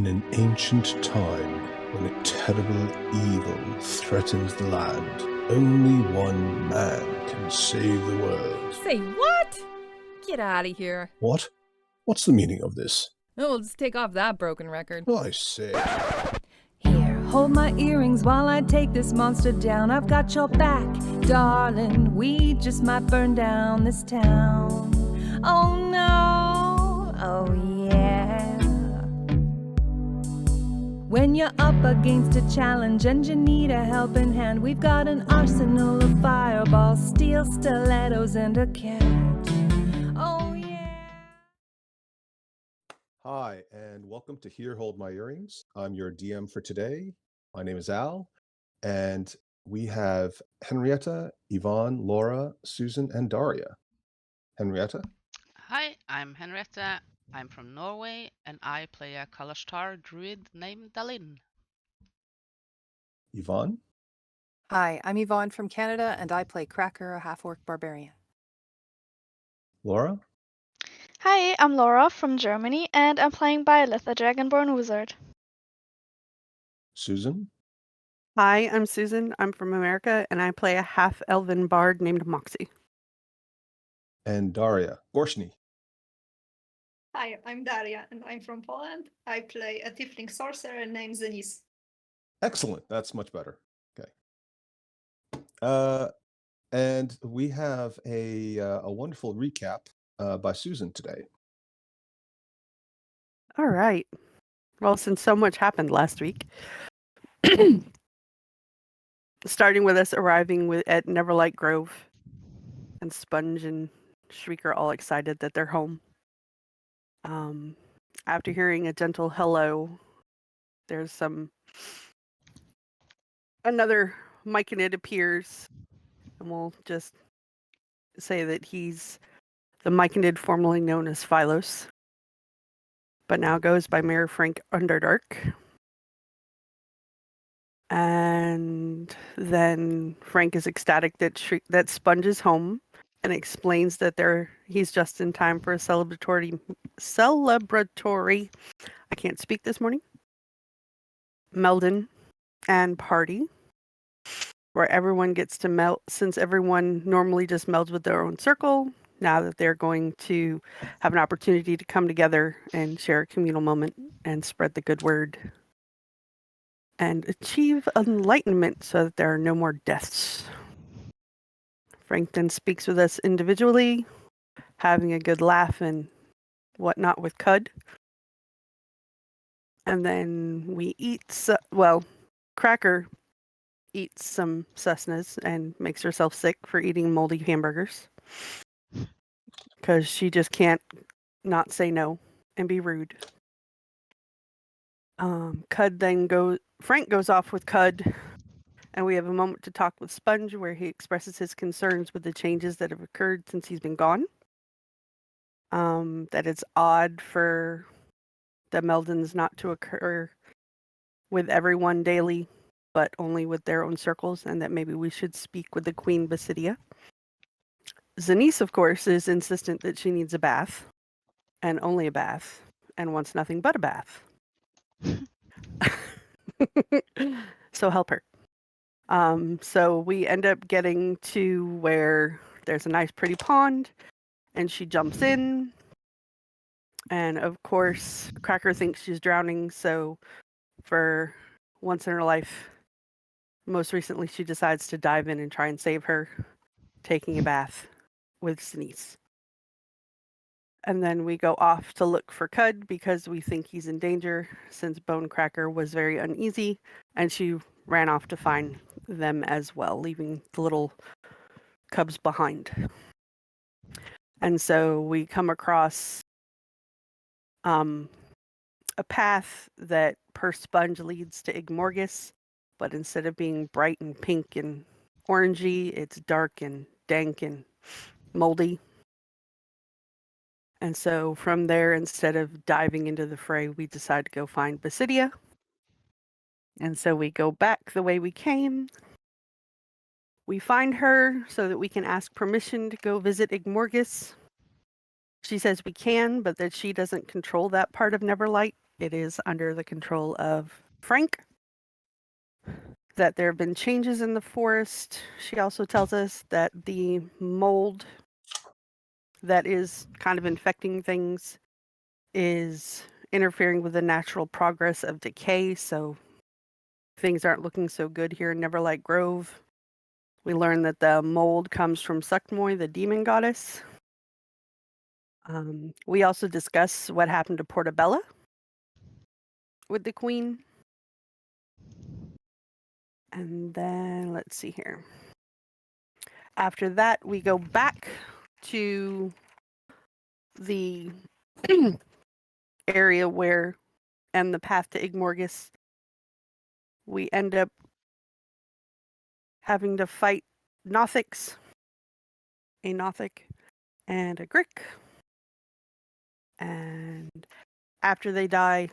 In an ancient time, when a terrible evil threatens the land, only one man can save the world. Say what? Get out of here. What? What's the meaning of this? Oh, we'll just take off that broken record. I say. Here, hold my earrings while I take this monster down. I've got your back, darling. We just might burn down this town. Oh no, oh yeah. When you're up against a challenge and you need a helping hand, we've got an arsenal of fireballs, steel stilettos, and a cat. Oh yeah. Hi, and welcome to Here Hold My Earrings. I'm your DM for today. My name is Al, and we have Henrietta, Yvonne, Laura, Susan, and Daria. Henrietta? Hi, I'm Henrietta. I'm from Norway, and I play a Kalashtar druid named Dalin. Yvonne? Hi, I'm Yvonne from Canada, and I play Cracker, a half-orc barbarian. Laura? Hi, I'm Laura from Germany, and I'm playing Byleth, a Dragonborn wizard. Susan? Hi, I'm Susan. I'm from America, and I play a half-elven bard named Moxie. And Daria. Gorshny. Hi, I'm Daria, and I'm from Poland. I play a tiefling sorcerer named Zenis. Excellent. That's much better. Okay. And we have a wonderful recap by Susan today. All right. Well, since so much happened last week, starting with us arriving at Neverlight Grove, and Sponge and Shriek are all excited that they're home. After hearing a gentle hello, there's another Myconid appears, and we'll just say that he's the Myconid formerly known as Phylos, but now goes by Mayor Frank Underdark. And then Frank is ecstatic that Sponge is home and explains that he's just in time for a celebratory, I can't speak this morning, Meldon and party, where everyone gets to melt, since everyone normally just melds with their own circle. Now that they're going to have an opportunity to come together and share a communal moment and spread the good word and achieve enlightenment so that there are no more deaths. Frank then speaks with us individually, having a good laugh and whatnot with Cud. And then we eat, Cracker eats some Cessnas and makes herself sick for eating moldy hamburgers. Because she just can't not say no and be rude. Frank goes off with Cud, and we have a moment to talk with Sponge where he expresses his concerns with the changes that have occurred since he's been gone. That it's odd for the Meldons not to occur with everyone daily, but only with their own circles, and that maybe we should speak with the Queen Basidia. Zenis, of course, is insistent that she needs a bath, and only a bath, and wants nothing but a bath. So help her. So we end up getting to where there's a nice pretty pond, and she jumps in. And of course, Cracker thinks she's drowning, so for once in her life, most recently, she decides to dive in and try and save her, taking a bath with Zenis. And then we go off to look for Cud because we think he's in danger, since Bone Cracker was very uneasy, and she ran off to find them as well, leaving the little cubs behind. And so we come across a path that per Sponge leads to Igmorgus, but instead of being bright and pink and orangey, it's dark and dank and moldy. And so from there, instead of diving into the fray, we decide to go find Basidia. And so we go back the way we came. We find her so that we can ask permission to go visit Igmorgus. She says we can, but that she doesn't control that part of Neverlight. it is under the control of Frank. That there have been changes in the forest. She also tells us that the mold that is kind of infecting things is interfering with the natural progress of decay, so things aren't looking so good here in Neverlight Grove. We learn that the mold comes from Suckmoy, the demon goddess. We also discuss what happened to Portabella with the queen. And then let's see here. After that, we go back to the area where, and the path to Igmorgus, we end up having to fight Nothics, a Nothic and a Grick. And after they die,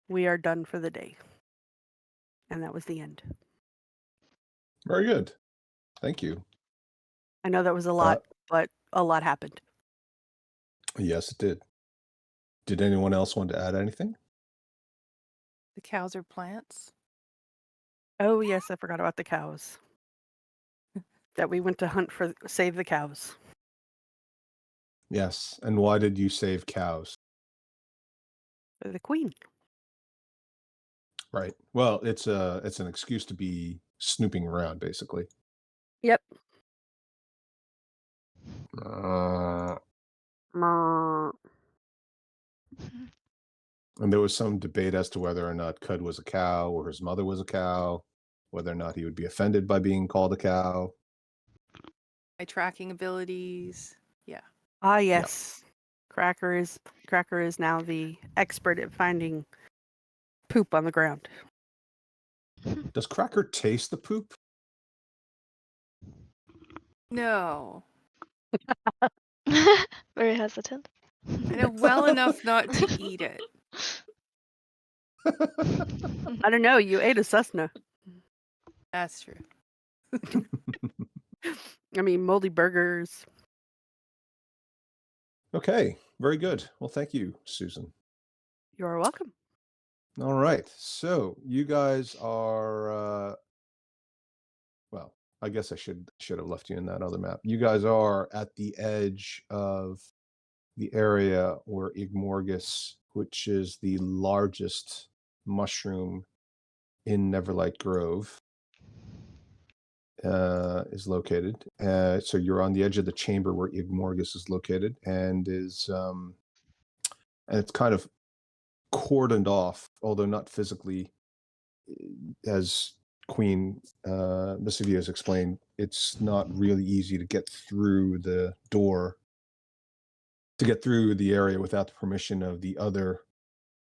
we are done for the day. And that was the end. Very good. Thank you. I know that was a lot, but a lot happened. Yes, it did. Did anyone else want to add anything? The cows are plants. Oh, yes, I forgot about the cows. That we went to hunt for save the cows. Yes. And why did you save cows? For the queen. Right. Well, it's an excuse to be snooping around, basically. Yep. And there was some debate as to whether or not Cud was a cow or his mother was a cow, whether or not he would be offended by being called a cow. My tracking abilities. Yeah. Ah, yes. Cracker is now the expert at finding poop on the ground. Does Cracker taste the poop? No. Very hesitant. I know well enough not to eat it. I don't know. You ate a Cessna. That's true. I mean, moldy burgers. Okay, very good. Well, thank you, Susan. You're welcome. All right. So you guys are well, I guess I should have left you in that other map. You guys are at the edge of the area where Igmorgus, which is the largest mushroom in Neverlight Grove, is located. So you're on the edge of the chamber where Igmorgus is located, and and it's kind of cordoned off, although not physically, as Queen Missavia has explained. It's not really easy to get through the door, to get through the area without the permission of the other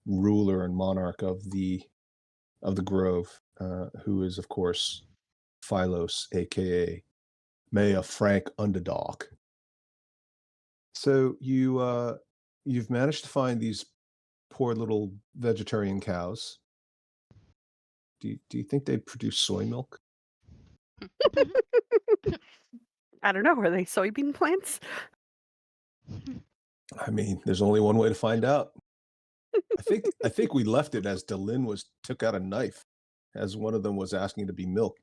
ruler and monarch of the grove, who is, of course, Phylos, aka Maya Frank Underdog. So you've managed to find these poor little vegetarian cows. Do you think they produce soy milk? I don't know. Are they soybean plants? I mean, there's only one way to find out. I think we left it as Delin took out a knife as one of them was asking to be milked.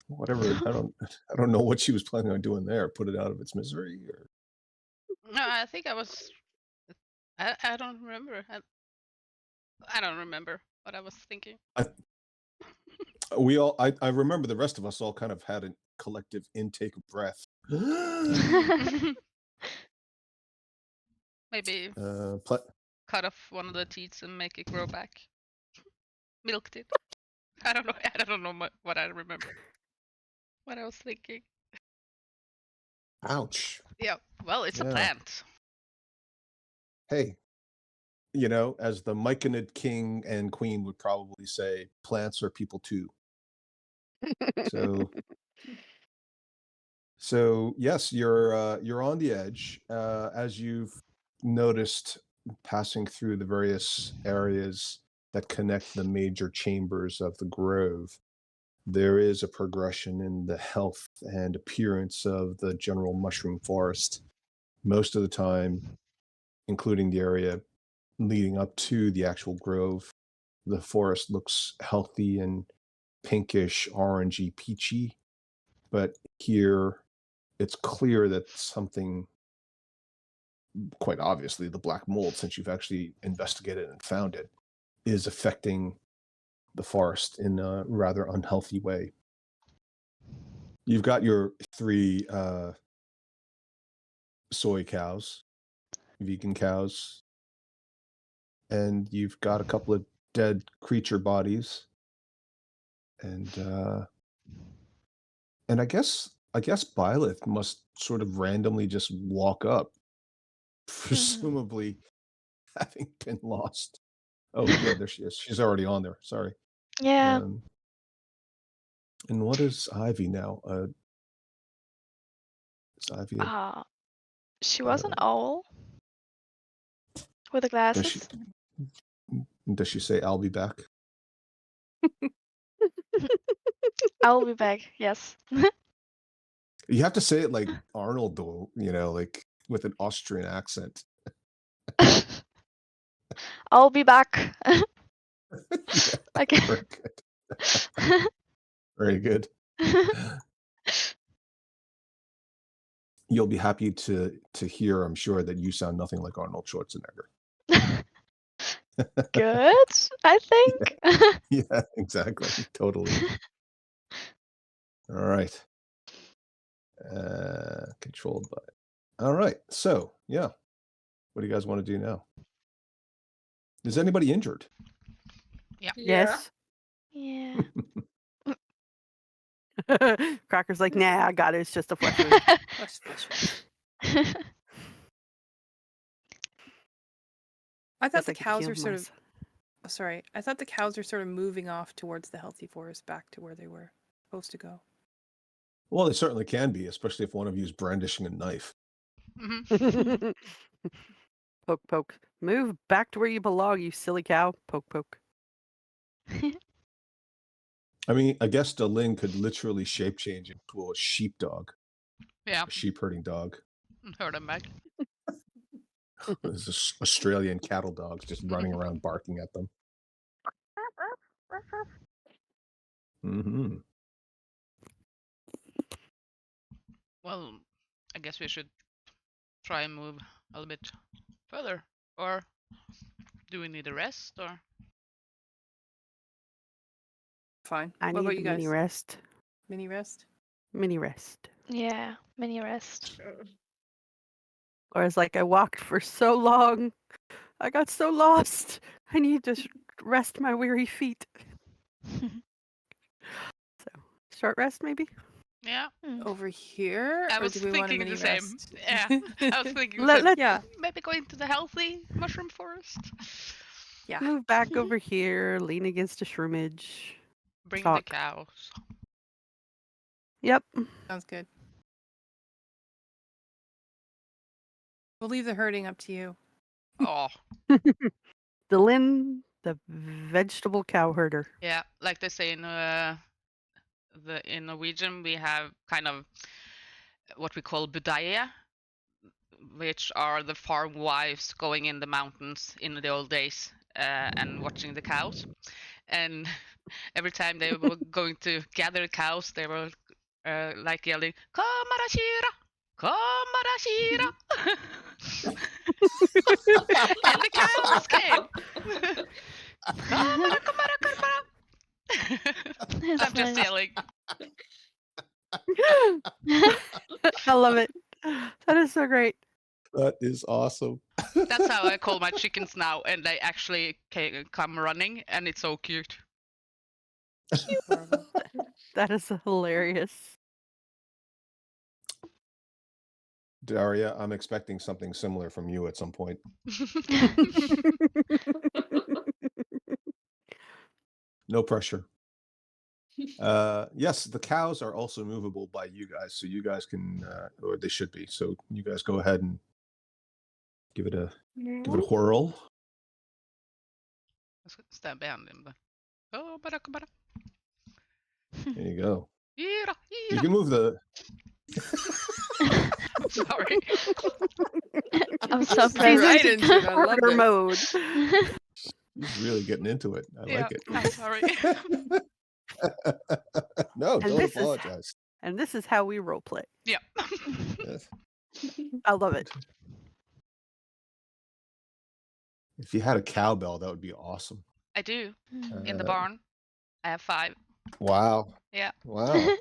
Whatever. I don't know what she was planning on doing there. Put it out of its misery, or No, I think I was. I don't remember. I don't remember what I was thinking. I remember the rest of us all kind of had a collective intake of breath. Maybe Pl- cut off one of the teats and make it grow back. Milked it. I don't know. I don't know what I remember. What I was thinking. Ouch. Yeah. Well, it's a Yeah. plant. Hey, as the Myconid king and queen would probably say, plants are people too. So yes, you're on the edge. As you've noticed, passing through the various areas that connect the major chambers of the grove, there is a progression in the health and appearance of the general mushroom forest. Most of the time, including the area leading up to the actual grove. The forest looks healthy and pinkish, orangey, peachy, but here it's clear that something, quite obviously the black mold, since you've actually investigated and found it, is affecting the forest in a rather unhealthy way. You've got your 3 soy cows, vegan cows, and you've got a couple of dead creature bodies, and I guess Byleth must sort of randomly just walk up, presumably having been lost. Oh, yeah, there she is. She's already on there. Sorry. Yeah. And what is Ivy now? Is Ivy? She was an owl with the Does she? glasses. Does she say, "I'll be back"? I'll be back. Yes. You have to say it like Arnold, though. Like with an Austrian accent. I'll be back. Yeah, Okay. very good. Very good. You'll be happy to hear, I'm sure, that you sound nothing like Arnold Schwarzenegger. Good, I think. Yeah, exactly. Totally. All right. Controlled by. All right. So, yeah. What do you guys want to do now? Is anybody injured? Yes. Yeah. Cracker's like, nah, I got it. It's just a flesh wound. Flesh, flesh, flesh. I thought Guess the I could cows heal were sort of. myself. Oh, sorry, I thought the cows were sort of moving off towards the healthy forest, back to where they were supposed to go. Well, they certainly can be, especially if one of you is brandishing a knife. Mhm. Poke, poke. Move back to where you belong, you silly cow. Poke, poke. I mean, I guess Dalin could literally shape change into a sheepdog, Yeah, a sheep herding dog. heard him back. There's this Australian cattle dogs just running around barking at them. Mm-hmm. Well, I guess we should try and move a little bit further. Or do we need a rest? Or Fine. I What need about a you mini guys? rest. Mini rest? Mini rest. Yeah, mini rest. Sure. Or it's like I walked for so long. I got so lost. I need to rest my weary feet. So, short rest maybe? yeah, Over here? I or was do we want a thinking mini the same. rest? Yeah, I was thinking we Let, should let's Yeah. maybe go into the healthy mushroom forest. Yeah. move back over here, lean against a shroomage. Bring Talk. the cows. Yep. Sounds good. We'll leave the herding up to you. Oh, Delin, the vegetable cow herder. yeah, like they say in Norwegian, we have kind of what we call budaya, which are the farm wives going in the mountains in the old days and watching the cows. And every time they were going to gather cows, they were like yelling, "Kamarashira! Kamarashira!" And the cows came. Kamara, kamara, kamara. I'm just yelling. I love it. That is so great. That is awesome. That's how I call my chickens now, and they actually come running, and it's so cute. Adorable. That is hilarious. Daria, I'm expecting something similar from you at some point. No pressure. Yes, the cows are also movable by you guys, so you guys can, or they should be. So you guys go ahead and give it a whirl. Stand behind him. Oh, bara. There you go. Ira, You ira. can move the. I'm sorry. I'm so She's proud. right into it. I love Murder it. mode. He's really getting into it. I Yeah, like I'm sorry. it. No, And don't this is- apologize. And this is how we roleplay. Yeah. Yes. I love it. If you had a cowbell, that would be awesome. I do. In the Uh, barn. I have 5. Wow. Yeah. Wow.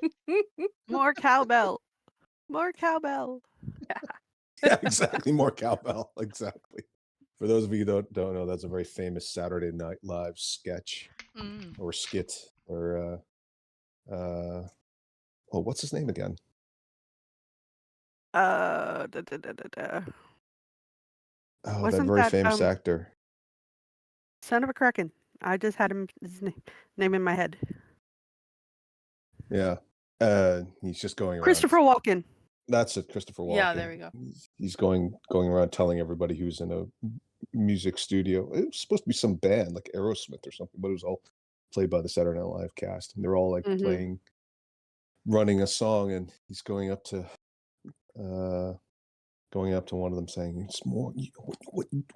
More cowbell. More cowbell. Yeah, exactly. More cowbell. Exactly. For those of you who don't know, that's a very famous Saturday Night Live sketch Mm. or skit or oh, what's his name again? Da, da, da, da, da. Oh, that Wasn't very that, famous actor. Son of a Kraken. I just had his name in my head. Yeah. He's just going around. Christopher Walken. That's it, Christopher Walken. Yeah, there we go. He's going around telling everybody who's in a music studio. It was supposed to be some band like Aerosmith or something, but it was all played by the Saturday Night Live cast, and they're all like Mhm. running a song, and he's going up to one of them saying, "It's more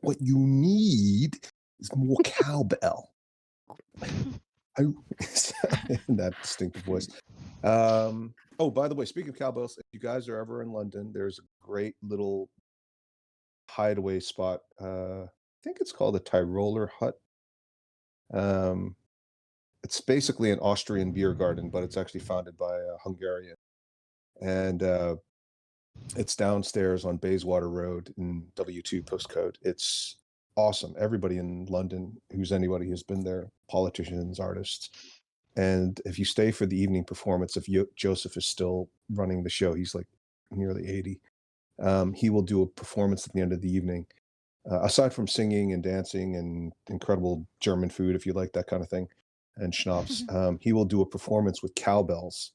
what you need is more cowbell." In that distinctive voice. Oh, by the way, speaking of cowbells, if you guys are ever in London, there's a great little hideaway spot. I think it's called the Tyroler Hut. It's basically an Austrian beer garden, but it's actually founded by a Hungarian. And it's downstairs on Bayswater Road in W2 postcode. It's awesome. Everybody in London anybody who's been there, politicians, artists. And if you stay for the evening performance, if Joseph is still running the show, he's like nearly 80. He will do a performance at the end of the evening. Aside from singing and dancing and incredible German food, if you like that kind of thing, and schnapps, he will do a performance with cowbells.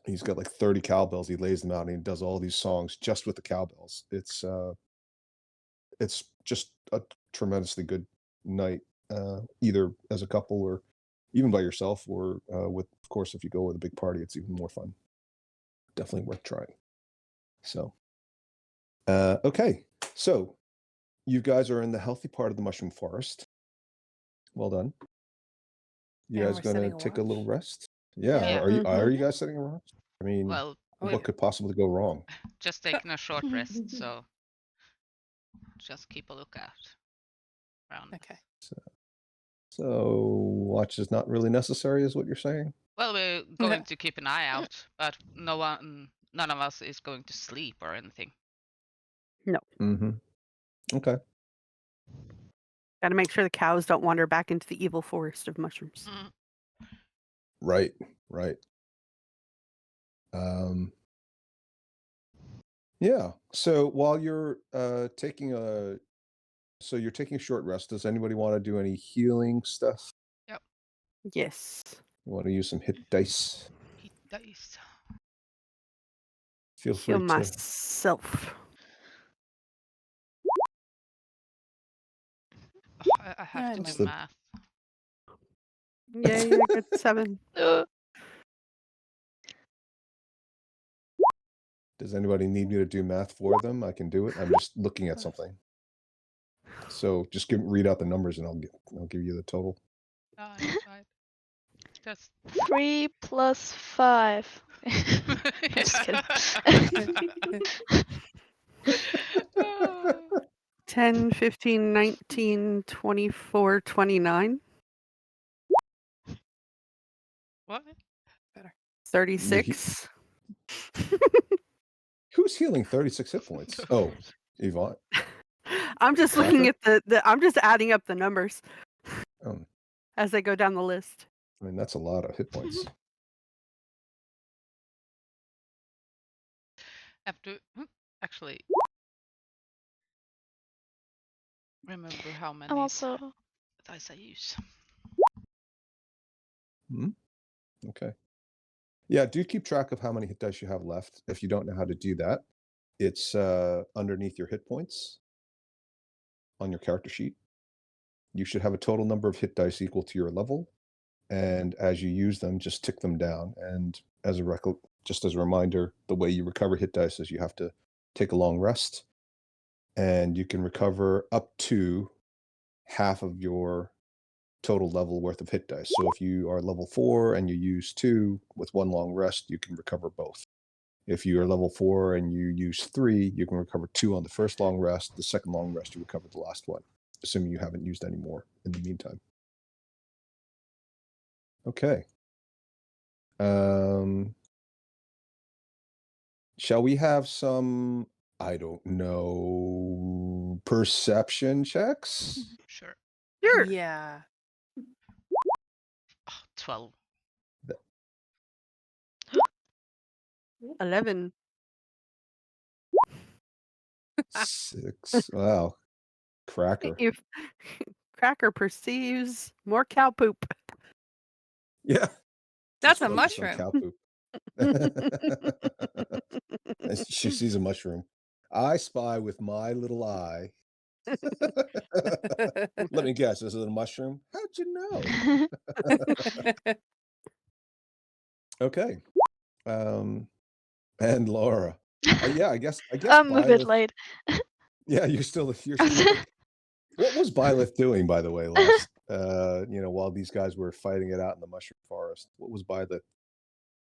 He's got like 30 cowbells. He lays them out and he does all these songs just with the cowbells. It's just a tremendously good night, either as a couple or even by yourself, or with, of course, if you go with a big party, it's even more fun. Definitely worth trying. So, okay. So you guys are in the healthy part of the mushroom forest. Well done. You And guys we're gonna setting a take a little watch? rest? Yeah. Yeah. Are you Mhm. guys setting a watch? I mean, Well, what could possibly go wrong? just taking a short rest, so just keep a lookout around. Okay. So watch is not really necessary, is what you're saying? Well, we're going to keep an eye out, but none of us is going to sleep or anything. Mm-hmm. Okay. Got to make sure the cows don't wander back into the evil forest of mushrooms. Mm. Right. Yeah. So while you're taking a short rest, does anybody want to do any healing stuff? Yes. You want to use some hit dice? Hit dice. Feel free Heal to. myself. I have to What's do the- math. Yay, I got 7. Does anybody need me to do math for them? I can do it. I'm just looking at something. So just read out the numbers and I'll give you the total. No, it's fine. Just 3 plus 5. Just kidding. 10, 15, 19, 24, 29, What? 36. Who's healing 36 hit points? Oh, Yvonne. I'm just looking at I'm just adding up the numbers Um, as they go down the list. I mean, that's a lot of hit points. Have to actually remember how many I'm also dice I use. Okay. Yeah, do keep track of how many hit dice you have left. If you don't know how to do that, it's underneath your hit points on your character sheet. You should have a total number of hit dice equal to your level. And as you use them, just tick them down. And as a just as a reminder, the way you recover hit dice is you have to take a long rest, and you can recover up to half of your total level worth of hit dice. So if you are level 4 and you use 2 with 1 long rest, you can recover both. If you are level 4 and you use 3, you can recover 2 on the first long rest. The second long rest, you recover the last one, assuming you haven't used any more in the meantime. Okay. Shall we have some, I don't know, perception checks? Sure. Sure. Yeah. Oh, 12. 11. 6. Wow. Cracker. If Cracker perceives more cow poop. Yeah. That's Just a focus on mushroom. cow poop. She sees a mushroom. I spy with my little eye. Let me guess, is it a mushroom? How'd you know? Okay. And Laura. Yeah, I guess I'm a bit Byleth. late. Yeah, you're still like, what was Byleth doing, by the way, last while these guys were fighting it out in the mushroom forest? What was Byleth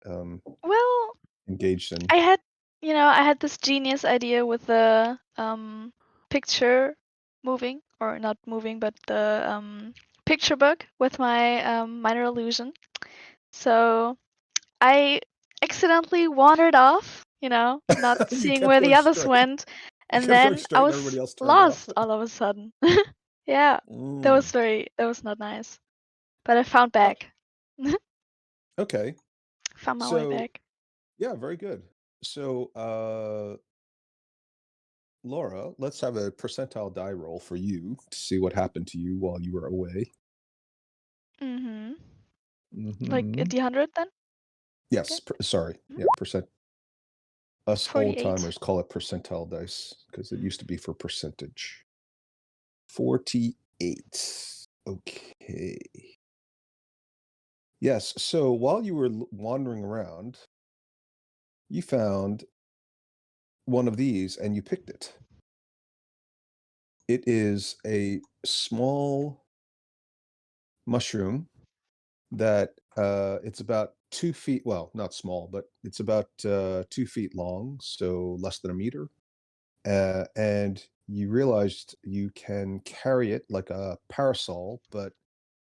Well, engaged in? I had this genius idea with the picture moving, or not moving, but the picture book with my minor illusion. So I accidentally wandered off, not You seeing kept where the going others straight. went, You and kept going then straight I and everybody was else turned off. lost all of a sudden. Yeah, that was not nice. But I found Oh, back. okay. Found my way So back. yeah, very good. So Laura, let's have a percentile die roll for you to see what happened to you while you were away. Mm-hmm. Like a Mm-hmm. D100 then? Yes, sorry. Yeah, percent. Us 48. old timers call it percentile dice because it used to be for percentage. 48. Okay. Yes, so while you were wandering around, you found one of these and you picked it. It is a small mushroom that it's about 2 feet, well, not small, but it's about 2 feet long, so less than a meter. And you realized you can carry it like a parasol, but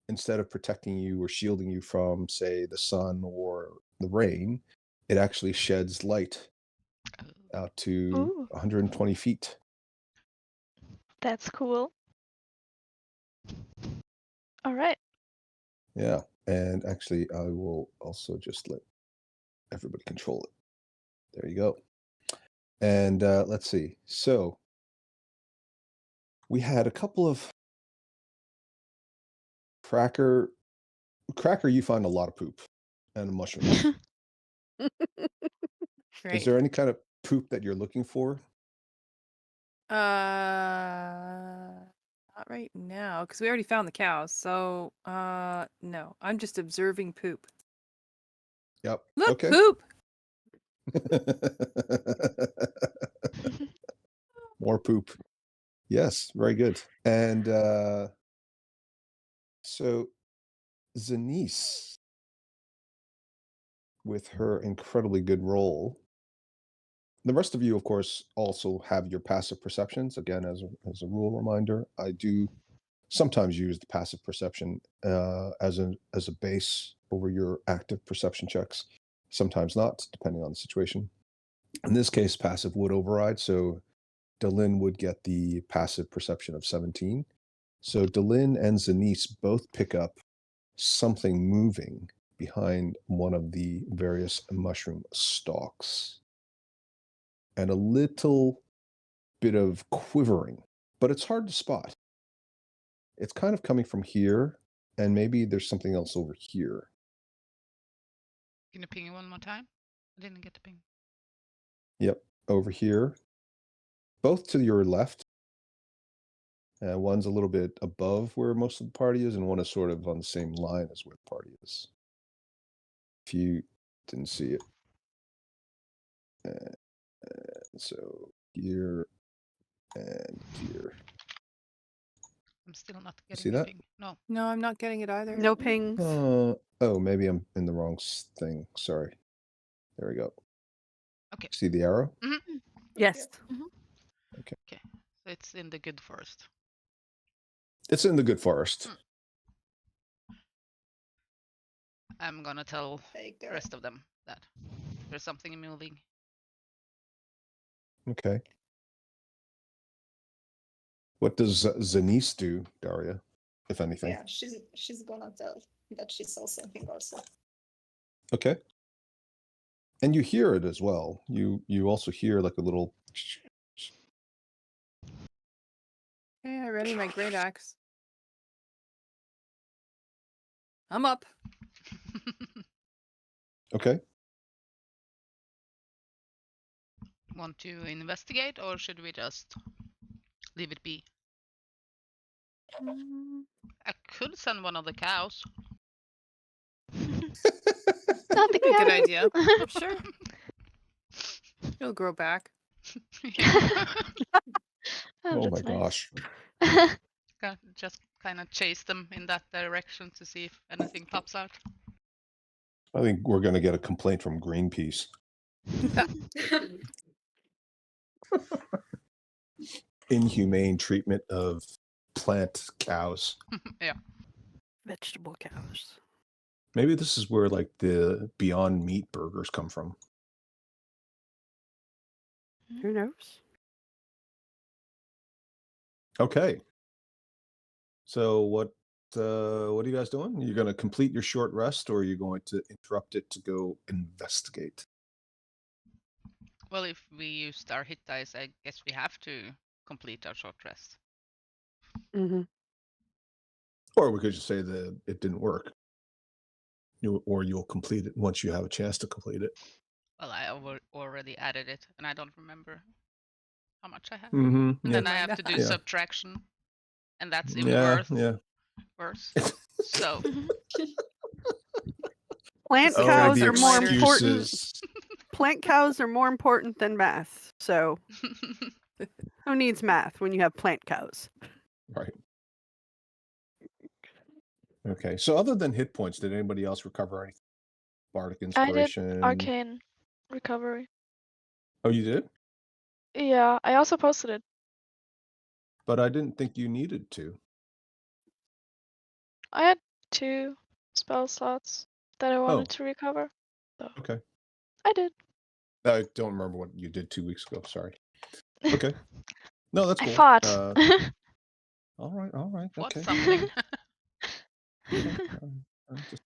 instead of protecting you or shielding you from, say, the sun or the rain, it actually sheds light out to Ooh, 120 feet. that's cool. All right. Yeah. And actually, I will also just let everybody control it. There you go. And let's see. So we had a couple of Cracker, you find a lot of poop and mushrooms. Is Great. there any kind of poop that you're looking for? Not right now, because we already found the cows. So, no, I'm just observing poop. Yep. Look, Okay. poop. More poop. Yes, very good. And so Zanice, with her incredibly good roll. The rest of you, of course, also have your passive perceptions. Again, as a rule reminder, I do sometimes use the passive perception as a base over your active perception checks. Sometimes not, depending on the situation. In this case, passive would override, so Delin would get the passive perception of 17. So Delin and Zanice both pick up something moving behind one of the various mushroom stalks. And a little bit of quivering, but it's hard to spot. It's kind of coming from here, and maybe there's something else over here. Can you ping it one more time? I didn't get the ping. Yep, over here. Both to your left. One's a little bit above where most of the party is, and one is sort of on the same line as where the party is. If you didn't see it. So here and here. I'm still not See getting that? anything. No. No, I'm not getting it either. No pings. Oh, maybe I'm in the wrong thing. Sorry. There we go. Okay. See the arrow? Yes. So it's in the good forest. It's in the good forest. I'm gonna tell Take the care. rest of them that there's something moving. Okay. What does Zanice do, Daria, if anything? Yeah, she's gonna tell that she saw something also. Okay. And you hear it as well. You also hear like a little. Okay, I ready my great axe. I'm up. Okay. Want to investigate, or should we just leave it be? Mm, I could send one of the cows. Not the That'd be a good cow. idea. Sure. It'll grow back. Oh my that's nice. gosh. Just kind of chase them in that direction to see if anything pops out. I think we're going to get a complaint from Greenpeace. Inhumane treatment of plant cows. Yeah. Vegetable cows. Maybe this is where like the Beyond Meat burgers come from. Who knows? Okay. So what are you guys doing? You're going to complete your short rest, or are you going to interrupt it to go investigate? Well, if we used our hit dice, I guess we have to complete our short rest. Mm-hmm. Or we could just say that it didn't work. Or you'll complete it once you have a chance to complete it. Well, I already added it, and I don't remember how much I have. Mm-hmm. And Yeah. then I have to do Yeah. subtraction, and that's even Yeah. worse. So Plant Oh, cows the are more important. excuses. Plant cows are more important than math. So who needs math when you have plant cows? Right. Okay. So other than hit points, did anybody else recover anything? Bardic I did inspiration. arcane recovery. Oh, you did? Yeah, I also posted it. But I didn't think you needed to. I had 2 spell slots that I wanted to recover. So Okay. I did. I don't remember what you did 2 weeks ago. Sorry. Okay. No, that's I cool. fought. All right. What Okay. something? Just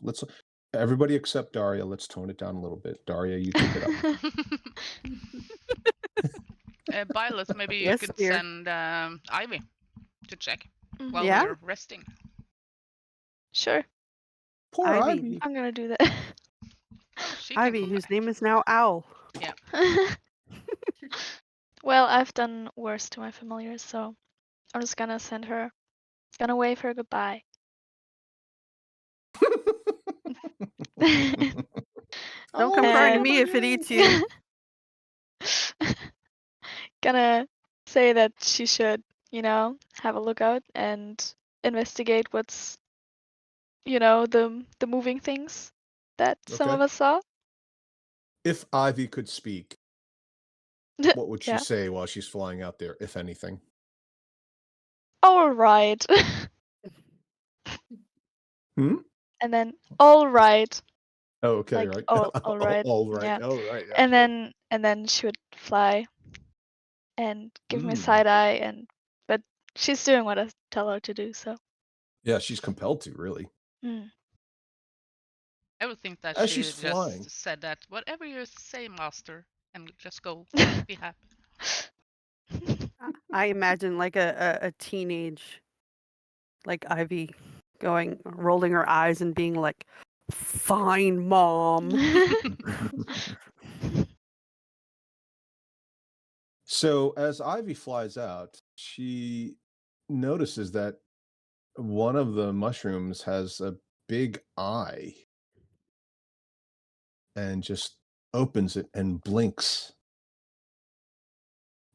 let's everybody except Daria. Let's tone it down a little bit. Daria, you take it up. Byleth, maybe you Yes, could dear. send Ivy to check while Yeah? we're resting. Sure, Poor Ivy. Ivy. I'm gonna do that. She can Ivy, come whose back. name is now Owl. Well, I've done worse to my familiars, so I'm just gonna send her, gonna wave her goodbye. Don't come crying to And- me if it eats you. Gonna say that she should, have a lookout and investigate what's, the moving things that some Okay. of us saw. If Ivy could speak, what would she Yeah. say while she's flying out there, if anything? All right. Hmm? And then all right. Oh, okay, Like, right. all right. All right. Yeah. All right. Yeah. And then she would fly and give me a Mm. side eye, but she's doing what I tell her to do, so. Yeah, she's compelled to, really. Mm. I would think that As she she's flying. just said that whatever you say, master, and just go be happy. I imagine like a teenage, like Ivy, rolling her eyes and being like, "Fine, mom." So as Ivy flies out, she notices that one of the mushrooms has a big eye and just opens it and blinks.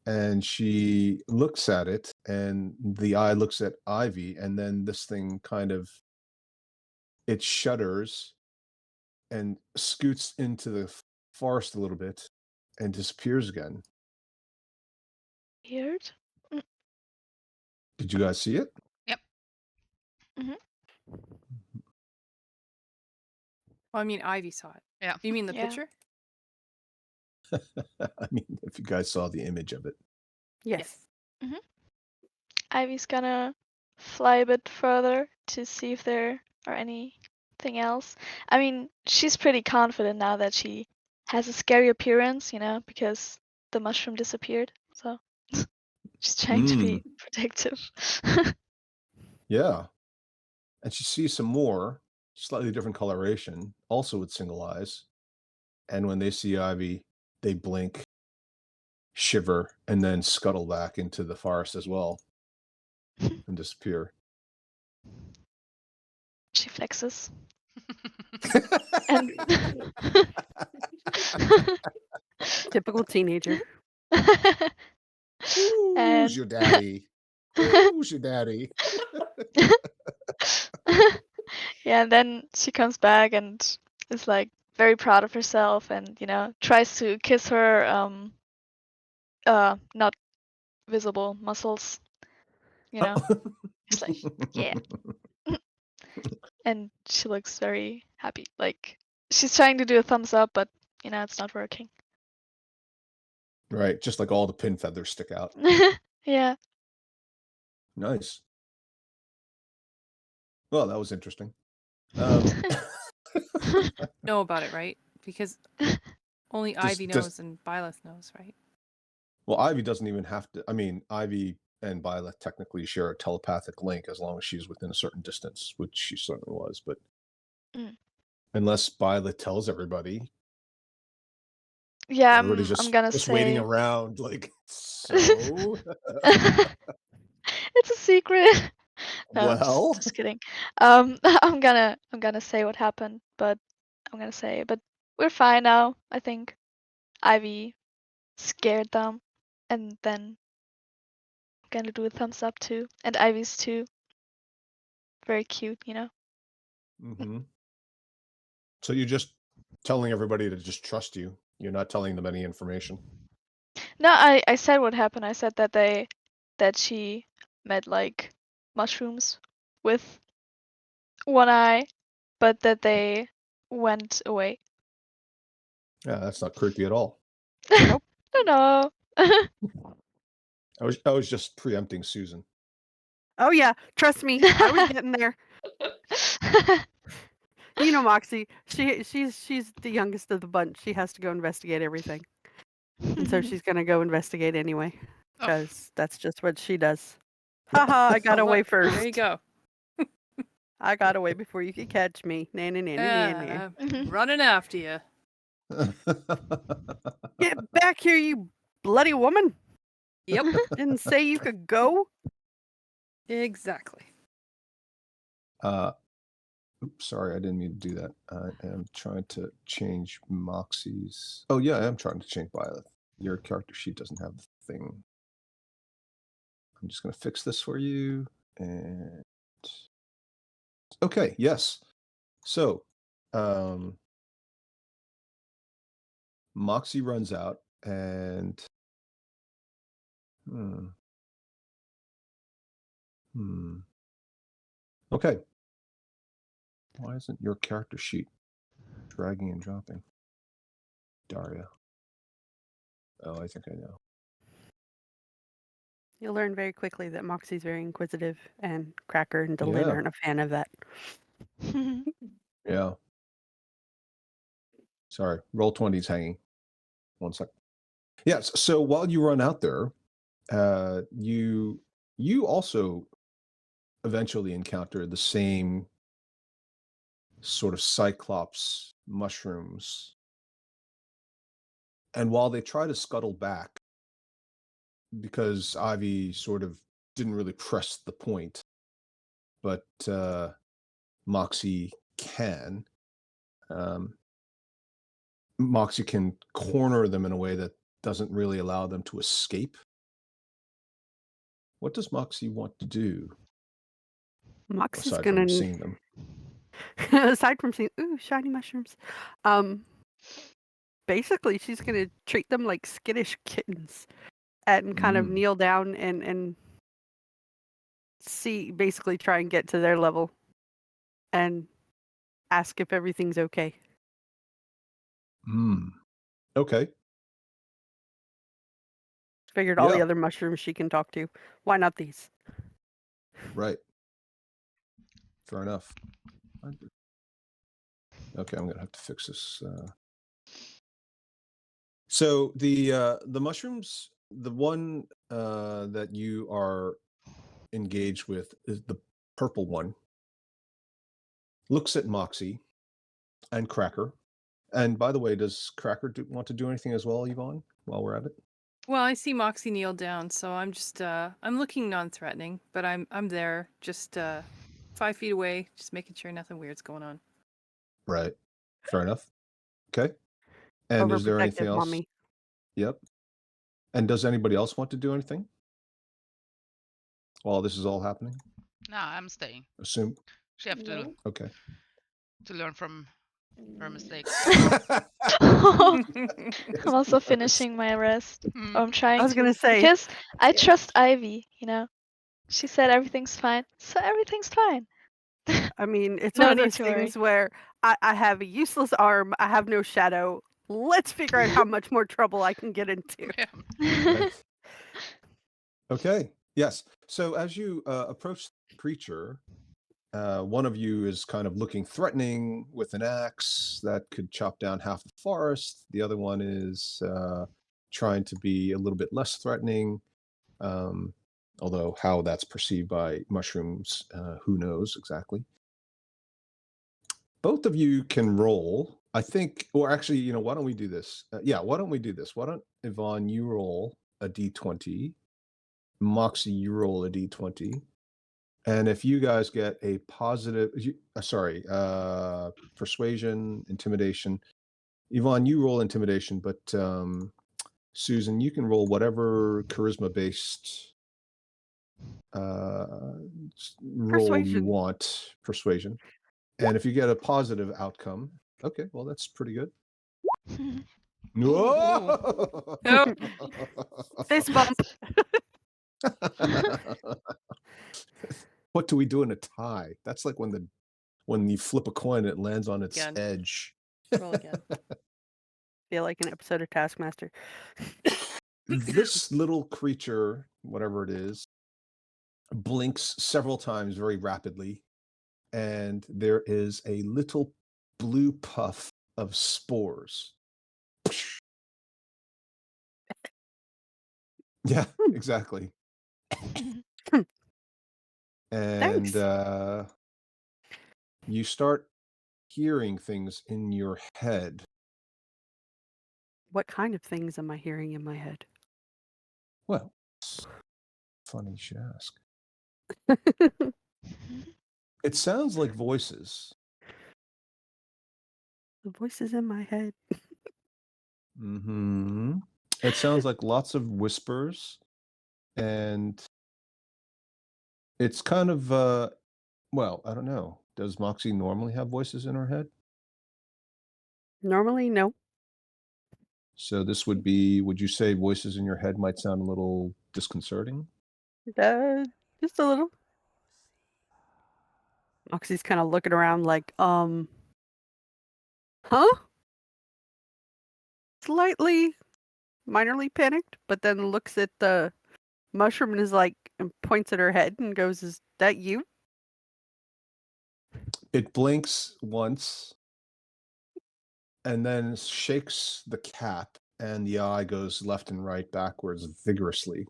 And she looks at it, and the eye looks at Ivy, and then this thing kind of, it shudders and scoots into the forest a little bit and disappears again. Weird. Did you guys see it? Yep. Well, I mean, Ivy saw it. Yeah. You mean the Yeah. picture? I mean, if you guys saw the image of it. Yes. Ivy's gonna fly a bit further to see if there are anything else. I mean, she's pretty confident now that she has a scary appearance, because the mushroom disappeared. So she's trying to be protective. Yeah. And she sees some more, slightly different coloration, also with single eyes. And when they see Ivy, they blink, shiver, and then scuttle back into the forest as well and disappear. She flexes. And Typical teenager. And- Who's your daddy? Who's your daddy? yeah, and then she comes back and is like very proud of herself and tries to kiss her not visible muscles. It's like, yeah. And she looks very happy. Like she's trying to do a thumbs up, but it's not working. Right, just like all the pin feathers stick out. Yeah. Nice. Well, that was interesting. Know about it, right? Because only Does- Ivy does- knows and Byleth knows, right? Well, Ivy doesn't even have to. I mean, Ivy and Byleth technically share a telepathic link as long as she's within a certain distance, which she certainly was. But unless Byleth tells everybody, Yeah, everybody's I'm gonna just say waiting around, like, so. it's a secret. No, Well. just kidding. I'm gonna say what happened, but we're fine now. I think Ivy scared them, and then I'm gonna do a thumbs up too, and Ivy's too. Very cute, Mm-hmm. So you're just telling everybody to just trust you. You're not telling them any information. No, I said what happened. I said that she met like mushrooms with one eye, but that they went away. Yeah, that's not creepy at all. I don't know. I was just preempting Susan. Oh yeah, trust me, I was getting there. Moxie, she's the youngest of the bunch. She has to go investigate everything, and so she's gonna go investigate anyway, Oh. because that's just what she does. Haha, I got So away look, first. There you go. I got away before you could catch me. Nah, nah, nah, nah, nah, nah. Running after you. Get back here, you bloody woman! Yep, Didn't say you could go. exactly. Oops, sorry, I didn't mean to do that. I am trying to change Moxie's. Oh yeah, I am trying to change Byleth. Your character sheet doesn't have the thing. I'm just going to fix this for you. And okay, yes. So, Moxie runs out and okay. Why isn't your character sheet dragging and dropping? Daria. Oh, I think I know. You'll learn very quickly that Moxie's very inquisitive, and Cracker and Delin Yeah. aren't a fan of that. Yeah. Sorry, roll 20's hanging. 1 sec. Yes. So while you run out there, you also eventually encounter the same sort of cyclops mushrooms. And while they try to scuttle back, because Ivy sort of didn't really press the point, but Moxie can. Moxie can corner them in a way that doesn't really allow them to escape. What does Moxie want to do Moxie's aside gonna from seeing them? aside from seeing shiny mushrooms, basically she's gonna treat them like skittish kittens and kind of Mm. kneel down and basically try and get to their level and ask if everything's okay. Okay. Figured all the Yeah. other mushrooms she can talk to. Why not these? Right. Fair enough. Okay, I'm gonna have to fix this. So the mushrooms, the one that you are engaged with is the purple one. Looks at Moxie and Cracker. And by the way, does Cracker want to do anything as well, Yvonne, while we're at it? Well, I see Moxie kneel down, so I'm just I'm looking non-threatening, but I'm there, just 5 feet away, just making sure nothing weird's going on. Right. Fair enough. Okay. And is there anything Overprotective else? mommy. Yep. And does anybody else want to do anything while this is all happening? No, I'm staying. Assume. She have to No. Okay. learn from her mistakes. I'm also finishing my rest. Mm. Or I'm trying I was to. gonna say, Because I Yeah. trust Ivy, you know. She said everything's fine, so everything's fine. I mean, it's No one of need those to worry. things where I have a useless arm, I have no shadow. Let's figure out how much more trouble I can get into. Yeah. Right. Okay. Yes. So as you approach the creature, one of you is kind of looking threatening with an axe that could chop down half the forest. The other one is trying to be a little bit less threatening. Although how that's perceived by mushrooms, who knows exactly. Both of you can roll, I think, or actually, why don't we do this? Why don't we do this? Why don't, Yvonne, you roll a d20. Moxie, you roll a d20. And if you guys get a positive, persuasion, intimidation. Yvonne, you roll intimidation, but Susan, you can roll whatever charisma-based roll you Persuasion. want, persuasion. And if you get a positive outcome, okay, well, that's pretty good. No. Nope. Fist bump. What do we do in a tie? That's like when you flip a coin and it lands on its Again. edge. Roll again. Feel like an episode of Taskmaster. This little creature, whatever it is, blinks several times very rapidly, and there is a little blue puff of spores. Yeah, exactly. And Thanks. you start hearing things in your head. What kind of things am I hearing in my head? Well, it's funny you should ask. It sounds like voices. The voices in my head. Mm-hmm. It sounds like lots of whispers, and it's kind of well, I don't know. Does Moxie normally have voices in her head? Normally, no. So this would be, would you say voices in your head might sound a little disconcerting? Just a little. Moxie's kind of looking around like, huh? Slightly, minorly panicked, but then looks at the mushroom and is like, and points at her head and goes, "Is that you?" It blinks once and then shakes the cap, and the eye goes left and right backwards vigorously.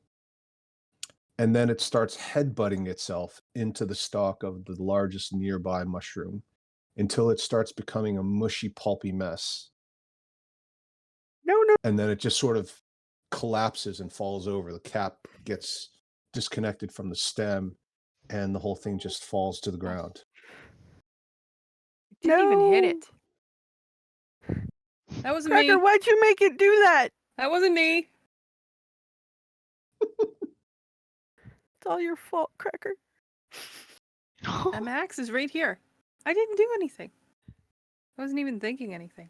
And then it starts headbutting itself into the stalk of the largest nearby mushroom until it starts becoming a mushy, pulpy mess. No. And then it just sort of collapses and falls over. The cap gets disconnected from the stem, and the whole thing just falls to the ground. Didn't even hit No. it. That wasn't Cracker, me. why'd you make it do that? That wasn't me. It's all your fault, Cracker. That Max is right here. I didn't do anything. I wasn't even thinking anything.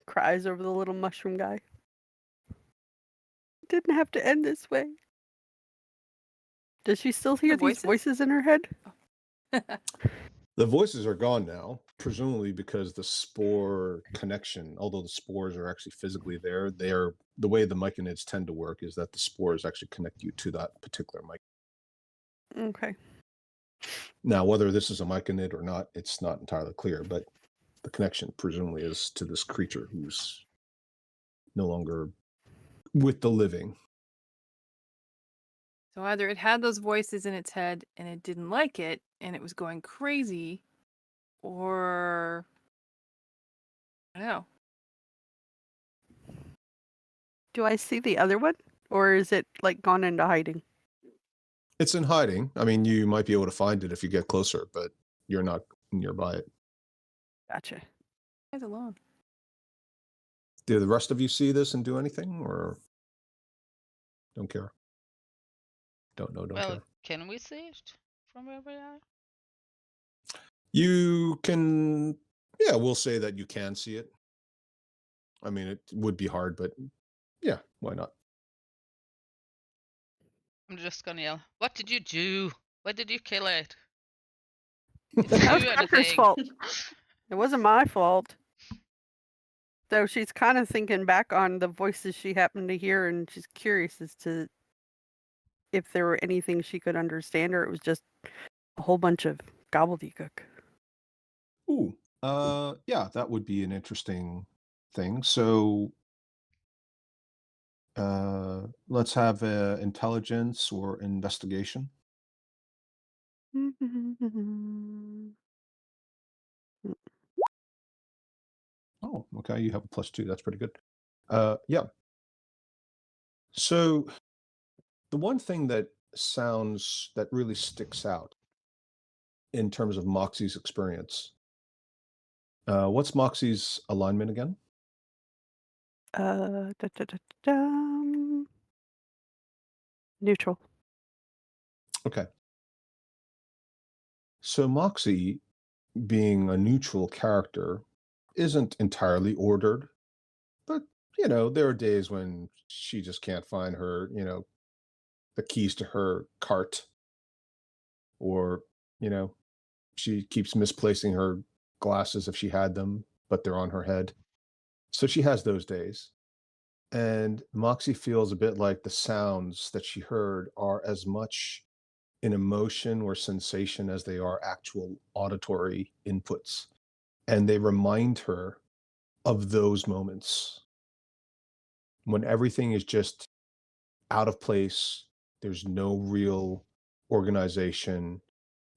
Cries over the little mushroom guy. Didn't have to end this way. Does she still hear these voices in her head? The voices are gone now, presumably because the spore connection, although the spores are actually physically there, they are the way the myconids tend to work is that the spores actually connect you to that particular myconid. Okay. Now, whether this is a myconid or not, it's not entirely clear, but the connection presumably is to this creature who's no longer with the living. So either it had those voices in its head and it didn't like it and it was going crazy, or I don't know. Do I see the other one? Or is it like gone into hiding? It's in hiding. I mean, you might be able to find it if you get closer, but you're not nearby it. Gotcha. Guys alone. Do the rest of you see this and do anything, or don't care? Don't know, don't Well, care. can we see it from where we are? You can, yeah, we'll say that you can see it. I mean, it would be hard, but yeah, why not? I'm just gonna yell, "What did you do? Why did you kill it? That was Do Cracker's anything." fault. It wasn't my fault. So she's kind of thinking back on the voices she happened to hear, and she's curious as to if there were anything she could understand, or it was just a whole bunch of gobbledygook. Ooh, yeah, that would be an interesting thing. So, let's have intelligence or investigation. Oh, okay, you have a +2. That's pretty good. Yeah. So the one thing that really sticks out in terms of Moxie's experience. What's Moxie's alignment again? Neutral. Okay. So Moxie, being a neutral character, isn't entirely ordered, but there are days when she just can't find her, the keys to her cart, or she keeps misplacing her glasses if she had them, but they're on her head. So she has those days. And Moxie feels a bit like the sounds that she heard are as much an emotion or sensation as they are actual auditory inputs. And they remind her of those moments when everything is just out of place. There's no real organization.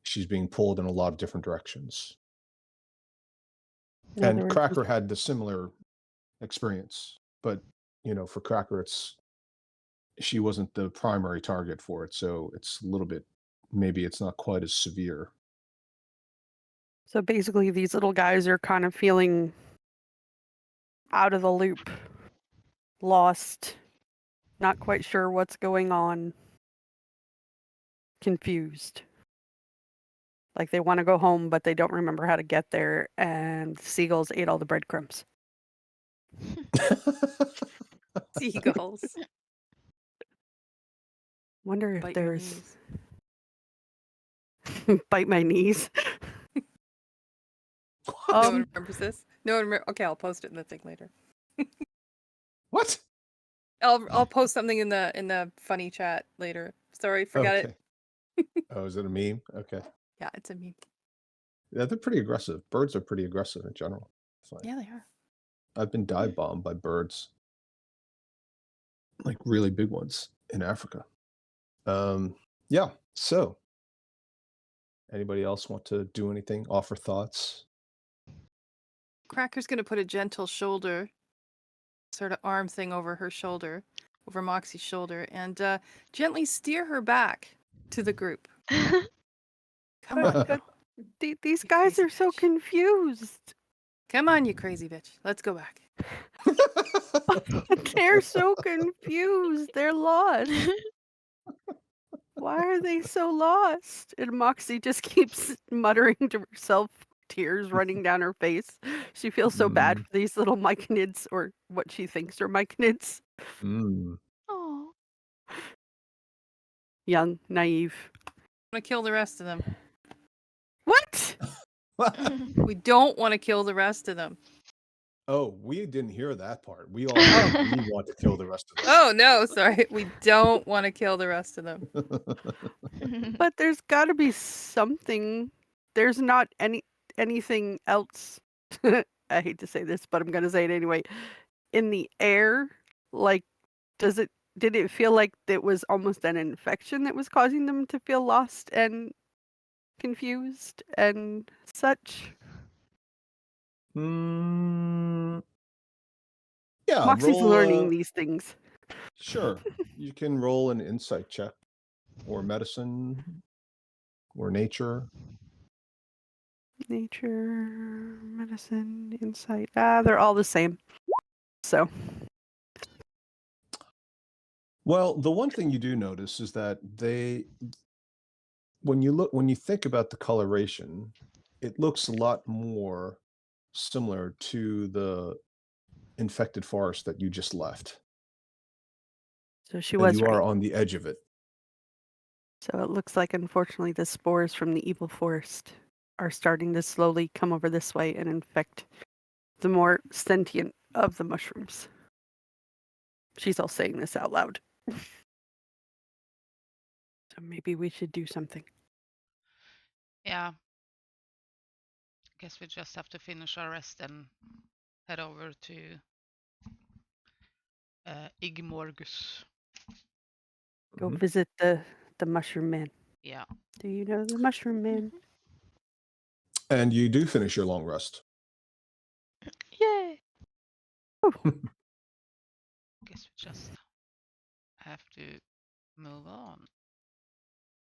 She's being pulled in a lot of different directions. And Cracker had the similar experience, but for Cracker, she wasn't the primary target for it, so it's a little bit, maybe it's not quite as severe. So basically, these little guys are kind of feeling out of the loop, lost, not quite sure what's going on, confused. Like they want to go home, but they don't remember how to get there, and seagulls ate all the breadcrumbs. Seagulls. Wonder if Bite your there's knees. bite my knees. No one remembers this. No one. Okay, I'll post it in the thing later. What? I'll post something in the funny chat later. Sorry, forgot it. Oh, is it a meme? Okay. Yeah, it's a meme. Yeah, they're pretty aggressive. Birds are pretty aggressive in general. Yeah, they are. I've been dive bombed by birds, like really big ones in Africa. Yeah. So, anybody else want to do anything? Offer thoughts? Cracker's gonna put a gentle shoulder, sort of arm thing over her shoulder, over Moxie's shoulder, and gently steer her back to the group. Come on. These guys are so confused. Come on, you crazy bitch. Let's go back. They're so confused. They're lost. Why are they so lost? And Moxie just keeps muttering to herself, tears running down her face. She feels so bad for these little myconids, or what she thinks are myconids. Mm. Oh. Young, naive. Want to kill the rest of them. What? We don't want to kill the rest of them. Oh, we didn't hear that part. We all heard we want to kill the rest of them. Oh no, sorry. We don't want to kill the rest of them. But there's got to be something. There's not anything else. I hate to say this, but I'm going to say it anyway. In the air, like, did it feel like it was almost an infection that was causing them to feel lost and confused and such? Yeah, Moxie's roll, learning these things. Sure. You can roll an insight check, or medicine, or nature. Nature, medicine, insight. They're all the same. So, Well, the one thing you do notice is that when you think about the coloration, it looks a lot more similar to the infected forest that you just left. so she And was you right. are on the edge of it. So it looks like, unfortunately, the spores from the evil forest are starting to slowly come over this way and infect the more sentient of the mushrooms. She's all saying this out loud. So maybe we should do something. Yeah. Guess we just have to finish our rest and head over to Igmorgus. Go Mhm. visit the mushroom man. Yeah. Do you know the mushroom man? And you do finish your long rest. Yay. Guess we just have to move on.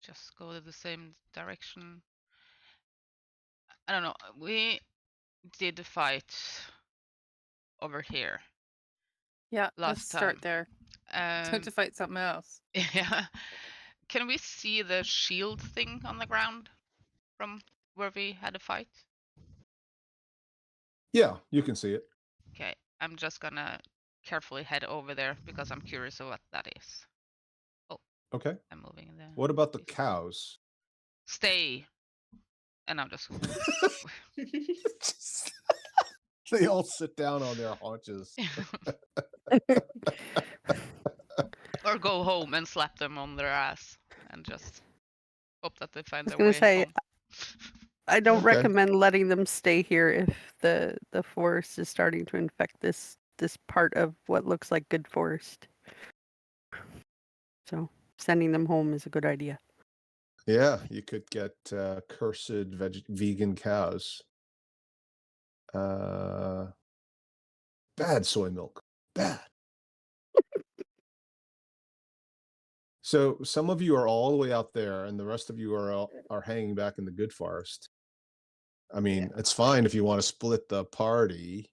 Just go to the same direction. I don't know. We did the fight over here Yeah, let's last start time. there. Time to fight something else. Yeah. Can we see the shield thing on the ground from where we had a fight? Yeah, you can see it. Okay, I'm just gonna carefully head over there because I'm curious of what that is. Okay. I'm moving there. What about the cows? Stay. And I'm just They all sit down on their haunches. or go home and slap them on their ass and just hope that they find their gonna way say, home. I don't Okay. recommend letting them stay here if the forest is starting to infect this part of what looks like good forest. So sending them home is a good idea. Yeah, you could get cursed vegan cows. Bad soy milk. Bad. So some of you are all the way out there, and the rest of you are hanging back in the good forest. I mean, it's fine if you want to split the party.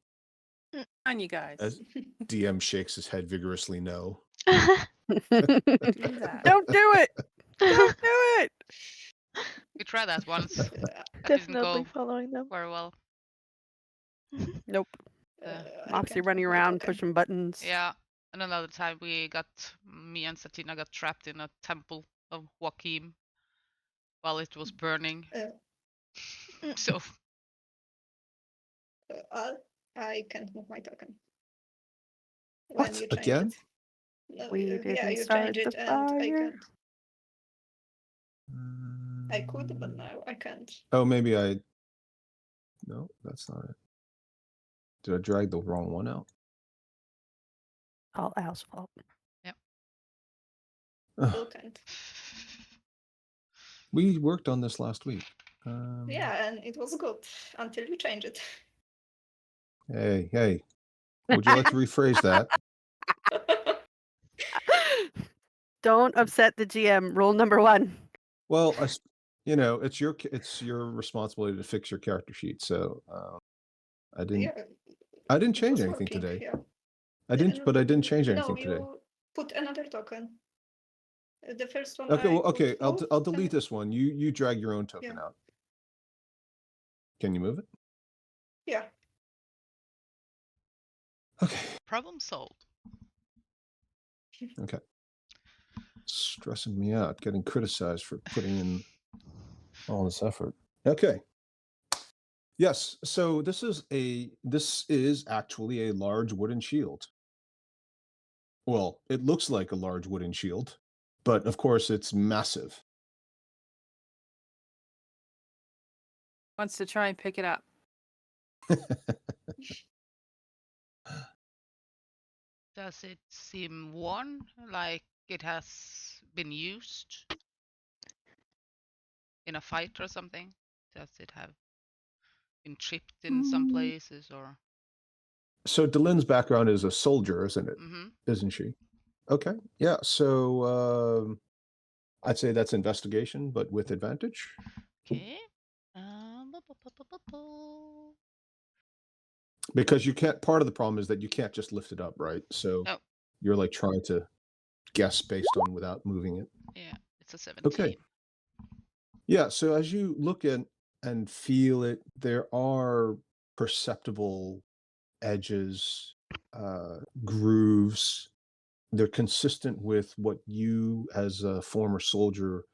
On you guys. As DM shakes his head vigorously, no. Don't do it! Don't do it! We tried that once. That didn't Definitely go following them. very well. Nope. Uh, Moxie can't running move my around token. pushing buttons. Yeah. And another time me and Satina got trapped in a temple of Joachim while it was burning. So I can't move my token. What? When you change Again? it. No, We yeah, didn't you start change it the and I fire. can't. I could, but now I can't. Oh, maybe I. No, that's not it. Did I drag the wrong one out? All Al's fault. Still can't. We worked on this last week. Yeah, and it was good until you change it. Hey. Would you like to rephrase that? Don't upset the GM. Rule number 1. Well, it's your responsibility to fix your character sheet. So I didn't. Yeah, I didn't it change was anything working. today. Yeah. I didn't, but I didn't change No, anything today. you put another token. The first one. Okay, I well, okay, put move, I'll delete and- this one. You drag your own token Yeah. out. Can you move it? Yeah. Okay. Problem solved. Okay. Stressing me out, getting criticized for putting in all this effort. Okay. Yes, so this is actually a large wooden shield. Well, it looks like a large wooden shield, but of course it's massive. Wants to try and pick it up. Does it seem worn, like it has been used in a fight or something? Does it have been chipped in some places or? So Delenn's background is a soldier, isn't it? Mm-hmm. Isn't she? Okay. Yeah. So I'd say that's investigation, but with advantage. Okay. Because you can't. Part of the problem is that you can't just lift it up, right? So Oh. you're like trying to guess based on without moving it. Yeah, it's a 17. Okay. Yeah. So as you look at and feel it, there are perceptible edges, grooves. They're consistent with what you, as a former soldier,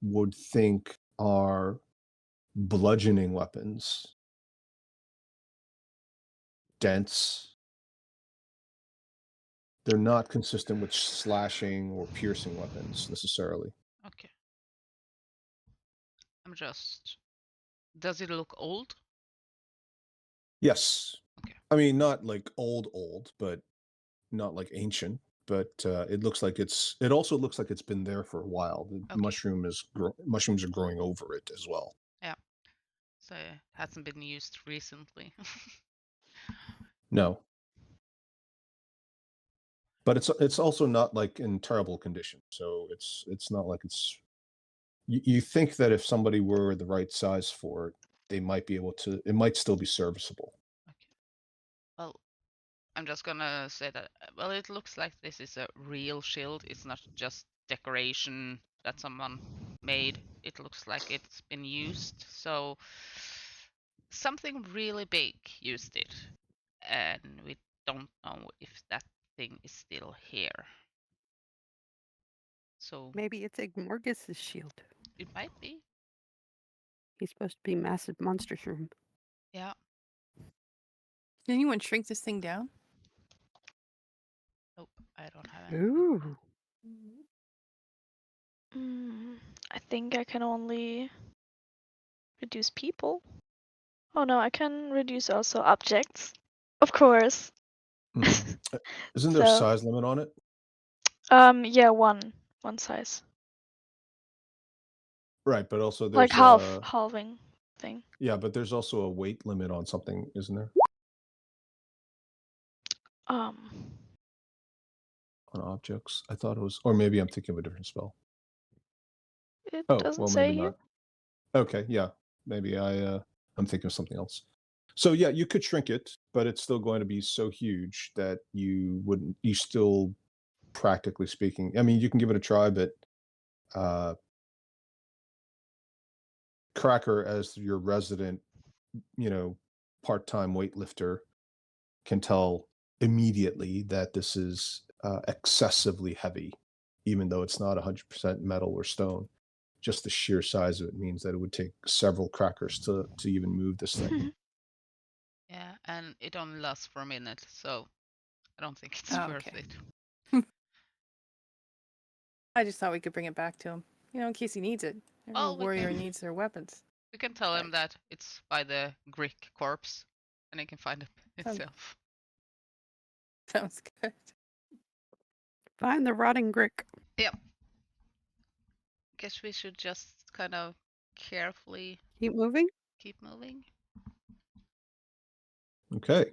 would think are bludgeoning weapons. Dense. They're not consistent with slashing or piercing weapons necessarily. Okay. I'm just. Does it look old? Yes. Okay. I mean, not like old, but not like ancient. But it looks like it also looks like it's been there for a while. The Okay. mushrooms are growing over it as well. Yeah. So it hasn't been used recently. No. But it's also not like in terrible condition. So it's not like it's you think that if somebody were the right size for it, they might be able to, it might still be serviceable. Okay. Well, I'm just gonna say that, well, it looks like this is a real shield. It's not just decoration that someone made. It looks like it's been used. So something really big used it. And we don't know if that thing is still here. So Maybe it's Igmorgus' shield. it might be. He's supposed to be massive monster shroom. Yeah. Can anyone shrink this thing down? Nope, I don't have any. Ooh. I think I can only reduce people. Oh no, I can reduce also objects. Of course. Isn't there a So- size limit on it? Yeah, one size. Right, but also there's Like halving thing. Yeah, but there's also a weight limit on something, isn't there? Um, On objects. I thought it was, or maybe I'm thinking of a different spell. it Oh, doesn't well, say maybe here. not. Okay, yeah, maybe I'm thinking of something else. So yeah, you could shrink it, but it's still going to be so huge that you still, practically speaking, I mean, you can give it a try, but Cracker, as your resident, part-time weightlifter, can tell immediately that this is excessively heavy, even though it's not 100% metal or stone. Just the sheer size of it means that it would take several crackers to even move this thing. Yeah, and it only lasts for a minute, so I don't think it's Oh, worth okay. it. I just thought we could bring it back to him, in case he needs it. Every Well, we warrior can- needs their weapons. We can tell him that it's by the Grick corpse, and he can find it Sounds- himself. Sounds good. Find the rotting Grick. Guess we should just kind of carefully Keep moving. keep moving. Okay.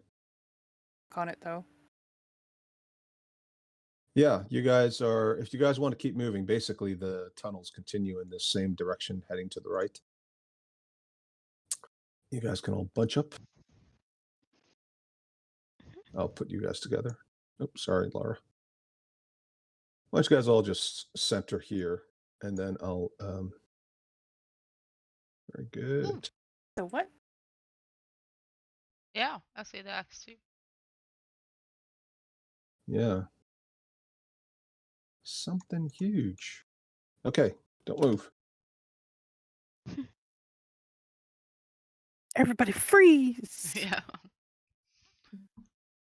On it though. Yeah, if you guys want to keep moving, basically the tunnels continue in the same direction, heading to the right. You guys can all bunch up. I'll put you guys together. Oops, sorry, Laura. Why don't you guys all just center here, and then I'll. Very good. So what? Yeah, I see the axe too. Yeah. Something huge. Okay, don't move. Everybody freeze. Yeah.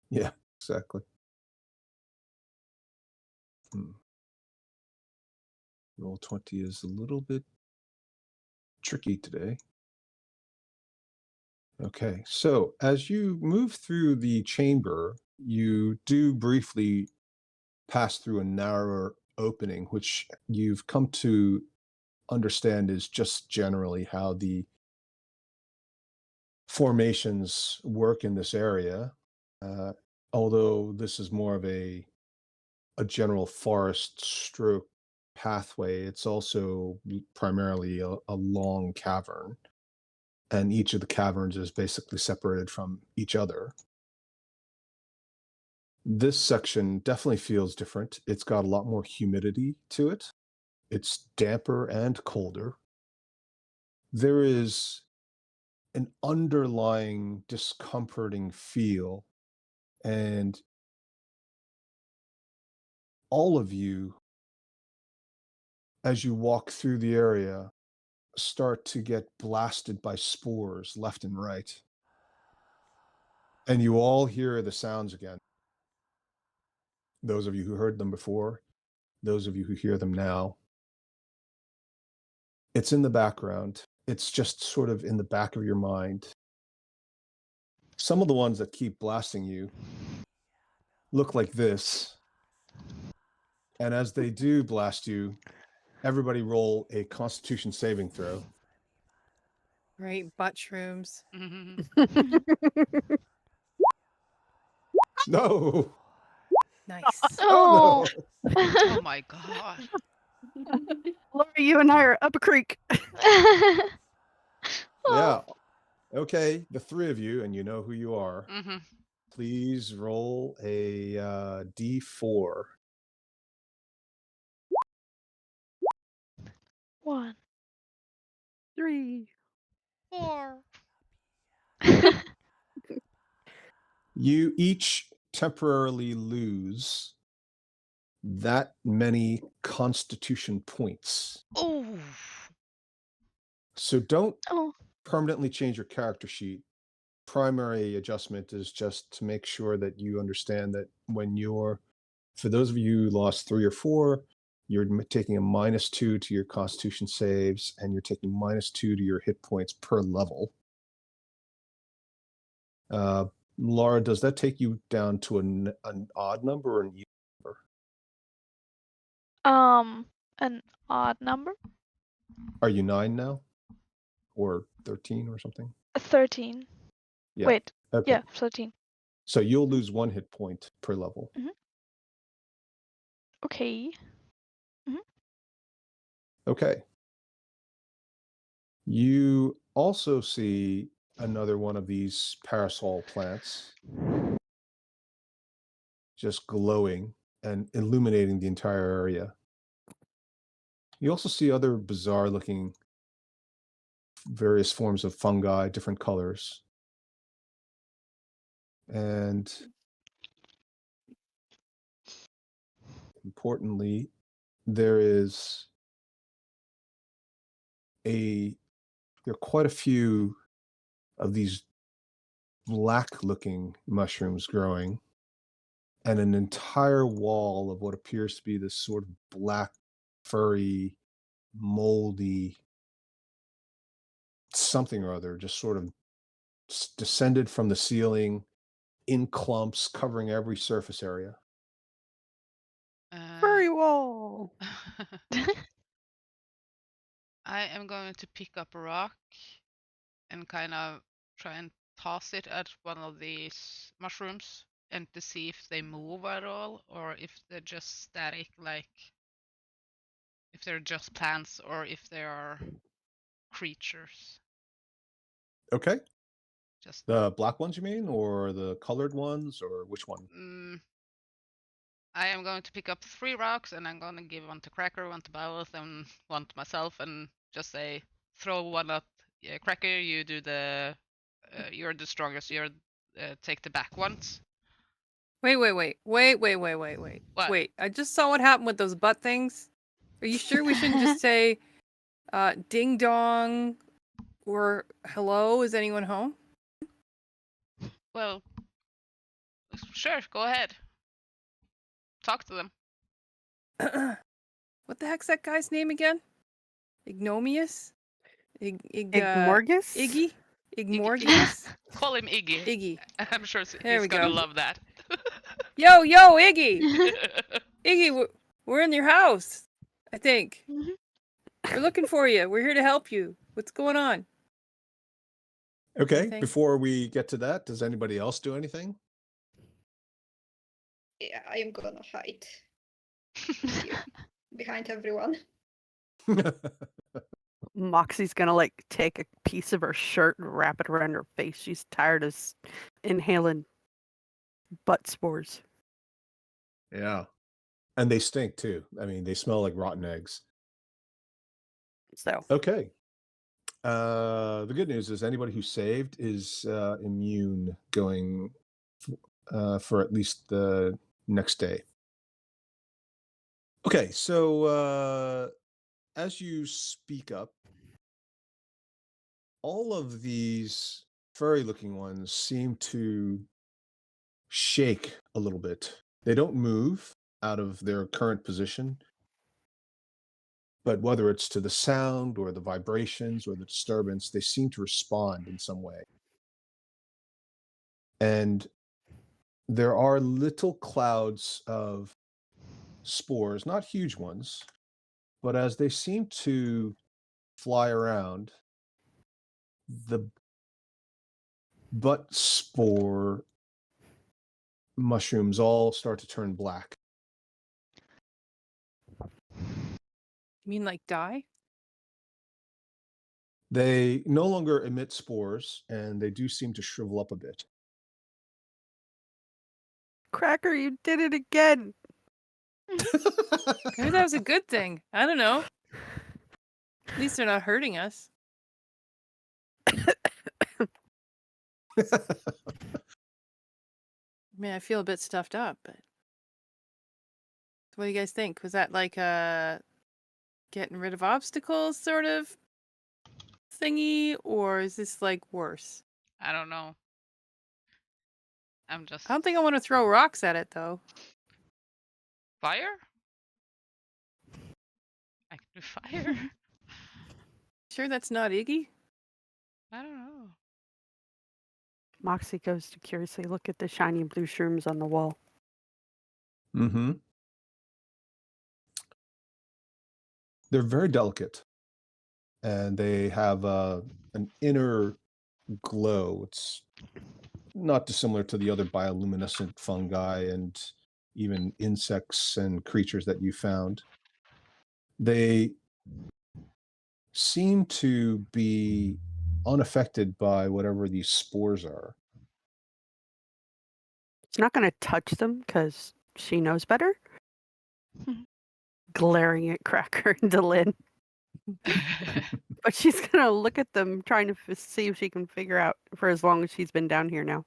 Yeah, exactly. Roll 20 is a little bit tricky today. Okay, so as you move through the chamber, you do briefly pass through a narrower opening, which you've come to understand is just generally how the formations work in this area. Although this is more of a general forest stroke pathway, it's also primarily a long cavern. And each of the caverns is basically separated from each other. This section definitely feels different. It's got a lot more humidity to it. It's damper and colder. There is an underlying discomforting feel, and all of you, as you walk through the area, start to get blasted by spores left and right. And you all hear the sounds again. Those of you who heard them before, those of you who hear them now. It's in the background. It's just sort of in the back of your mind. Some of the ones that keep blasting you look like this. And as they do blast you, everybody roll a Constitution saving throw. Great butt shrooms. No. Nice. Oh, no. Oh my god. Laura, you and I are up a creek. Yeah. Okay, the three of you, and you know who you are. Mm-hmm. Please roll a D4. 1. 3. 4. You each temporarily lose that many Constitution points. Oh. So don't Oh. permanently change your character sheet. Primary adjustment is just to make sure that you understand that when you're, for those of you who lost 3 or 4, you're taking a -2 to your Constitution saves, and you're taking -2 to your hit points per level. Laura, does that take you down to an odd number or an even number? An odd number? Are you 9 now? Or 13 or something? 13. Yeah. Wait. Okay. Yeah, 13. So you'll lose 1 hit point per level. Okay. Okay. You also see another one of these parasol plants just glowing and illuminating the entire area. You also see other bizarre looking various forms of fungi, different colors. And importantly, there are quite a few of these black looking mushrooms growing, and an entire wall of what appears to be this sort of black, furry, moldy something or other just sort of descended from the ceiling in clumps, covering every surface area. Furry wall. I am going to pick up a rock and kind of try and toss it at one of these mushrooms and to see if they move at all or if they're just static, like if they're just plants or if they are creatures. Okay. Just The black ones, you mean, or the colored ones, or which one? I am going to pick up 3 rocks, and I'm going to give one to Cracker, one to Byleth, and one to myself, and just say, throw one at Cracker. You do the, you're the strongest. You're take the back ones. Wait. What? Wait, I just saw what happened with those butt things. Are you sure we shouldn't just say ding dong or hello? Is anyone home? Well, sure. Go ahead. Talk to them. What the heck's that guy's name again? Ignomius? Igmorgus? Iggy? Igmorgus? Call him Iggy. Iggy. I'm sure There we he's gonna go. love that. Yo, Iggy! Iggy, we're in your house, I think. We're looking for you. We're here to help you. What's going on? Okay, Anything? before we get to that, does anybody else do anything? Yeah, I am gonna hide here behind everyone. Moxie's gonna like take a piece of her shirt and wrap it around her face. She's tired of inhaling butt spores. Yeah. And they stink too. I mean, they smell like rotten eggs. So Okay. The good news is anybody who saved is immune going for at least the next day. Okay, so as you speak up, all of these furry-looking ones seem to shake a little bit. They don't move out of their current position, but whether it's to the sound or the vibrations or the disturbance, they seem to respond in some way. And there are little clouds of spores, not huge ones, but as they seem to fly around, the butt spore mushrooms all start to turn black. You mean like die? They no longer emit spores, and they do seem to shrivel up a bit. Cracker, you did it again. Maybe that was a good thing. I don't know. At least they're not hurting us. I mean, I feel a bit stuffed up, but what do you guys think? Was that like a getting rid of obstacles sort of thingy, or is this like worse? I don't know. I'm just I don't think I want to throw rocks at it though. fire. I can do fire. Sure, that's not Iggy. I don't know. Moxie goes to curiously look at the shiny blue shrooms on the wall. Mm-hmm. They're very delicate, and they have an inner glow. It's not dissimilar to the other bioluminescent fungi and even insects and creatures that you found. They seem to be unaffected by whatever these spores are. She's not going to touch them because she knows better. Glaring at Cracker and Delin. But she's going to look at them, trying to see if she can figure out, for as long as she's been down here now,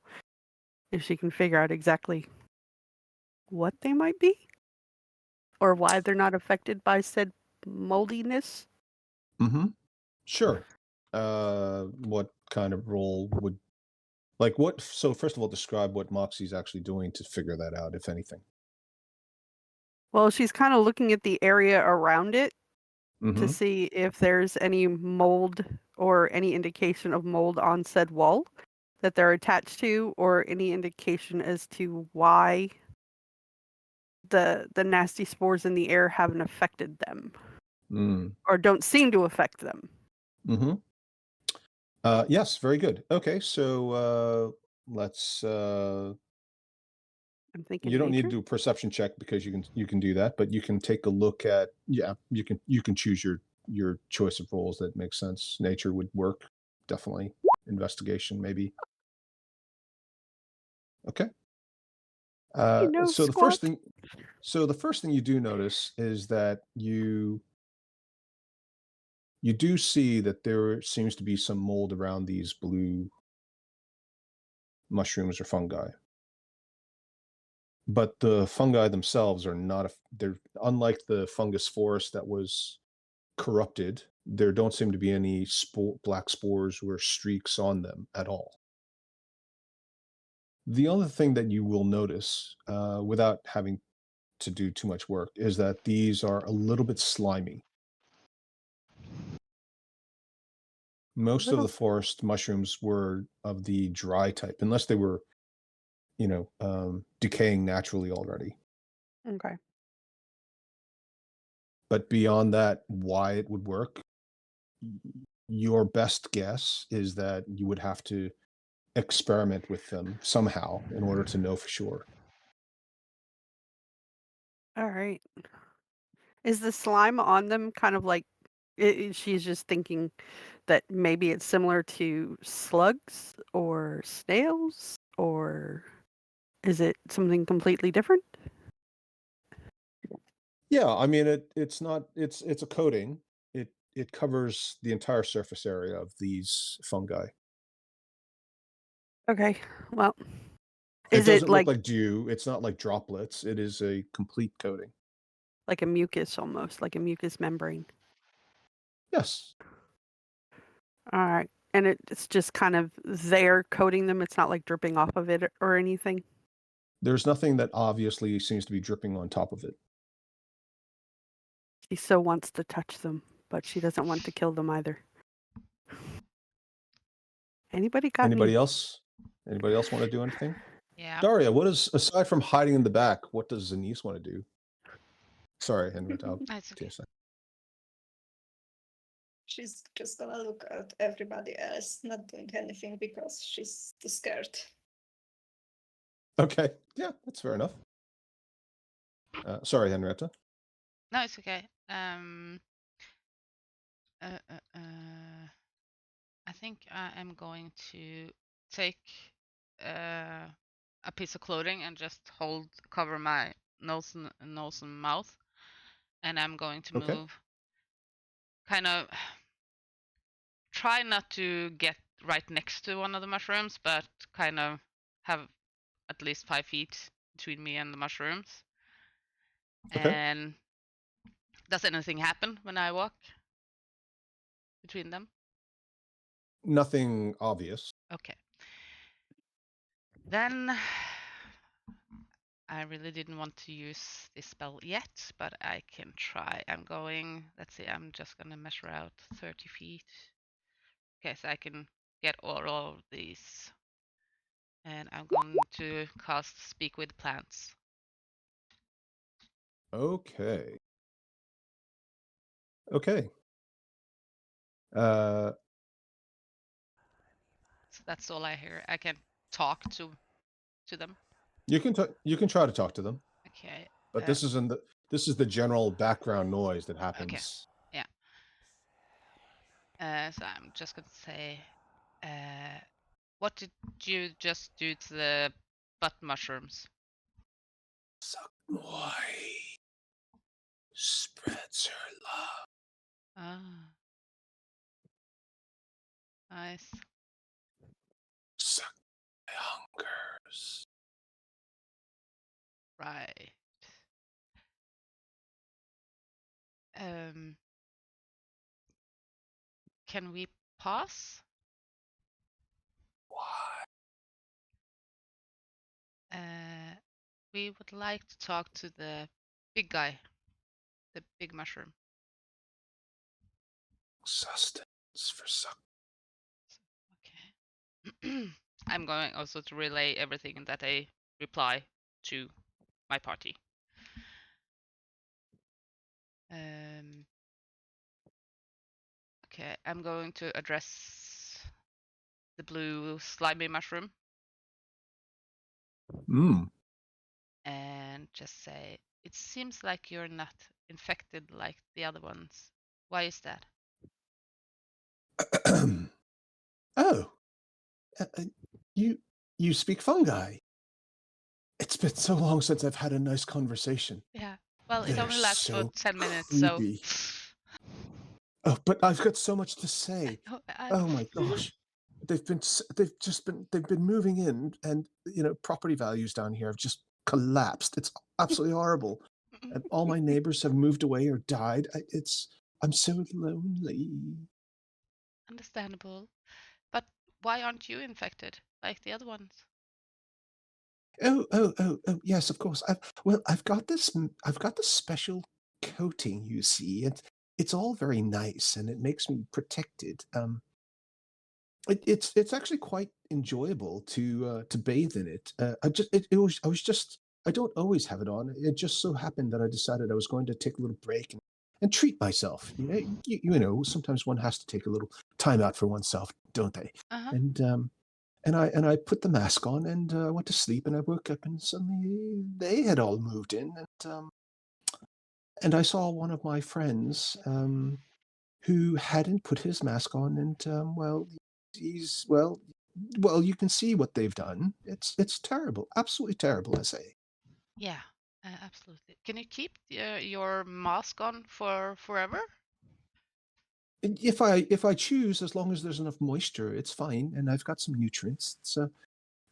if she can figure out exactly what they might be or why they're not affected by said moldiness. Mm-hmm. Sure. What kind of role would, like what, so first of all, describe what Moxie's actually doing to figure that out, if anything. Well, she's kind of looking at the area around it Mm-hmm. to see if there's any mold or any indication of mold on said wall that they're attached to, or any indication as to why the nasty spores in the air haven't affected them or don't seem to affect them. Mm-hmm. Yes, very good. Okay, so let's I'm thinking you don't need to nature? do a perception check because you can do that, but you can take a look at, yeah, you can choose your choice of roles that makes sense. Nature would work, definitely. Investigation maybe. Okay. know, So the squat. first thing you do notice is that you do see that there seems to be some mold around these blue mushrooms or fungi. But the fungi themselves are not they're unlike the fungus forest that was corrupted. There don't seem to be any black spores or streaks on them at all. The other thing that you will notice, without having to do too much work, is that these are a little bit slimy. Most of Little the forest mushrooms were of the dry type, unless they were, decaying naturally already. Okay. But beyond that, why it would work, your best guess is that you would have to experiment with them somehow in order to know for sure. All right. Is the slime on them kind of like she's just thinking that maybe it's similar to slugs or snails, or is it something completely different? Yeah, I mean it's not it's a coating. It covers the entire surface area of these fungi. Okay. Well, It is it doesn't look like dew. It's not like droplets. It is a complete coating. like a mucus almost, like a mucus membrane? Yes. All right. And it's just kind of there coating them. It's not like dripping off of it or anything. There's nothing that obviously seems to be dripping on top of it. She so wants to touch them, but she doesn't want to kill them either. Anybody got Anybody any? else? Anybody else want to do anything? Yeah. Daria, aside from hiding in the back, what does Zenise want to do? Sorry, Henrietta. I'll That's okay. TSA. She's just gonna look at everybody else, not doing anything because she's too scared. Okay. Yeah, that's fair enough. Sorry, Henrietta. No, it's okay. I think I am going to take a piece of clothing and just cover my nose and mouth, and I'm going to Okay. move. Kind of try not to get right next to one of the mushrooms, but kind of have at least 5 feet between me and the mushrooms. Okay. And does anything happen when I walk between them? Nothing obvious. Okay. Then I really didn't want to use this spell yet, but I can try. Let's see, I'm just gonna measure out 30 feet. Okay, so I can get all of these. And I'm going to cast Speak with Plants. Okay. Okay. Uh, So that's all I hear. I can talk to them. you can try to talk to them, Okay. but this is the general background noise that happens. Okay. Yeah. So I'm just gonna say, what did you just do to the butt mushrooms? Suck moi. Spreads her love. Ah. Nice. Suck my hungers. Right. Can we pause? Why? We would like to talk to the big guy, the big mushroom. Sustenance for suck. Okay. I'm going also to relay everything that I reply to my party. Okay, I'm going to address the blue slimy mushroom. And just say, it seems like you're not infected like the other ones. Why is that? Oh, you speak fungi. It's been so long since I've had a nice conversation. Yeah. Well, it They're only lasts for so 10 minutes, so. creepy. Oh, but I've got so much to say. Oh my gosh. They've been moving in, and property values down here have just collapsed. It's absolutely horrible. And all my neighbors have moved away or died. I'm so lonely. Understandable. But why aren't you infected like the other ones? Oh, yes, of course. I've got this special coating, you see, and it's all very nice, and it makes me protected. It's actually quite enjoyable to bathe in it. I don't always have it on. It just so happened that I decided I was going to take a little break and treat myself. Sometimes one has to take a little time out for oneself, don't they? Uh-huh. And I put the mask on and went to sleep, and I woke up and suddenly they had all moved in, and I saw one of my friends who hadn't put his mask on, and you can see what they've done. It's terrible, absolutely terrible, I say. Yeah, absolutely. Can you keep your mask on for forever? If I choose, as long as there's enough moisture, it's fine, and I've got some nutrients. So,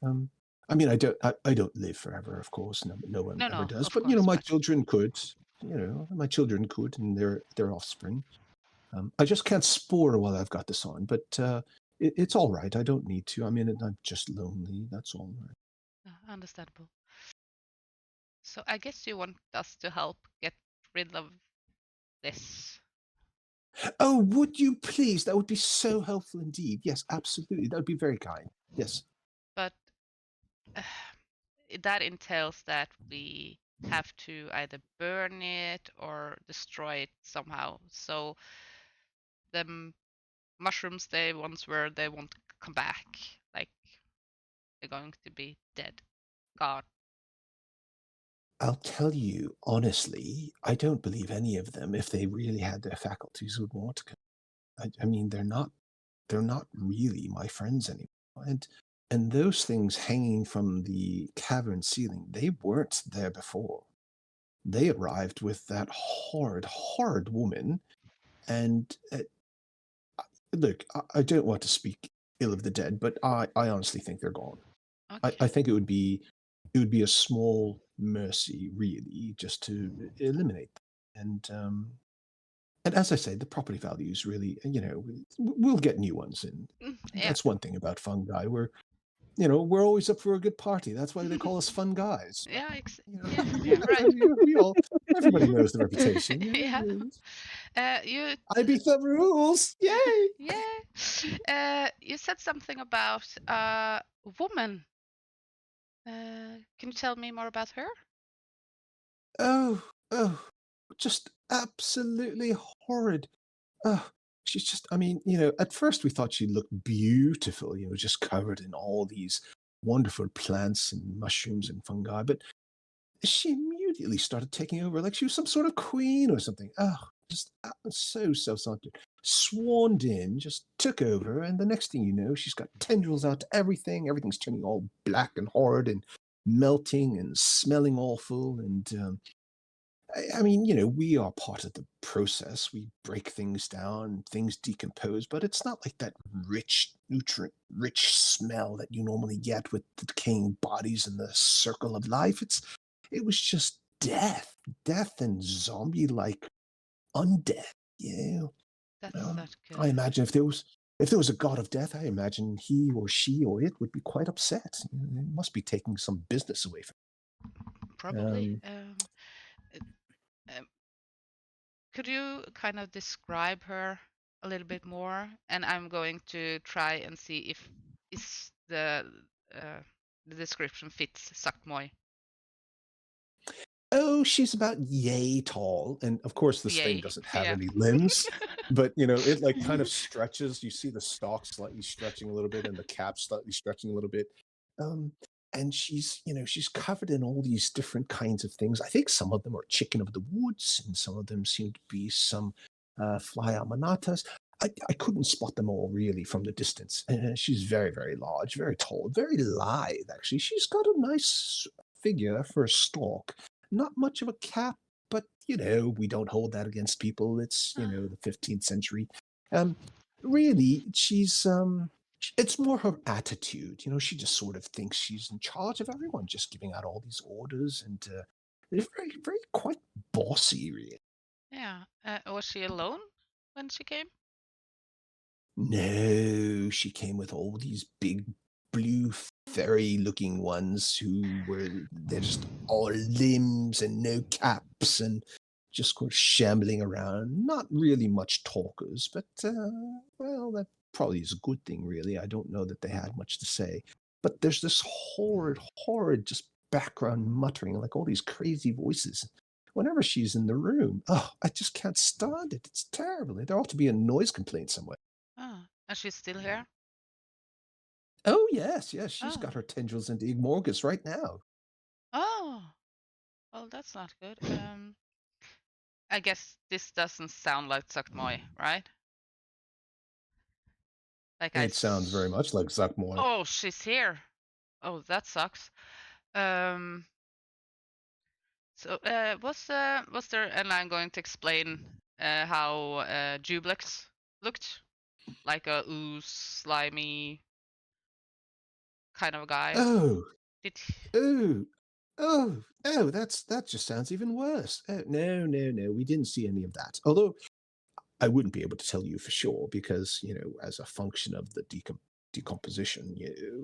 I mean, I don't live forever, of course. No one No, ever does. of But course, my but children could. My children could, and their offspring. I just can't spore while I've got this on, but it's all right. I don't need to. I mean, I'm just lonely. That's all right. understandable. So I guess you want us to help get rid of this. Oh, would you please? That would be so helpful indeed. Yes, absolutely. That would be very kind. Yes. But that entails that we have to either burn it or destroy it somehow. So the mushrooms they once were, they won't come back. Like they're going to be dead. God. I'll tell you honestly, I don't believe any of them, if they really had their faculties, would want to come. I mean, they're not really my friends anymore. And those things hanging from the cavern ceiling, they weren't there before. They arrived with that horrid woman. And look, I don't want to speak ill of the dead, but I honestly think they're gone. Okay. I think it would be a small mercy, really, just to eliminate them. And as I say, the property values really, we'll get new ones in. Yeah. That's one thing about fungi. We're always up for a good party. That's why they call us fun guys. Yeah, Right. Everybody knows the reputation. Yeah. I beat the rules. Yay! Yeah. You said something about a woman. Can you tell me more about her? Oh, just absolutely horrid. Oh, she's just, I mean, at first we thought she looked beautiful, just covered in all these wonderful plants and mushrooms and fungi, but she immediately started taking over like she was some sort of queen or something. Oh, just so self-centered. Swarmed in, just took over, and the next thing you know, she's got tendrils out to everything. Everything's turning all black and horrid and melting and smelling awful. And I mean, we are part of the process. We break things down, things decompose, but it's not like that rich, nutrient-rich smell that you normally get with the decaying bodies in the circle of life. It was just death and zombie-like undeath. Yeah. That's not good. I imagine if there was a god of death, I imagine he or she or it would be quite upset. It must be taking some business away from it. Probably. Could you kind of describe her a little bit more? And I'm going to try and see if the description fits Sakmoy. Oh, she's about yay tall, and of course this thing doesn't have any limbs, but it like kind of stretches. You see the stalk slightly stretching a little bit, and the cap slightly stretching a little bit. And she's covered in all these different kinds of things. I think some of them are chicken of the woods, and some of them seem to be some fly amanatas. I couldn't spot them all really from the distance. She's very, very large, very tall, very lithe, actually. She's got a nice figure for a stalk. Not much of a cap, but we don't hold that against people. It's the 15th century. Really, it's more her attitude. She just sort of thinks she's in charge of everyone, just giving out all these orders, and it's very, very quite bossy, really. Yeah. Was she alone when she came? No, she came with all these big blue fairy-looking ones they're just all limbs and no caps and just sort of shambling around. Not really much talkers, but well, that probably is a good thing, really. I don't know that they had much to say. But there's this horrid just background muttering, like all these crazy voices. Whenever she's in the room, I just can't stand it. It's terrible. There ought to be a noise complaint somewhere. Oh, and she's still here? Oh, yes, she's Oh. got her tendrils into Igmorgus right now. Oh, well, that's not good. I guess this doesn't sound like Zuckmoy, right? Like It sounds very much like Zuckmoy. Oh, she's here. Oh, that sucks. So, was there, and I'm going to explain how Jublex looked, like a ooze, slimy kind of a guy. Oh, Did that just sounds even worse. No, we didn't see any of that. Although I wouldn't be able to tell you for sure because, as a function of the decomposition,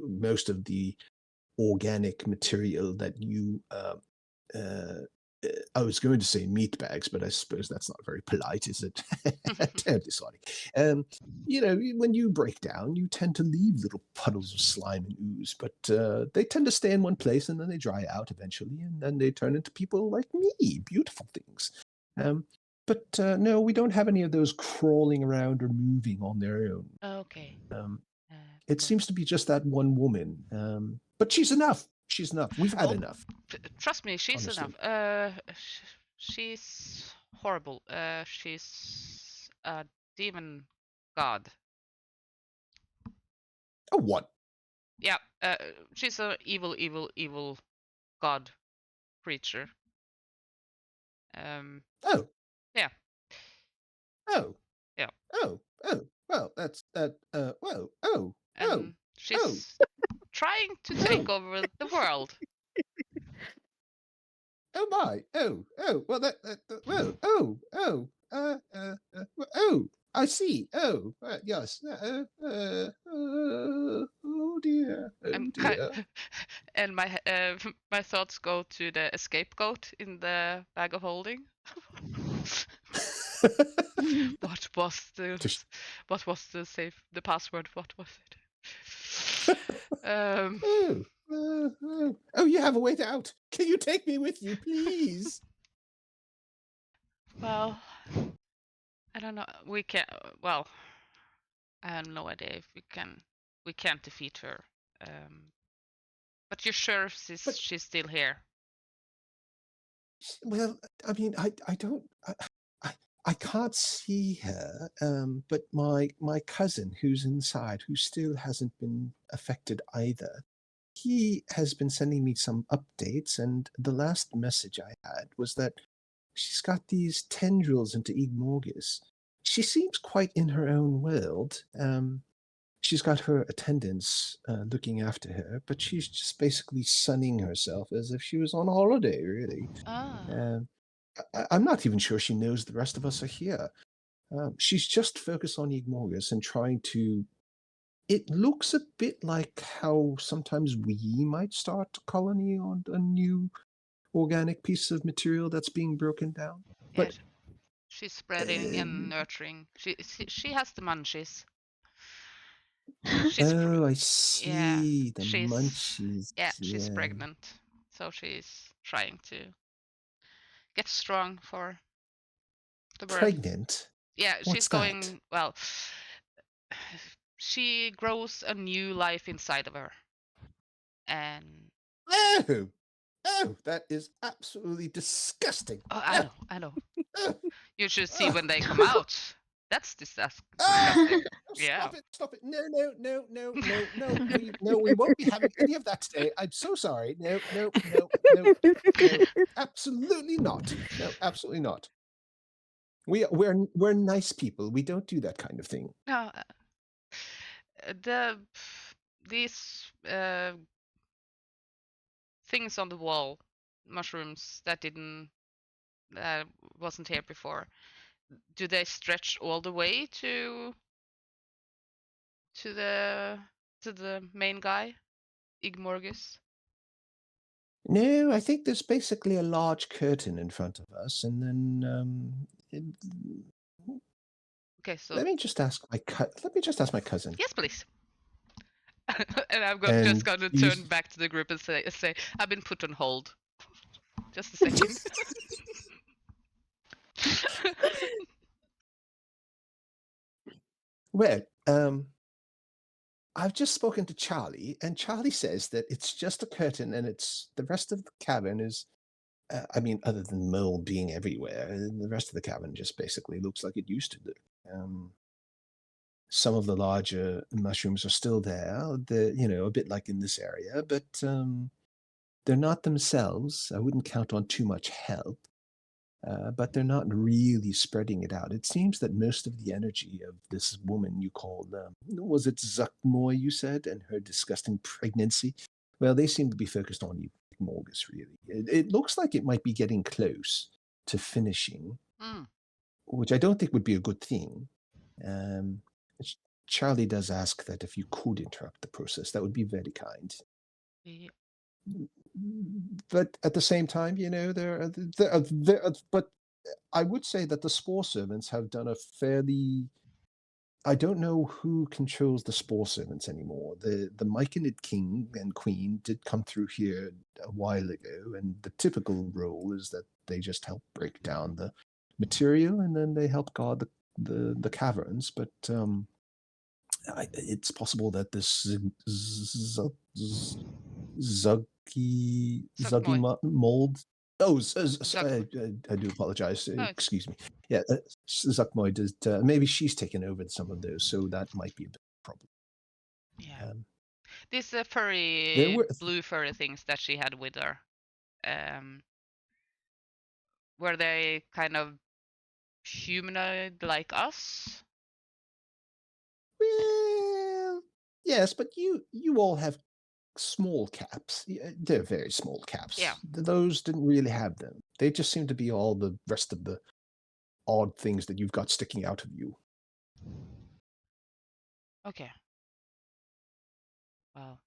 most of the organic material that you I was going to say meat bags, but I suppose that's not very polite, is it? Terribly sorry. When you break down, you tend to leave little puddles of slime and ooze, but they tend to stay in one place and then they dry out eventually, and then they turn into people like me, beautiful things. But no, we don't have any of those crawling around or moving on their own. Okay. It seems to be just that one woman, but she's enough. She's enough. We've had enough. Trust me, she's Honestly. enough. She's horrible. She's a demon god. Oh, what? Yeah, she's a evil god creature. Oh. Yeah. Oh. Yeah. Oh. Well, that's that. Whoa. Oh. And she's trying to take over the world. Oh my! Oh! Well, well, I see. Oh, yes. Oh dear. Oh dear. And my thoughts go to the scapegoat in the bag of holding. What was the password? What was it? Oh, you have a way out. Can you take me with you, please? Well, I don't know. We can. Well, I have no idea if we can. We can't defeat her. But you're sure she's still here? Well, I mean, I don't. I can't see her, but my cousin who's inside, who still hasn't been affected either, he has been sending me some updates, and the last message I had was that she's got these tendrils into Igmorgus. She seems quite in her own world. She's got her attendants looking after her, but she's just basically sunning herself as if she was on holiday, really. I'm not even sure she knows the rest of us are here. She's just focused on Igmorgus and trying to. It looks a bit like how sometimes we might start a colony on a new organic piece of material that's being broken down. Yeah, But she's spreading and nurturing. She has the munchies. I see. Yeah, the munchies. Yeah, she's pregnant, so she's trying to get strong for the birth. Pregnant? Yeah, What's she's that? going. Well, she grows a new life inside of her, and Oh, that is absolutely disgusting. I know. You should see when they come out. That's disgusting. Ah! Yeah. Stop it. No, we won't be having any of that today. I'm so sorry. No. Absolutely not. No, absolutely not. We're nice people. We don't do that kind of thing. No, these things on the wall, mushrooms that wasn't here before. Do they stretch all the way to the main guy, Igmorgus? No, I think there's basically a large curtain in front of us, and then Okay, so let me just ask my cousin. yes, please. And I'm And just gonna you turn back to the group and say I've been put on hold. Just a second. Well, I've just spoken to Charlie, and Charlie says that it's just a curtain, and it's the rest of the cavern is. I mean, other than mold being everywhere, the rest of the cavern just basically looks like it used to do. Some of the larger mushrooms are still there. They're, a bit like in this area, but they're not themselves. I wouldn't count on too much help. But they're not really spreading it out. It seems that most of the energy of this woman you called, was it Zuckmoy, you said, and her disgusting pregnancy? Well, they seem to be focused on you, Morgus, really. It looks like it might be getting close to finishing, which I don't think would be a good thing. Charlie does ask that if you could interrupt the process, that would be very kind. Yeah. But at the same time, but I would say that the Spore Servants have done a fairly. I don't know who controls the Spore Servants anymore. The Myconid King and Queen did come through here a while ago, and the typical role is that they just help break down the material and then they help guard the caverns. But it's possible that this Zuggy mold. Oh, I do apologize. No, excuse me. Yeah, Zuckmoy did. Maybe she's taken over some of those, so that might be a bit of a problem. Yeah. These furry, blue furry things that she had with her, were they kind of humanoid like us? Well, yes, but you all have small caps. They're very small caps. Yeah. Those didn't really have them. They just seem to be all the rest of the odd things that you've got sticking out of you. Okay. Well,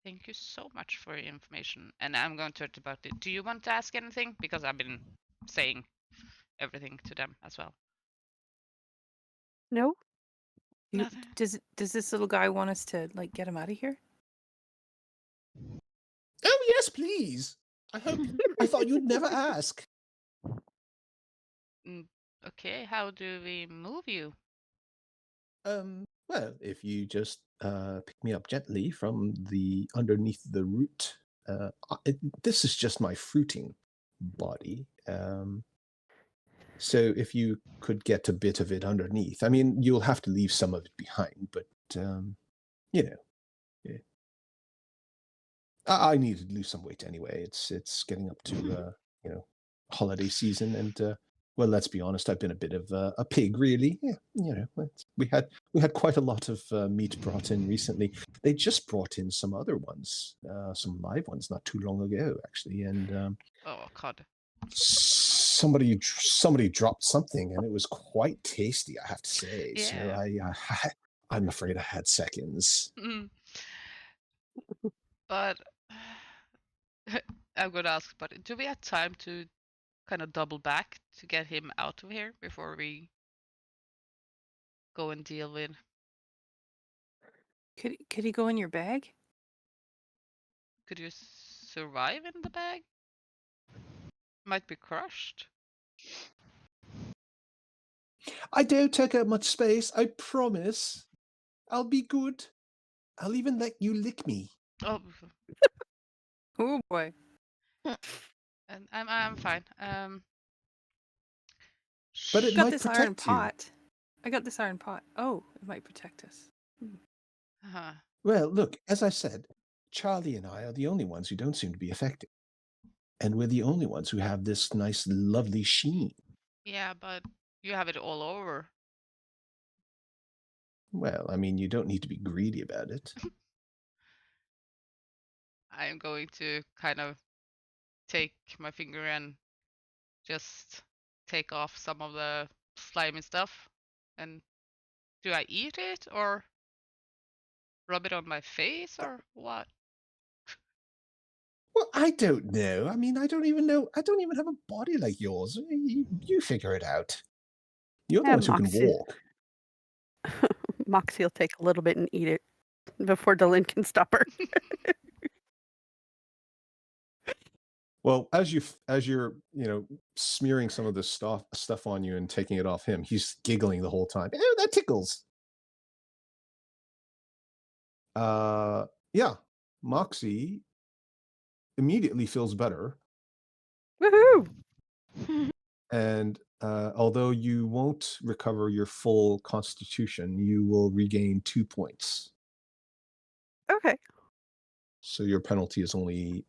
thank you so much for your information. And I'm going to talk about it. Do you want to ask anything? Because I've been saying everything to them as well. No. Does this little guy want us to get him out of here? Oh yes, please. I thought you'd never ask. Okay, how do we move you? Well, if you just pick me up gently from the underneath the root. This is just my fruiting body. So if you could get a bit of it underneath, I mean, you'll have to leave some of it behind, but yeah. I need to lose some weight anyway. It's getting up to holiday season, and well, let's be honest, I've been a bit of a pig, really. Yeah, we had quite a lot of meat brought in recently. They just brought in some other ones, some live ones, not too long ago, actually, and oh God. Somebody dropped something, and it was quite tasty, I have to say. Yeah. So I'm afraid I had seconds. But I'm gonna ask, but do we have time to kind of double back to get him out of here before we go and deal with? Could he go in your bag? Could you survive in the bag? Might be crushed. I don't take up much space, I promise. I'll be good. I'll even let you lick me. Oh. Oh boy. And I'm fine. But it Got might this protect iron you. pot. I got this iron pot. Oh, it might protect us. Uh-huh. Well, look, as I said, Charlie and I are the only ones who don't seem to be affected. And we're the only ones who have this nice, lovely sheen. Yeah, but you have it all over. Well, I mean, you don't need to be greedy about it. I am going to kind of take my finger and just take off some of the slimy stuff. And do I eat it or rub it on my face or what? Well, I don't know. I mean, I don't even know. I don't even have a body like yours. You figure it out. You're the Yeah, ones who can Moxie. walk. Moxie will take a little bit and eat it before Dylan can stop her. Well, as you're smearing some of this stuff on you and taking it off him, he's giggling the whole time. Oh, that tickles. Yeah, Moxie immediately feels better, Woohoo! and although you won't recover your full constitution, you will regain 2 points. Okay. So your penalty is only.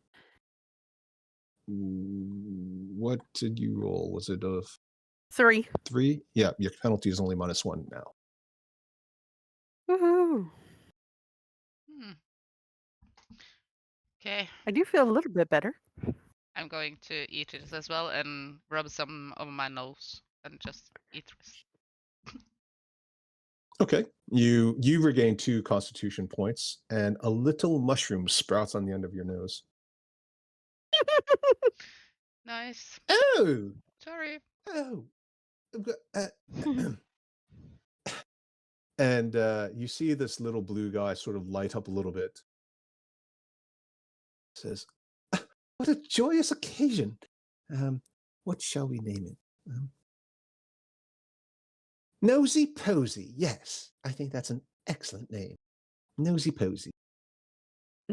What did you roll? Was it a 3. 3? Yeah, your penalty is only -1 now. Woohoo! Okay, I do feel a little bit better. I'm going to eat it as well and rub some over my nose and just eat the rest. Okay, you regain 2 constitution points, and a little mushroom sprouts on the end of your nose. Nice. Oh, Sorry. oh, and you see this little blue guy sort of light up a little bit. Says, "What a joyous occasion! What shall we name it? Nosy Posy. Yes, I think that's an excellent name. Nosy Posy.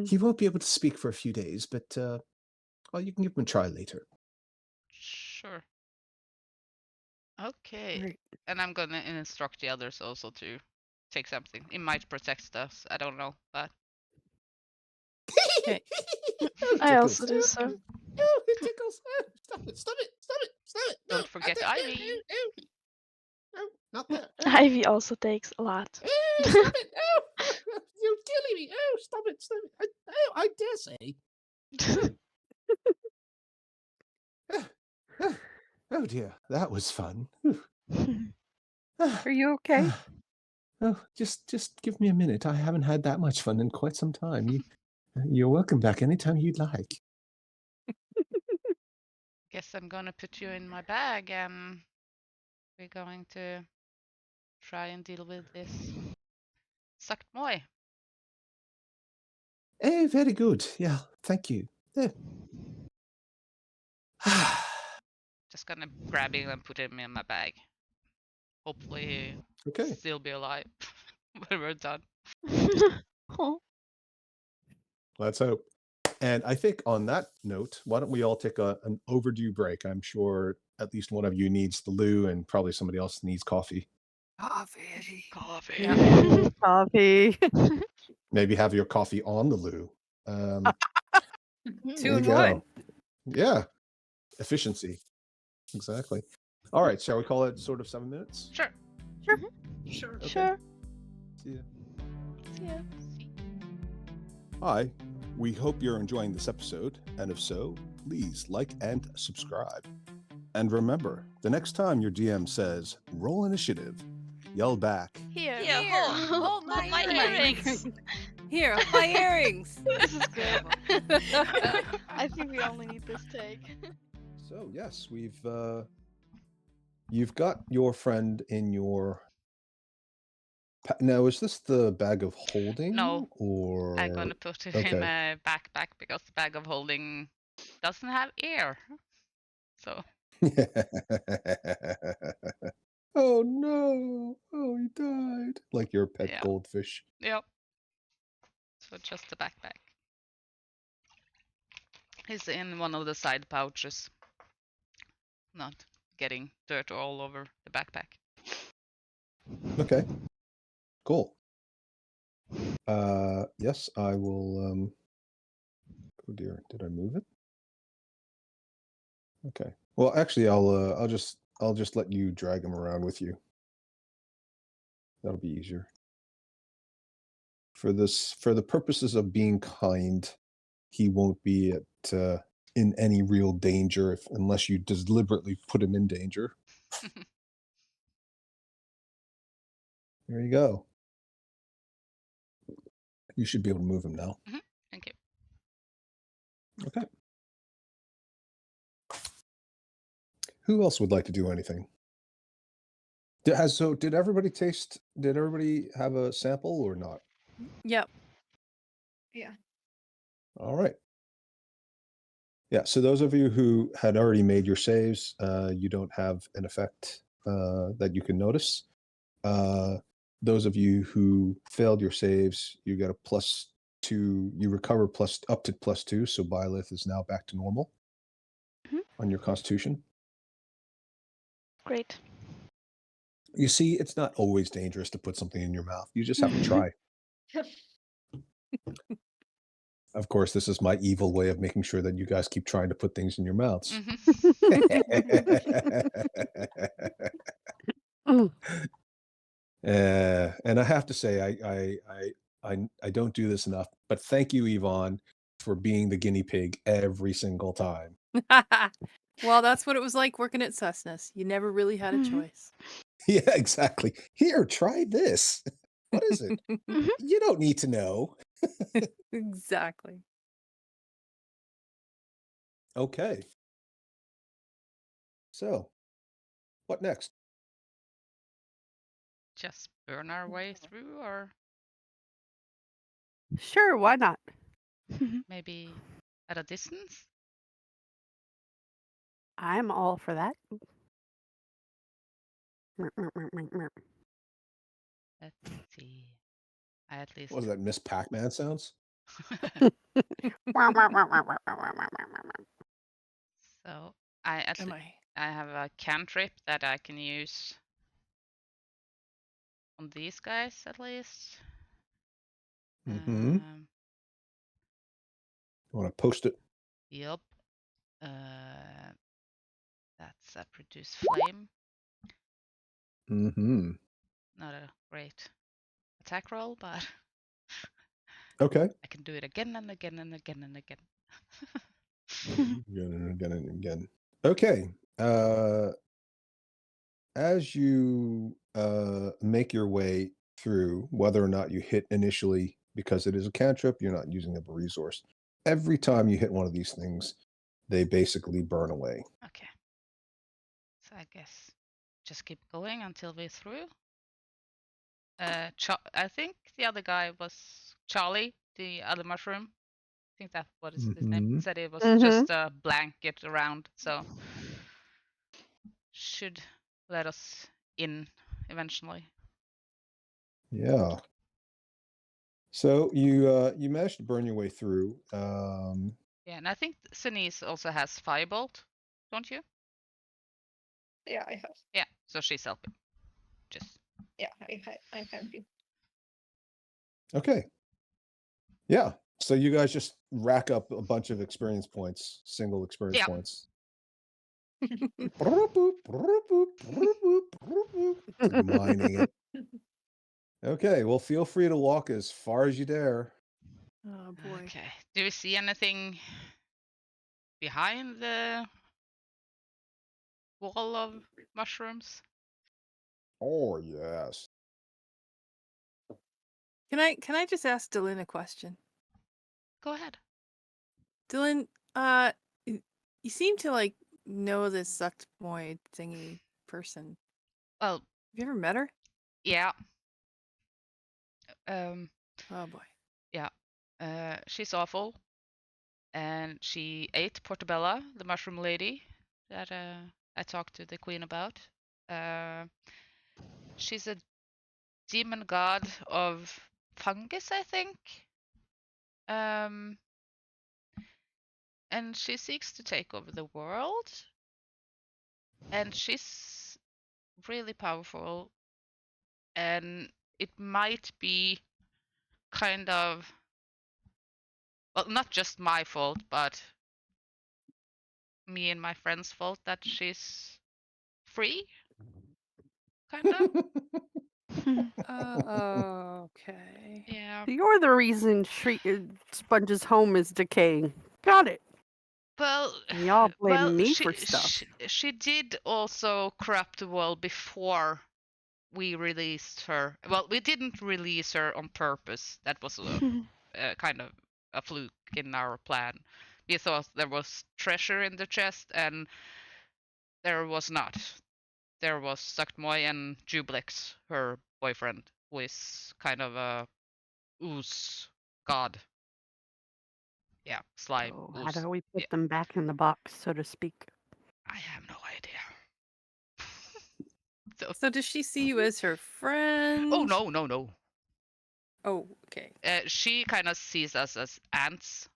He won't be able to speak for a few days, but well, you can give him a try later." Sure. Okay. Right. And I'm gonna instruct the others also to take something. It might protect us. I don't know, but Okay. Oh, I also tickles. do so. Oh, it tickles. Oh, stop it, stop it, stop it, stop it. don't No, forget not that. Ivy. No, not that. Ivy also takes a lot. Oh, stop it. Oh, you're killing me. Oh, stop it, stop it. I dare say. Oh dear, that was fun. Are you okay? Oh, just give me a minute. I haven't had that much fun in quite some time. You're welcome back anytime you'd like. Guess I'm gonna put you in my bag and we're going to try and deal with this sucked moi. Eh, very good. Yeah, thank you. There. Just gonna grab him and put him in my bag. Hopefully Okay. he'll still be alive when we're done. Oh. Let's hope. And I think on that note, why don't we all take an overdue break? I'm sure at least one of you needs the loo, and probably somebody else needs coffee. Coffee. Coffee. Yeah. Coffee. Maybe have your coffee on the loo. Two There in you one. go. Yeah, efficiency. Exactly. All right, shall we call it sort of 7 minutes? Sure. Sure. Okay. Sure. See ya. See ya. Hi, we hope you're enjoying this episode, and if so, please like and subscribe. And remember, the next time your DM says, roll initiative, yell back, Here. hold my earrings. Here, my earrings. This is good. I think we only need this take. So yes, you've got your friend in your. Now, is this the bag of holding? No, or I'm gonna put it in my backpack because the bag of holding doesn't have air. So Oh no! Oh, he died. Like your pet Yeah. goldfish. yep. So just the backpack. It's in one of the side pouches. Not getting dirt all over the backpack. Okay. Cool. Yes, I will. Oh dear, did I move it? Okay. Well, actually, I'll just let you drag him around with you. That'll be easier. For the purposes of being kind, he won't be in any real danger unless you deliberately put him in danger. There you go. You should be able to move him now. Thank you. Okay. Who else would like to do anything? Did everybody taste? Did everybody have a sample or not? Yep. Yeah. All right. Yeah. So those of you who had already made your saves, you don't have an effect that you can notice. Those of you who failed your saves, you get a +2. You recover up to +2. So Byleth is now back to normal on your Constitution. Great. You see, it's not always dangerous to put something in your mouth. You just have to try. Of course, this is my evil way of making sure that you guys keep trying to put things in your mouths. And I have to say, I don't do this enough, but thank you, Yvonne, for being the guinea pig every single time. Well, that's what it was like working at Cessness. You never really had a Mhm. choice. Yeah, exactly. Here, try this. What is it? You don't need to know. Exactly. Okay. So, what next? Just burn our way through, or Sure, why not? maybe at a distance? I'm all for that. Merp, merp, merp, merp, merp. Let's see. I at least. What is that, Miss Pac-Man sounds? Wah, wah, wah, wah, wah, wah, wah, wah, wah, wah. So I have a cantrip that I can use on these guys at least. Mm-hmm. You want to post it? Yep. That's a produce flame. Mm-hmm. Not a great attack roll, but Okay. I can do it again and again and again and again. Again and again and again. Okay. As you make your way through, whether or not you hit initially, because it is a cantrip, you're not using up a resource. Every time you hit one of these things, they basically burn away. Okay. So I guess just keep going until we're through. I think the other guy was Charlie, the other mushroom. I think that was his name. Mhm. Said it was Mhm. just a blanket around, so should let us in eventually. Yeah. So you managed to burn your way through. Yeah, and I think Sinise also has firebolt, don't you? Yeah, I have. Yeah, so she's helping. Just Yeah, I'm happy. Okay. Yeah. So you guys just rack up a bunch of experience points, single experience Yeah. points. Mining it. Okay, well, feel free to walk as far as you dare. Oh boy. okay. Do we see anything behind the wall of mushrooms? Oh, yes. Can I just ask Dylan a question? Go ahead. Dylan, you seem to like know this sucked boy thingy person. Well, Have you ever met her? yeah. Oh boy. Yeah. She's awful. And she ate Portobella, the mushroom lady that I talked to the queen about. She's a demon god of fungus, I think. And she seeks to take over the world. And she's really powerful. and it might be kind of, well, not just my fault, but me and my friend's fault that she's free, kind of. Okay. Yeah. You're the reason Sponge's home is decaying. Got it. Well, And y'all blame well, me for stuff. she did also corrupt the world before we released her. Well, we didn't release her on purpose. That was a kind of a fluke in our plan. We thought there was treasure in the chest, and there was not. There was Suktmoy and Jublix, her boyfriend, who is kind of a ooze god. Yeah, slime So how ooze. do we put Yeah, them back in the box, so to speak? I have no idea. So does she see you as her friend? Oh no, no, no. Oh, okay. She kind of sees us as ants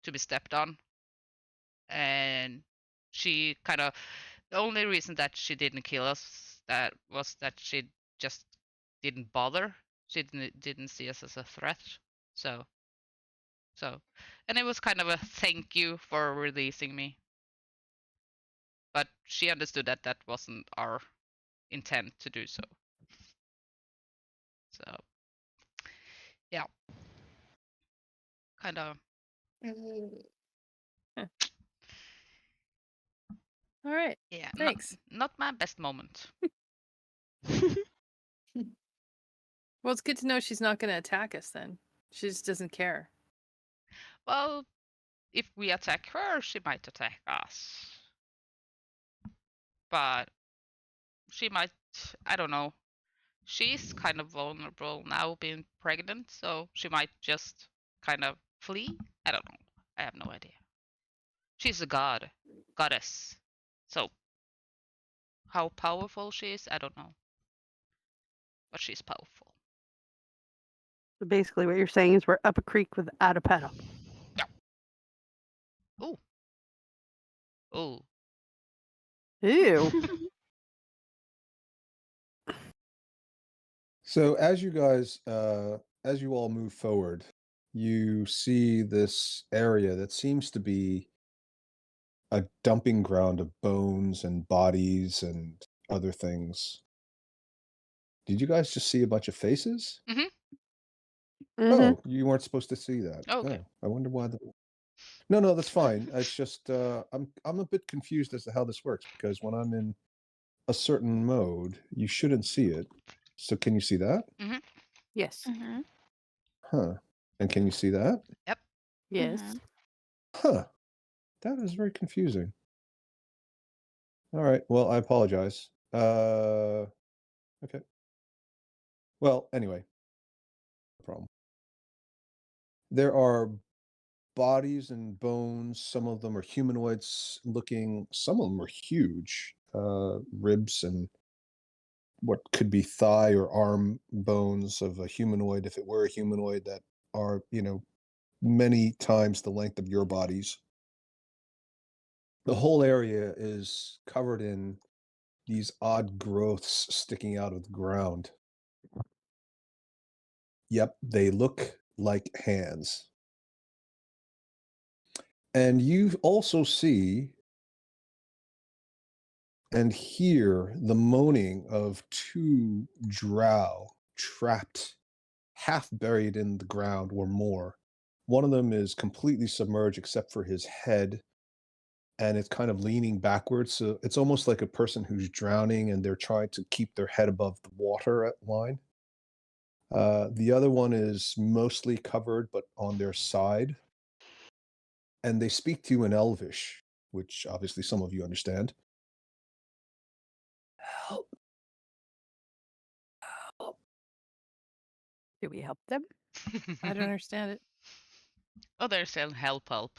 to be stepped on, and she kind of, the only reason that she didn't kill us that was that she just didn't bother. She didn't see us as a threat. So, and it was kind of a thank you for releasing me. But she understood that that wasn't our intent to do so. So, yeah, kind of. All right. Yeah, Thanks. not my best moment. Well, it's good to know she's not going to attack us then. She just doesn't care. Well, if we attack her, she might attack us. But she might, I don't know. She's kind of vulnerable now being pregnant, so she might just kind of flee. I don't know. I have no idea. She's a goddess. So how powerful she is, I don't know. But she's powerful. So basically, what you're saying is we're up a creek without a paddle. Ooh. Ooh. Ew. So as you guys, as you all move forward, you see this area that seems to be a dumping ground of bones and bodies and other things. Did you guys just see a bunch of faces? Mhm. Oh, you weren't supposed to see that. Okay. Oh, I wonder why. No, that's fine. It's just I'm a bit confused as to how this works because when I'm in a certain mode, you shouldn't see it. So can you see that? Yes. Mhm. Huh. And can you see that? Yep. Yes. Mhm. Huh. That is very confusing. All right. Well, I apologize. Okay. Well, anyway, no problem. There are bodies and bones. Some of them are humanoids looking. Some of them are huge. Ribs and what could be thigh or arm bones of a humanoid, if it were a humanoid, that are, many times the length of your bodies. The whole area is covered in these odd growths sticking out of the ground. Yep, they look like hands. And you also see and hear the moaning of two drow trapped, half buried in the ground or more. One of them is completely submerged except for his head, and it's kind of leaning backwards. So it's almost like a person who's drowning and they're trying to keep their head above the water line. The other one is mostly covered, but on their side. And they speak to you in Elvish, which obviously some of you understand. Help. Help. Do we help them? I don't understand it. Oh, they're saying help.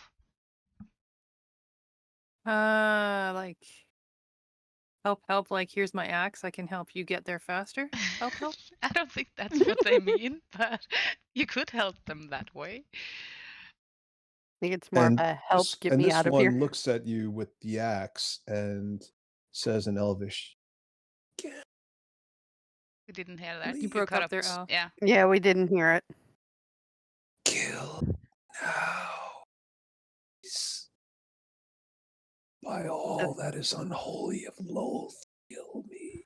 Like help, like here's my axe, I can help you get there faster. Help. I don't think that's what they mean, but you could help them that way. I think it's more of And a help get and me this out of one here. looks at you with the axe and says in Elvish, We didn't hear that. You broke cut up there, Al. Yeah. Yeah, we didn't hear it. Kill now. By all that is unholy of Lolth, kill me.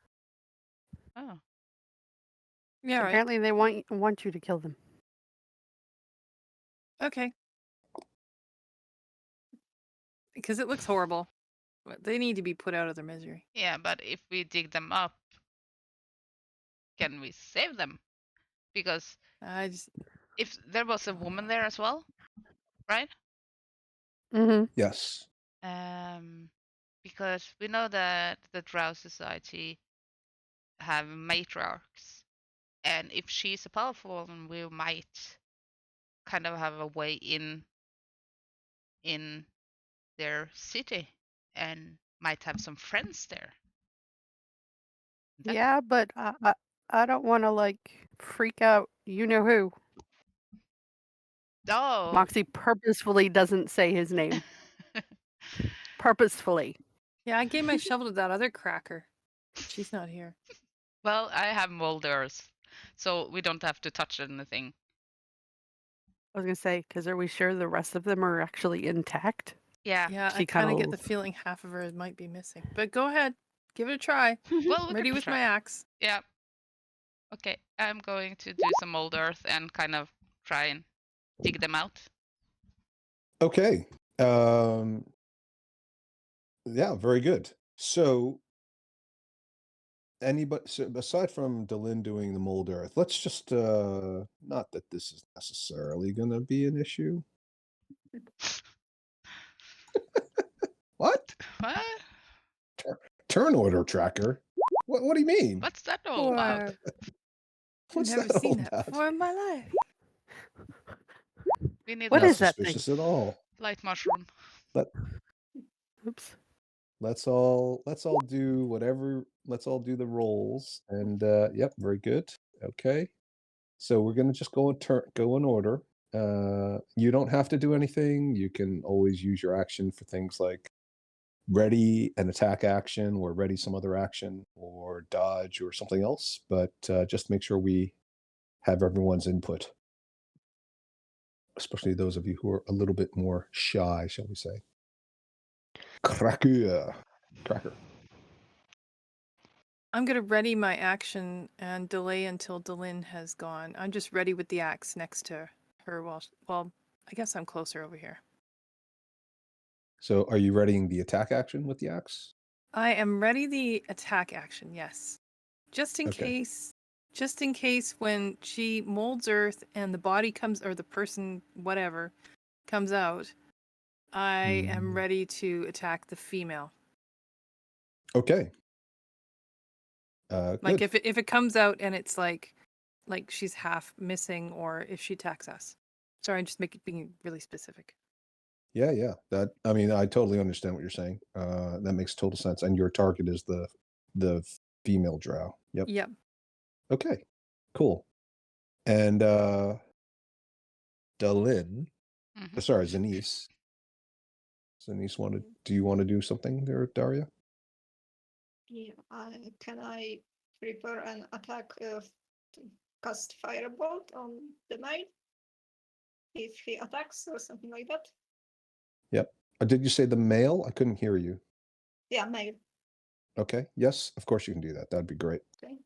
Oh. Yeah, right. Apparently, they want you to kill them. Okay. Because it looks horrible. But they need to be put out of their misery. Yeah, but if we dig them up, can we save them? Because I just if there was a woman there as well, right? Mm-hmm. Yes. Because we know that the Drow Society have matriarchs, and if she's a powerful one, we might kind of have a way in their city, and might have some friends there. That- Yeah, but I don't want to like freak out. You know who? Oh. Moxie purposefully doesn't say his name. Purposefully. yeah, I gave my shovel to that other cracker. She's not here. Well, I have mold earth, so we don't have to touch anything. I was gonna say, because are we sure the rest of them are actually intact? Yeah. Yeah, She I kind of kinda get the feeling half of her might be missing. But go ahead, give it a try. Well, we Ready could with try. my axe. Yeah. Okay, I'm going to do some mold earth and kind of try and dig them out. Okay. Yeah, very good. So anybody, so aside from Delin doing the mold earth, let's just not that this is necessarily gonna be an issue. What? What? Turn order tracker? What do you mean? What's that all about? What's I've never that all seen that about? before in my life. We need What a Not is that thing? suspicious at all. light mushroom. Oops. Let's all do whatever. Let's all do the rolls. And yep, very good. Okay. So we're gonna just go in order. You don't have to do anything. You can always use your action for things like ready an attack action or ready some other action or dodge or something else. But just make sure we have everyone's input, especially those of you who are a little bit more shy, shall we say. Cracker. I'm going to ready my action and delay until Delin has gone. I'm just ready with the axe next to her well, I guess I'm closer over here. So are you readying the attack action with the axe? I am ready the attack action, yes. Just in Okay. case when she molds earth and the body comes, or the person, whatever, comes out, I am ready to attack the female. Okay. Like good. if it comes out and it's like she's half missing, or if she attacks us. Sorry, I'm just being really specific. Yeah. That, I mean, I totally understand what you're saying. That makes total sense. And your target is the female drow. Yep. Yep. Okay. Cool. And Delin, Mhm. sorry, Zanice. Do you want to do something there, Daria? Yeah, can I prepare an attack to cast firebolt on the male if he attacks or something like that? Yep. Did you say the male? I couldn't hear you. Yeah, male. Okay. Yes, of course you can do that. That'd be great. Okay.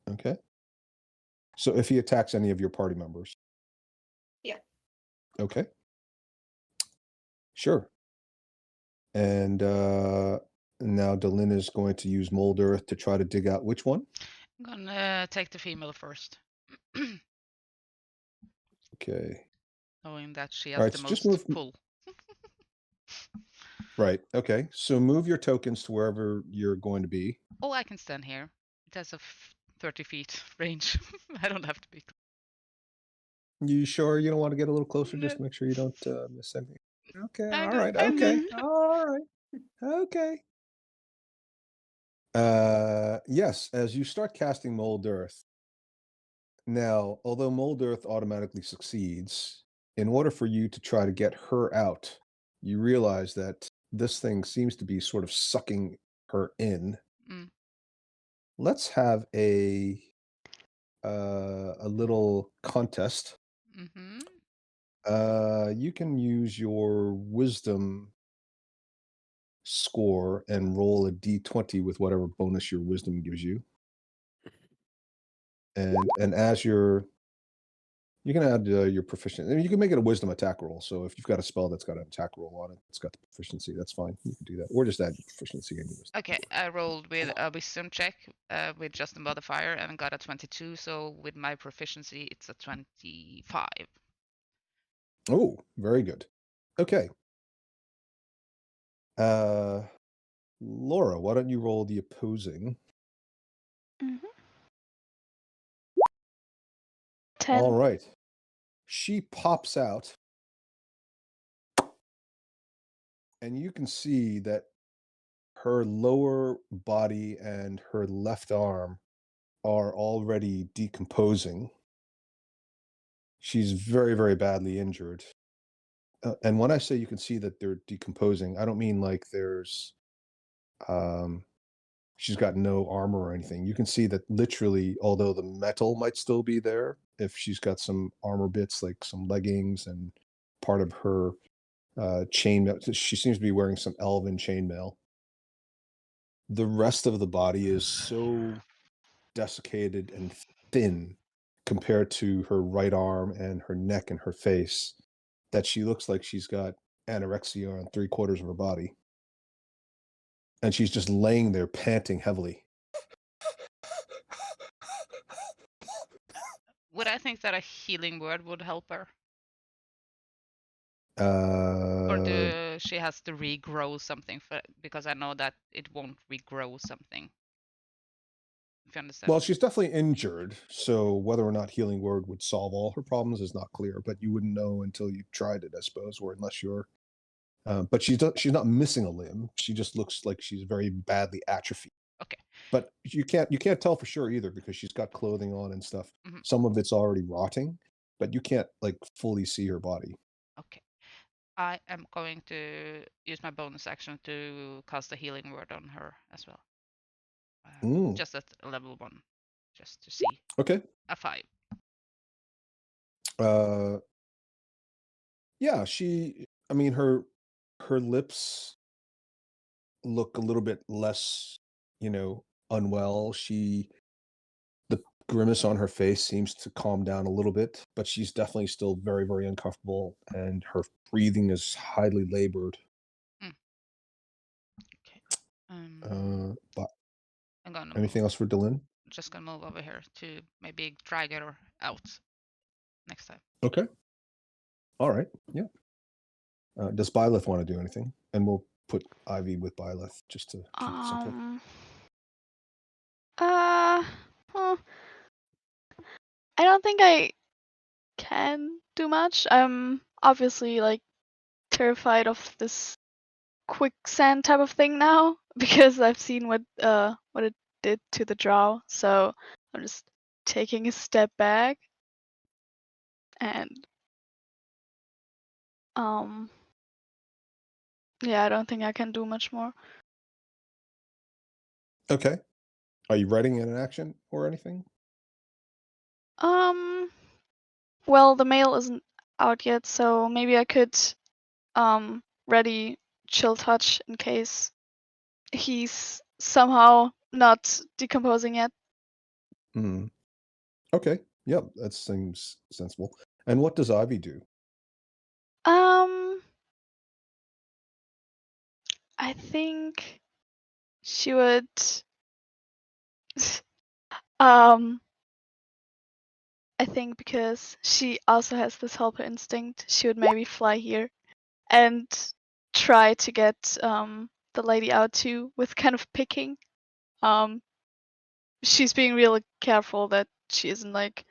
Okay. So if he attacks any of your party members. Yeah. Okay. Sure. And now Delin is going to use mold earth to try to dig out which one? I'm gonna take the female first. Okay. Knowing that she has Alright, the so most just move- pull. Right. Okay. So move your tokens to wherever you're going to be. Oh, I can stand here. It has a 30 feet range. I don't have to be. You sure you don't want to get a little closer No. just to make sure you don't miss anything? Okay. I'm All good, right. I'm Okay. good. All right. Okay. Yes, as you start casting mold earth. Now, although mold earth automatically succeeds, in order for you to try to get her out, you realize that this thing seems to be sort of sucking her in. Mm. let's have a little contest. Mm-hmm. You can use your wisdom score and roll a d20 with whatever bonus your wisdom gives you. And as you can add your proficiency. I mean, you can make it a wisdom attack roll. So if you've got a spell that's got an attack roll on it, it's got the proficiency. That's fine. You can do that, or just add your proficiency in your wisdom. Okay, I rolled with a wisdom check with just a modifier and got a 22. So with my proficiency, it's a 25. Oh, very good. Okay. Laura, why don't you roll the opposing? Mm-hmm. All 10. right. She pops out, and you can see that her lower body and her left arm are already decomposing. She's very, very badly injured. And when I say you can see that they're decomposing, I don't mean like there's she's got no armor or anything. You can see that literally, although the metal might still be there, if she's got some armor bits like some leggings and part of her chain, she seems to be wearing some elven chainmail. The rest of the body is so desiccated and thin compared to her right arm and her neck and her face that she looks like she's got anorexia on 3/4 of her body. And she's just laying there panting heavily. Would I think that a healing word would help her? Or she has to regrow something because I know that it won't regrow something. If you understand. Well, she's definitely injured, so whether or not healing word would solve all her problems is not clear. But you wouldn't know until you tried it, I suppose, or unless you're. But she's not missing a limb. She just looks like she's very badly atrophied. Okay. But you can't tell for sure either because she's got clothing on and stuff. Mm-hmm. Some of it's already rotting, but you can't like fully see her body. Okay. I am going to use my bonus action to cast a healing word on her as well. Just at level 1, just to see. Okay. A 5. Yeah, I mean, her lips look a little bit less, unwell. The grimace on her face seems to calm down a little bit, but she's definitely still very, very uncomfortable, and her breathing is highly labored. Okay. But I'm gonna anything else for Dylan? Just gonna move over here to maybe drag her out next time. Okay. All right. Yeah. Does Byleth want to do anything? And we'll put Ivy with Byleth just to keep it simple. Well, I don't think I can do much. I'm obviously like terrified of this quicksand type of thing now because I've seen what it did to the drow. So I'm just taking a step back and yeah, I don't think I can do much more. Okay. Are you writing in an action or anything? Well, the mail isn't out yet, so maybe I could ready chill touch in case he's somehow not decomposing yet. Okay. Yep, that seems sensible. And what does Ivy do? I think she would I think because she also has this helper instinct, she would maybe fly here and try to get the lady out too with kind of picking. She's being really careful that she isn't like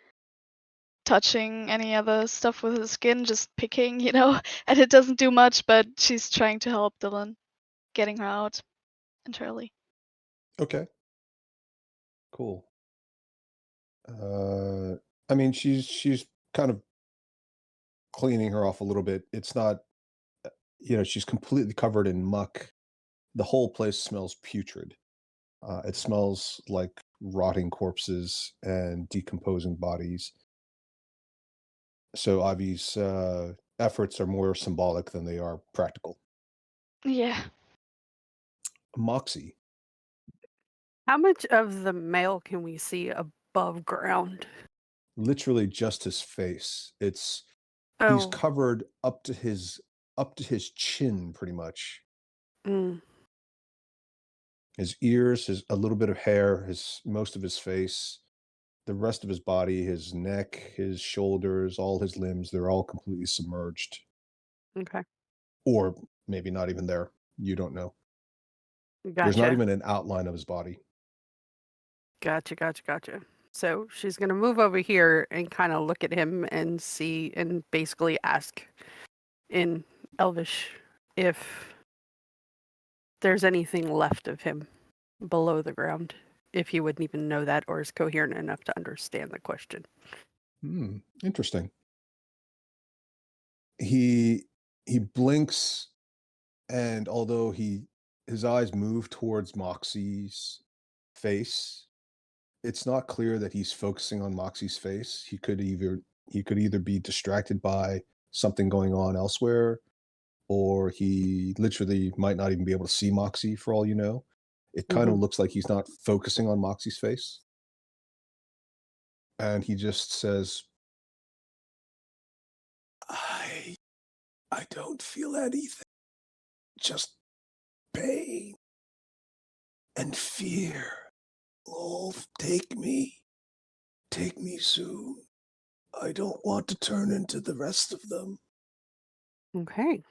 touching any other stuff with her skin, just picking, and it doesn't do much, but she's trying to help Dylan getting her out entirely. Okay. Cool. I mean, she's kind of cleaning her off a little bit. It's not, she's completely covered in muck. The whole place smells putrid. It smells like rotting corpses and decomposing bodies. So Ivy's efforts are more symbolic than they are practical. Yeah. Moxie. How much of the male can we see above ground? Literally just his face. He's Oh, covered up to his chin pretty much. mm, His ears, a little bit of hair, most of his face, the rest of his body, his neck, his shoulders, all his limbs, they're all completely submerged. okay. Or maybe not even there. You don't know. There's not Gotcha. even an outline of his body. Gotcha. So she's gonna move over here and kind of look at him and see and basically ask in Elvish if there's anything left of him below the ground. If he wouldn't even know that or is coherent enough to understand the question. Interesting. He blinks, and although his eyes move towards Moxie's face, it's not clear that he's focusing on Moxie's face. He could either be distracted by something going on elsewhere, or he literally might not even be able to see Moxie for all you know. It kind of looks like he's not focusing on Moxie's face. And he just says, I don't feel anything. Just pain and fear. Oh, take me soon. I don't want to turn into the rest of them. Okay.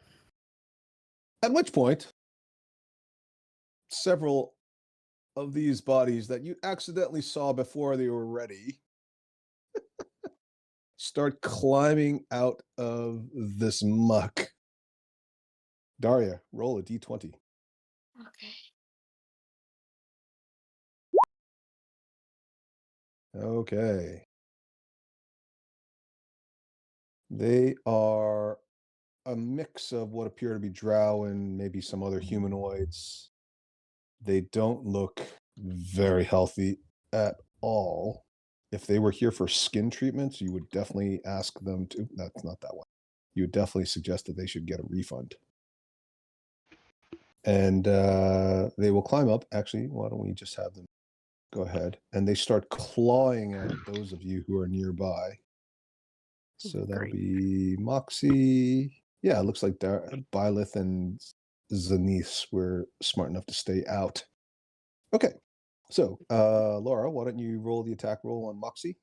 At which point, several of these bodies that you accidentally saw before they were ready start climbing out of this muck. Daria, roll a d20. Okay. Okay. They are a mix of what appear to be drow and maybe some other humanoids. They don't look very healthy at all. If they were here for skin treatments, you would definitely ask them to. That's not that one. You would definitely suggest that they should get a refund. And they will climb up. Actually, why don't we just have them go ahead? And they start clawing at those of you who are nearby. So that'll Great. be Moxie. Yeah, it looks like Byleth and Zenith were smart enough to stay out. Okay. So, Laura, why don't you roll the attack roll on Moxie?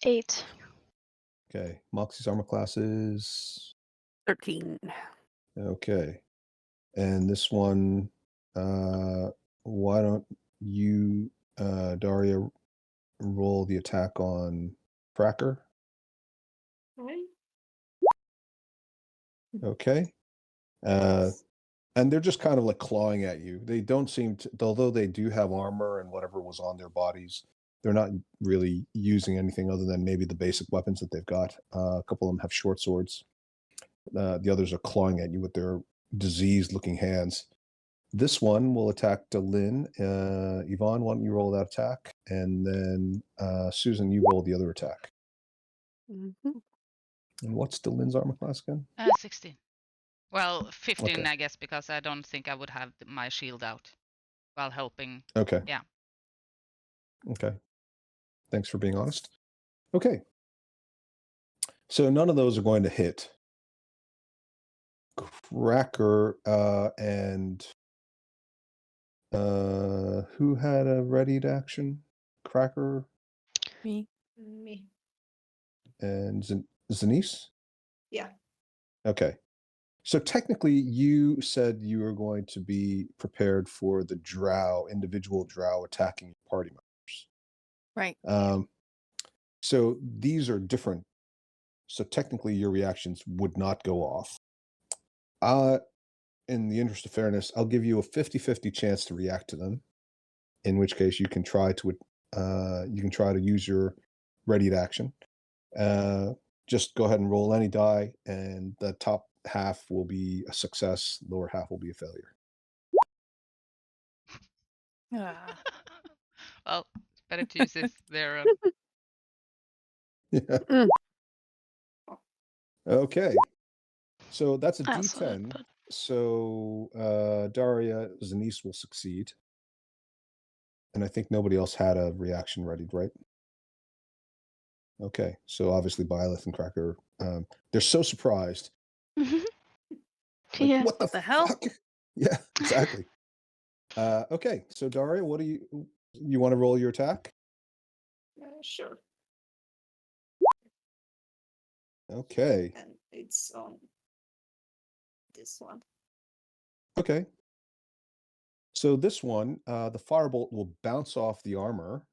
8. Okay. Moxie's armor class is 13. okay. And this one, why don't you, Daria, roll the attack on Cracker? Right. Okay. And they're just kind of like clawing at you. They don't seem to, although they do have armor and whatever was on their bodies, they're not really using anything other than maybe the basic weapons that they've got. A couple of them have short swords. The others are clawing at you with their diseased-looking hands. This one will attack Delin. Yvonne, why don't you roll that attack? And then Susan, you roll the other attack. Mhm. And what's Delin's armor class again? 16. Well, 15, Okay. I guess, because I don't think I would have my shield out while helping. Okay. Yeah. Okay. Thanks for being honest. Okay. So none of those are going to hit. Cracker and who had a readied action? Cracker Me. Me. and Zenith? Yeah. Okay. So technically you said you were going to be prepared for the individual drow attacking your party members. Right. So these are different. So technically your reactions would not go off. In the interest of fairness, I'll give you a 50-50 chance to react to them, in which case you can try to use your readied action. Just go ahead and roll any die, and the top half will be a success, lower half will be a failure. Ah. Well, better to use this there. Yeah. Mm. Okay. So that's a I also did, D10. but So Daria Zanice will succeed. And I think nobody else had a reaction ready, right? Okay. So obviously Byleth and Cracker, they're so surprised. Like, yeah. what What the hell? fuck? Yeah, exactly. Okay. So Daria, what do you want to roll your attack? Sure. Okay. And it's on this one. Okay. So this one, the firebolt will bounce off the armor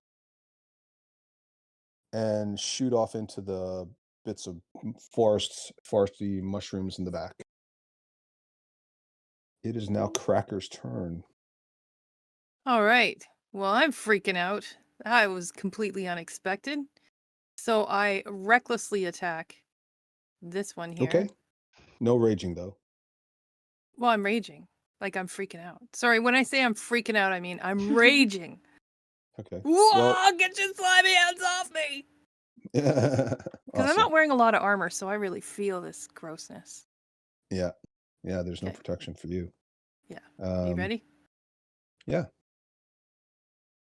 and shoot off into the bits of foresty mushrooms in the back. It is now Cracker's turn. All right. Well, I'm freaking out. That was completely unexpected. So I recklessly attack this one here. Okay. No raging though. Well, I'm raging. Like I'm freaking out. Sorry, when I say I'm freaking out, I mean I'm raging. Okay. Whoa, Well, get your slimy hands off me! Because I'm awesome. not wearing a lot of armor, so I really feel this grossness. Yeah. Yeah, there's no Okay. protection for you. Yeah. Are you Um, ready? Yeah.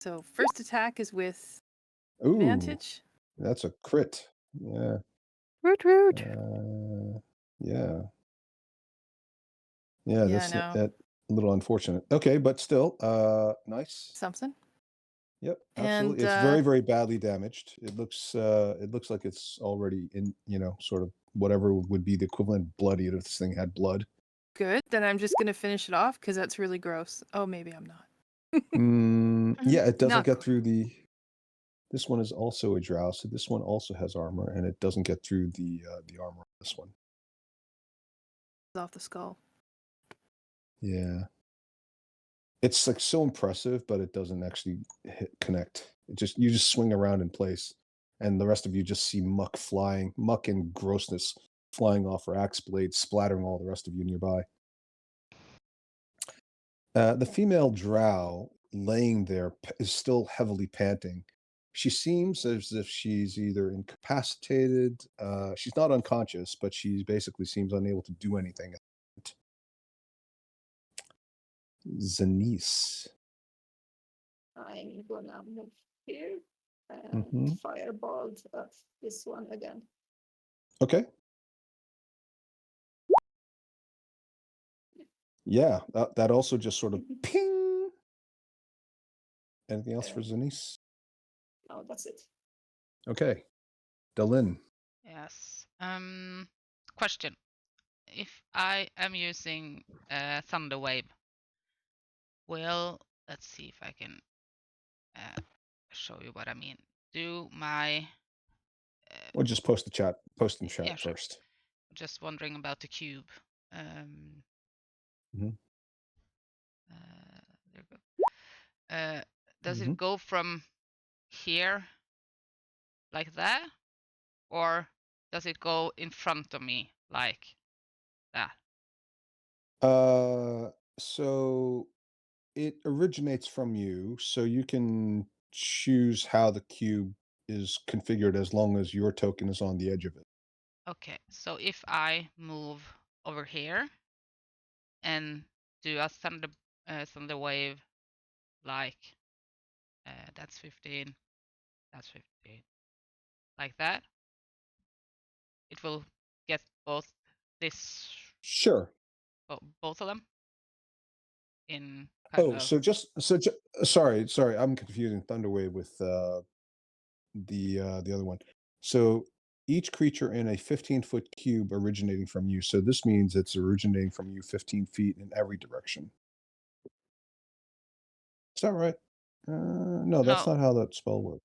So first attack is with Ooh, advantage. that's a crit. Yeah. Root root. Yeah. Yeah, Yeah, that's no. that a little unfortunate. Okay, but still, nice. Something. Yep, And absolutely. It's very, very badly damaged. It looks like it's already in, sort of whatever would be the equivalent bloody if this thing had blood. good. Then I'm just gonna finish it off because that's really gross. Oh, maybe I'm not. Yeah, it doesn't Not get quite. through the. This one is also a drow, so this one also has armor, and it doesn't get through the armor on this one. It's off the skull. Yeah. It's like so impressive, but it doesn't actually connect. You just swing around in place, and the rest of you just see muck and grossness flying off her axe blade, splattering all the rest of you nearby. The female drow laying there is still heavily panting. She seems as if she's either incapacitated. She's not unconscious, but she basically seems unable to do anything. Zanice. I'm gonna move here and Mhm. firebolt at this one again. Okay. Yeah, that also just sort of ping. Anything else for Zanice? No, that's it. Okay. Dalin. Yes. Question. If I am using Thunder Wave, let's see if I can show you what I mean. Do my Or just post in chat yeah, sure. first. Just wondering about the cube. Mhm. There we go. Does it go from here like that, or does it go in front of me like that? So it originates from you, so you can choose how the cube is configured as long as your token is on the edge of it. Okay, so if I move over here and do a thunder wave, like that's 15, that's 15, like that, it will get both this, Sure. both of them in kind Oh, of. sorry, I'm confusing Thunderwave with the other one. So each creature in a 15-foot cube originating from you. So this means it's originating from you 15 feet in every direction. Is that right? No, that's No. not how that spell works.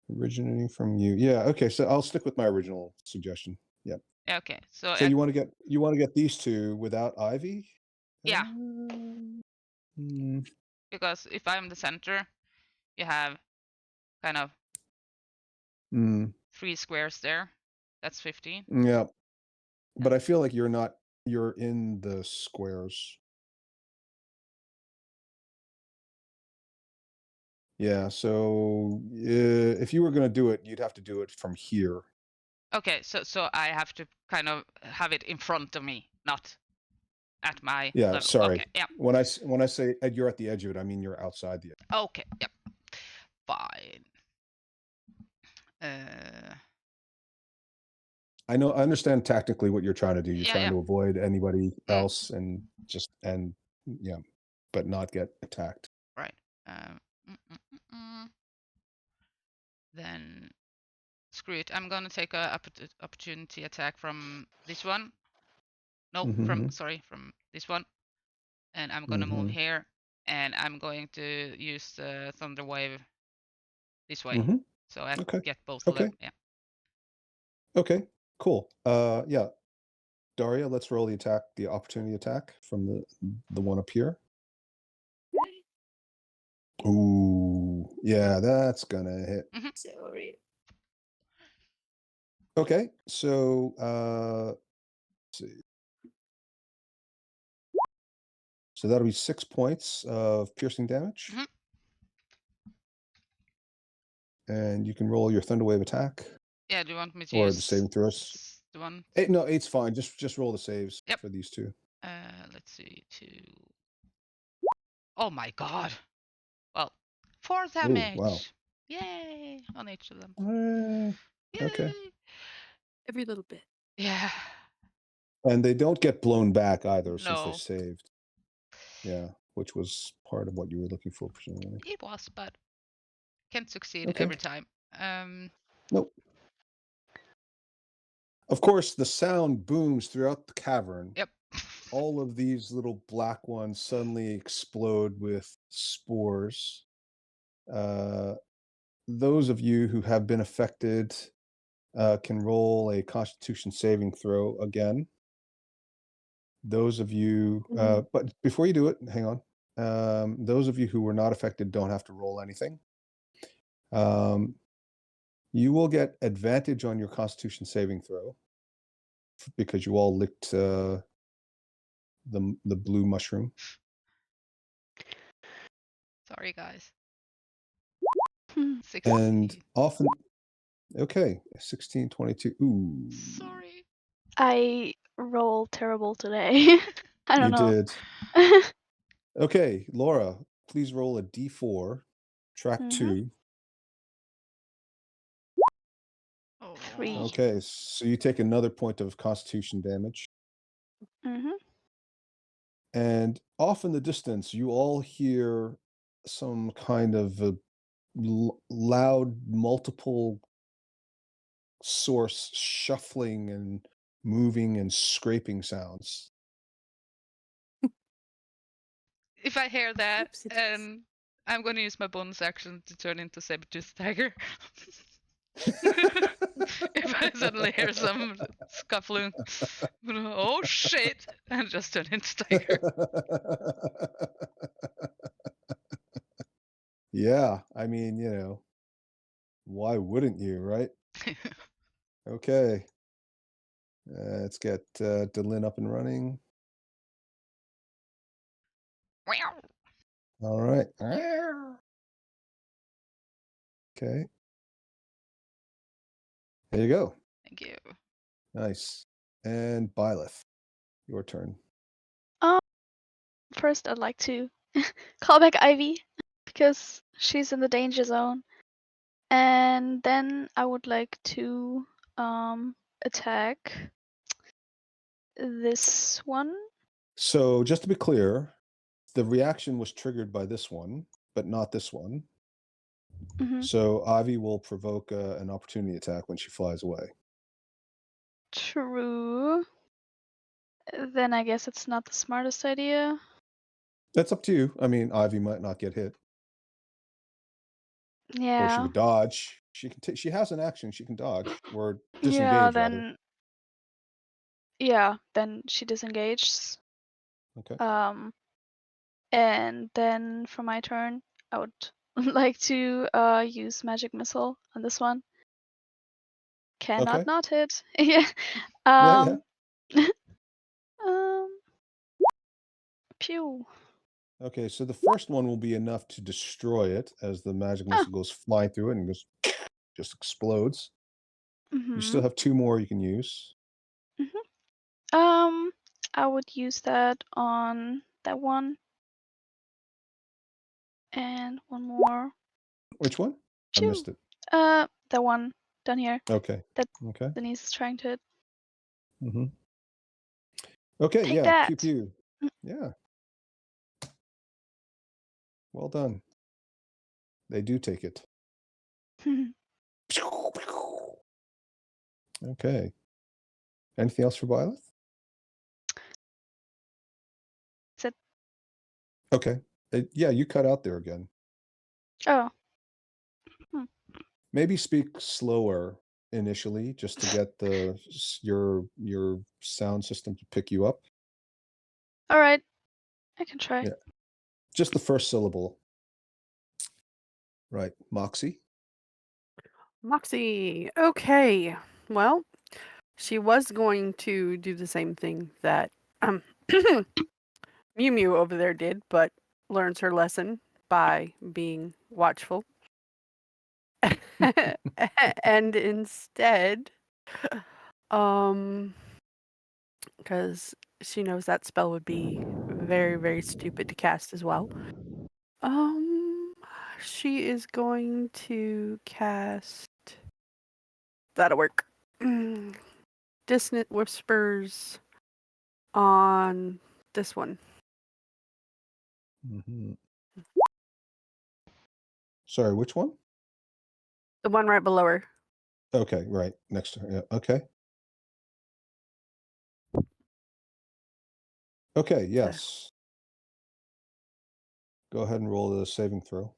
Originating from you. Yeah. Okay. So I'll stick with my original suggestion. Yeah. Okay, so So you want to get these two without Ivy? yeah, Hmm. because if I'm the center, you have kind of Hmm. 3 squares there. That's 15. Yeah. But I feel like you're in the squares. Yeah, so if you were going to do it, you'd have to do it from here. Okay, so I have to kind of have it in front of me, not at my Yeah, level. sorry. Okay, yeah. When I say you're at the edge of it, I mean you're outside the edge. Okay, yep. Fine. I understand tactically what you're trying to do. You're Yeah, trying yeah. to avoid anybody else and yeah, but not get attacked. Right. Then screw it. I'm gonna take a opportunity attack from this one. No, Mhm. from this one. And I'm gonna move here, and I'm going to use the Thunder Wave this way. Mhm. So I Okay. get both of them. Yeah. Okay, cool. Yeah. Daria, let's roll the opportunity attack from the one up here. Ooh, yeah, that's gonna hit. Sorry. Okay, so let's see. So that'll be 6 points of piercing damage. Mhm. And you can roll your Thunderwave attack Yeah, do you want me to or use the saving throws. the one? 8, no, 8's fine. Just roll the saves Yep. for these two. Let's see, 2. Oh my god. Well, 4 damage. wow. Yay! On each of them. Okay. Yay! Every little bit. Yeah. And they don't get blown back either since they No. saved. Yeah, which was part of what you were looking for, presumably. It was, but can't succeed Okay. every time. Nope. Of course, the sound booms throughout the cavern. Yep. All of these little black ones suddenly explode with spores. Those of you who have been affected can roll a Constitution saving throw again. Those of you, but before you do it, hang on. Those of you who were not affected don't have to roll anything. You will get advantage on your Constitution saving throw because you all licked the blue mushroom. Sorry, guys. Hmm. 16. And often, okay, 16, 22. Ooh, Sorry. I roll terrible today. I don't you know. did. Okay, Laura, please roll a d4, track Mhm. 2. Oh. 3. Okay, so you take another point of Constitution damage. Mm-hmm. And off in the distance, you all hear some kind of loud, multiple source shuffling and moving and scraping sounds. If I hear that, Oopsie-daisy. I'm going to use my bonus action to turn into Saber-tooth tiger. If I suddenly hear some scuffling, oh shit, and just turn into tiger. Yeah, I mean, why wouldn't you, right? Okay. Let's get Delin up and running. All right. Okay. There you go. Thank you. Nice. And Byleth, your turn. First, I'd like to call back Ivy because she's in the danger zone. And then I would like to attack this one. So just to be clear, the reaction was triggered by this one, but not this one. Mhm. So Ivy will provoke an opportunity attack when she flies away. True. Then I guess it's not the smartest idea. That's up to you. I mean, Ivy might not get hit, or she Yeah. could dodge. She can. She has an action. She can dodge or disengage. Yeah, rather. then she disengages. Okay. And then for my turn, I would like to use magic missile on this one. Cannot Okay. not hit. Yeah. Yeah. Pew. Okay, so the first one will be enough to destroy it as the magic Ah. missile goes flying through it and just explodes. You still Mm-hmm. have 2 more you can use. I would use that on that one. And one more. Which one? I Choo. missed it. The one down here Okay. that Okay. Denise is trying to hit. Mm-hmm. Okay, Take yeah, that. pew pew. Yeah. Well done. They do take it. Okay. Anything else for Byleth? Is it? Okay. Yeah, you cut out there again. Oh. Maybe speak slower initially just to get your sound system to pick you up. All right. I can try. Yeah. Just the first syllable. Right. Moxie? Moxie. Okay. Well, she was going to do the same thing that Mew Mew over there did, but learns her lesson by being watchful. And instead, because she knows that spell would be very, very stupid to cast as well. She is going to cast. That'll work. Dissonant Whispers on this one. Mm-hmm. Sorry, which one? The one right below her. Okay, right. Next to her. Yeah. Okay. Okay, yes. Go ahead and roll the saving throw.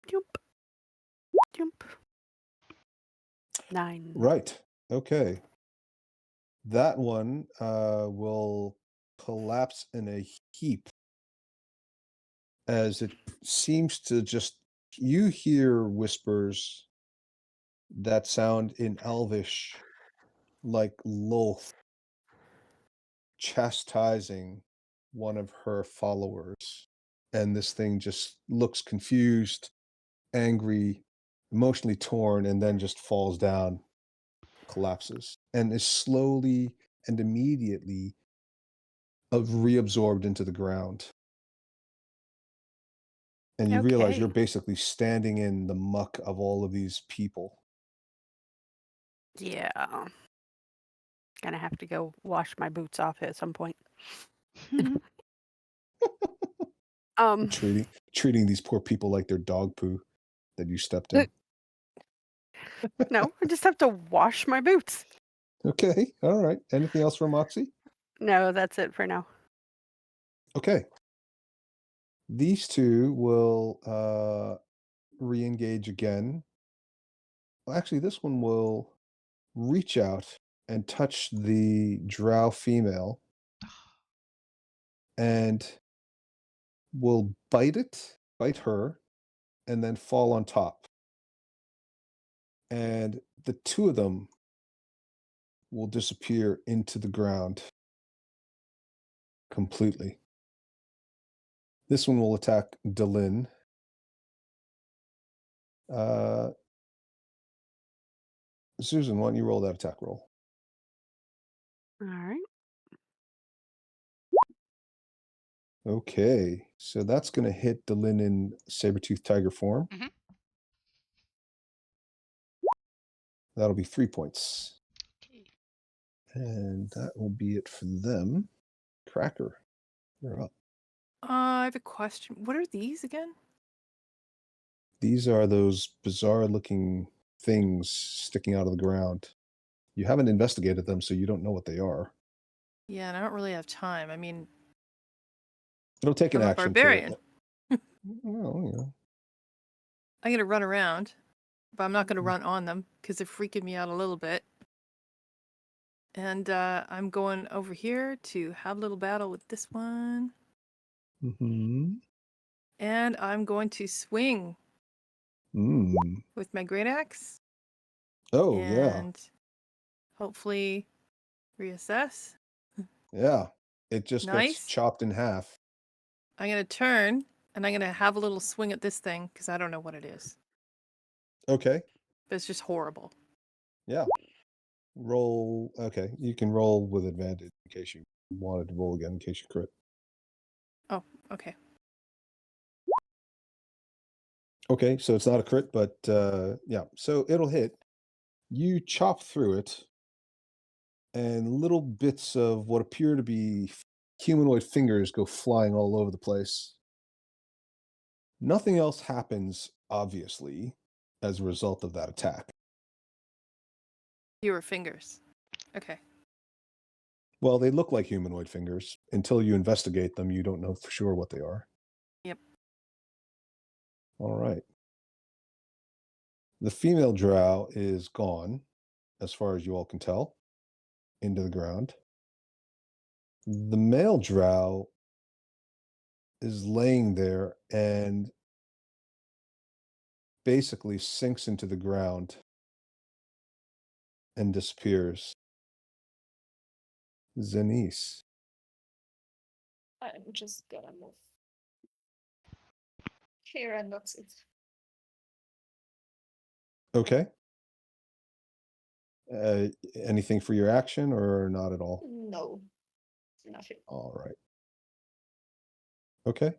Jump. Jump. 9. Right. Okay. That one will collapse in a heap as it seems to just, you hear whispers that sound in Elvish like Lolth chastising one of her followers. And this thing just looks confused, angry, emotionally torn, and then just falls down, collapses, and is slowly and immediately reabsorbed into the ground. And you realize Okay. you're basically standing in the muck of all of these people. Yeah. Gonna have to go wash my boots off at some point. Treating these poor people like they're dog poo that you stepped in. No, I just have to wash my boots. Okay, all right. Anything else for Moxie? No, that's it for now. Okay. These two will re-engage again. Well, actually, this one will reach out and touch the drow female and will bite her, and then fall on top. And the two of them will disappear into the ground completely. This one will attack Delin. Susan, why don't you roll that attack roll? All right. Okay, so that's going to hit Delin in saber-toothed tiger form. Mhm. That'll be 3 points. Okay. And that will be it for them. Cracker, you're up. I have a question. What are these again? These are those bizarre-looking things sticking out of the ground. You haven't investigated them, so you don't know what they are. Yeah, and I don't really have time. I mean, It'll take an I'm a action. barbarian. Well, you know. I'm gonna run around, but I'm not gonna run on them because they're freaking me out a little bit. And I'm going over here to have a little battle with this one. Mm-hmm. And I'm going to swing with my great axe. Oh, and hopefully reassess. yeah. It just Nice. gets chopped in half. I'm gonna turn and I'm gonna have a little swing at this thing because I don't know what it is. Okay. But it's just horrible. Yeah. Roll. Okay. You can roll with advantage in case you wanted to roll again in case you crit. Oh, okay. Okay. So it's not a crit, but yeah. So it'll hit. You chop through it, and little bits of what appear to be humanoid fingers go flying all over the place. Nothing else happens, obviously, as a result of that attack. Fewer fingers. Okay. Well, they look like humanoid fingers. Until you investigate them, you don't know for sure what they are. Yep. All right. The female drow is gone, as far as you all can tell, into the ground. The male drow is laying there and basically sinks into the ground and disappears. Zenice. I'm just gonna move here and that's it. Okay. Anything for your action or not at all? No, nothing. All right. Okay.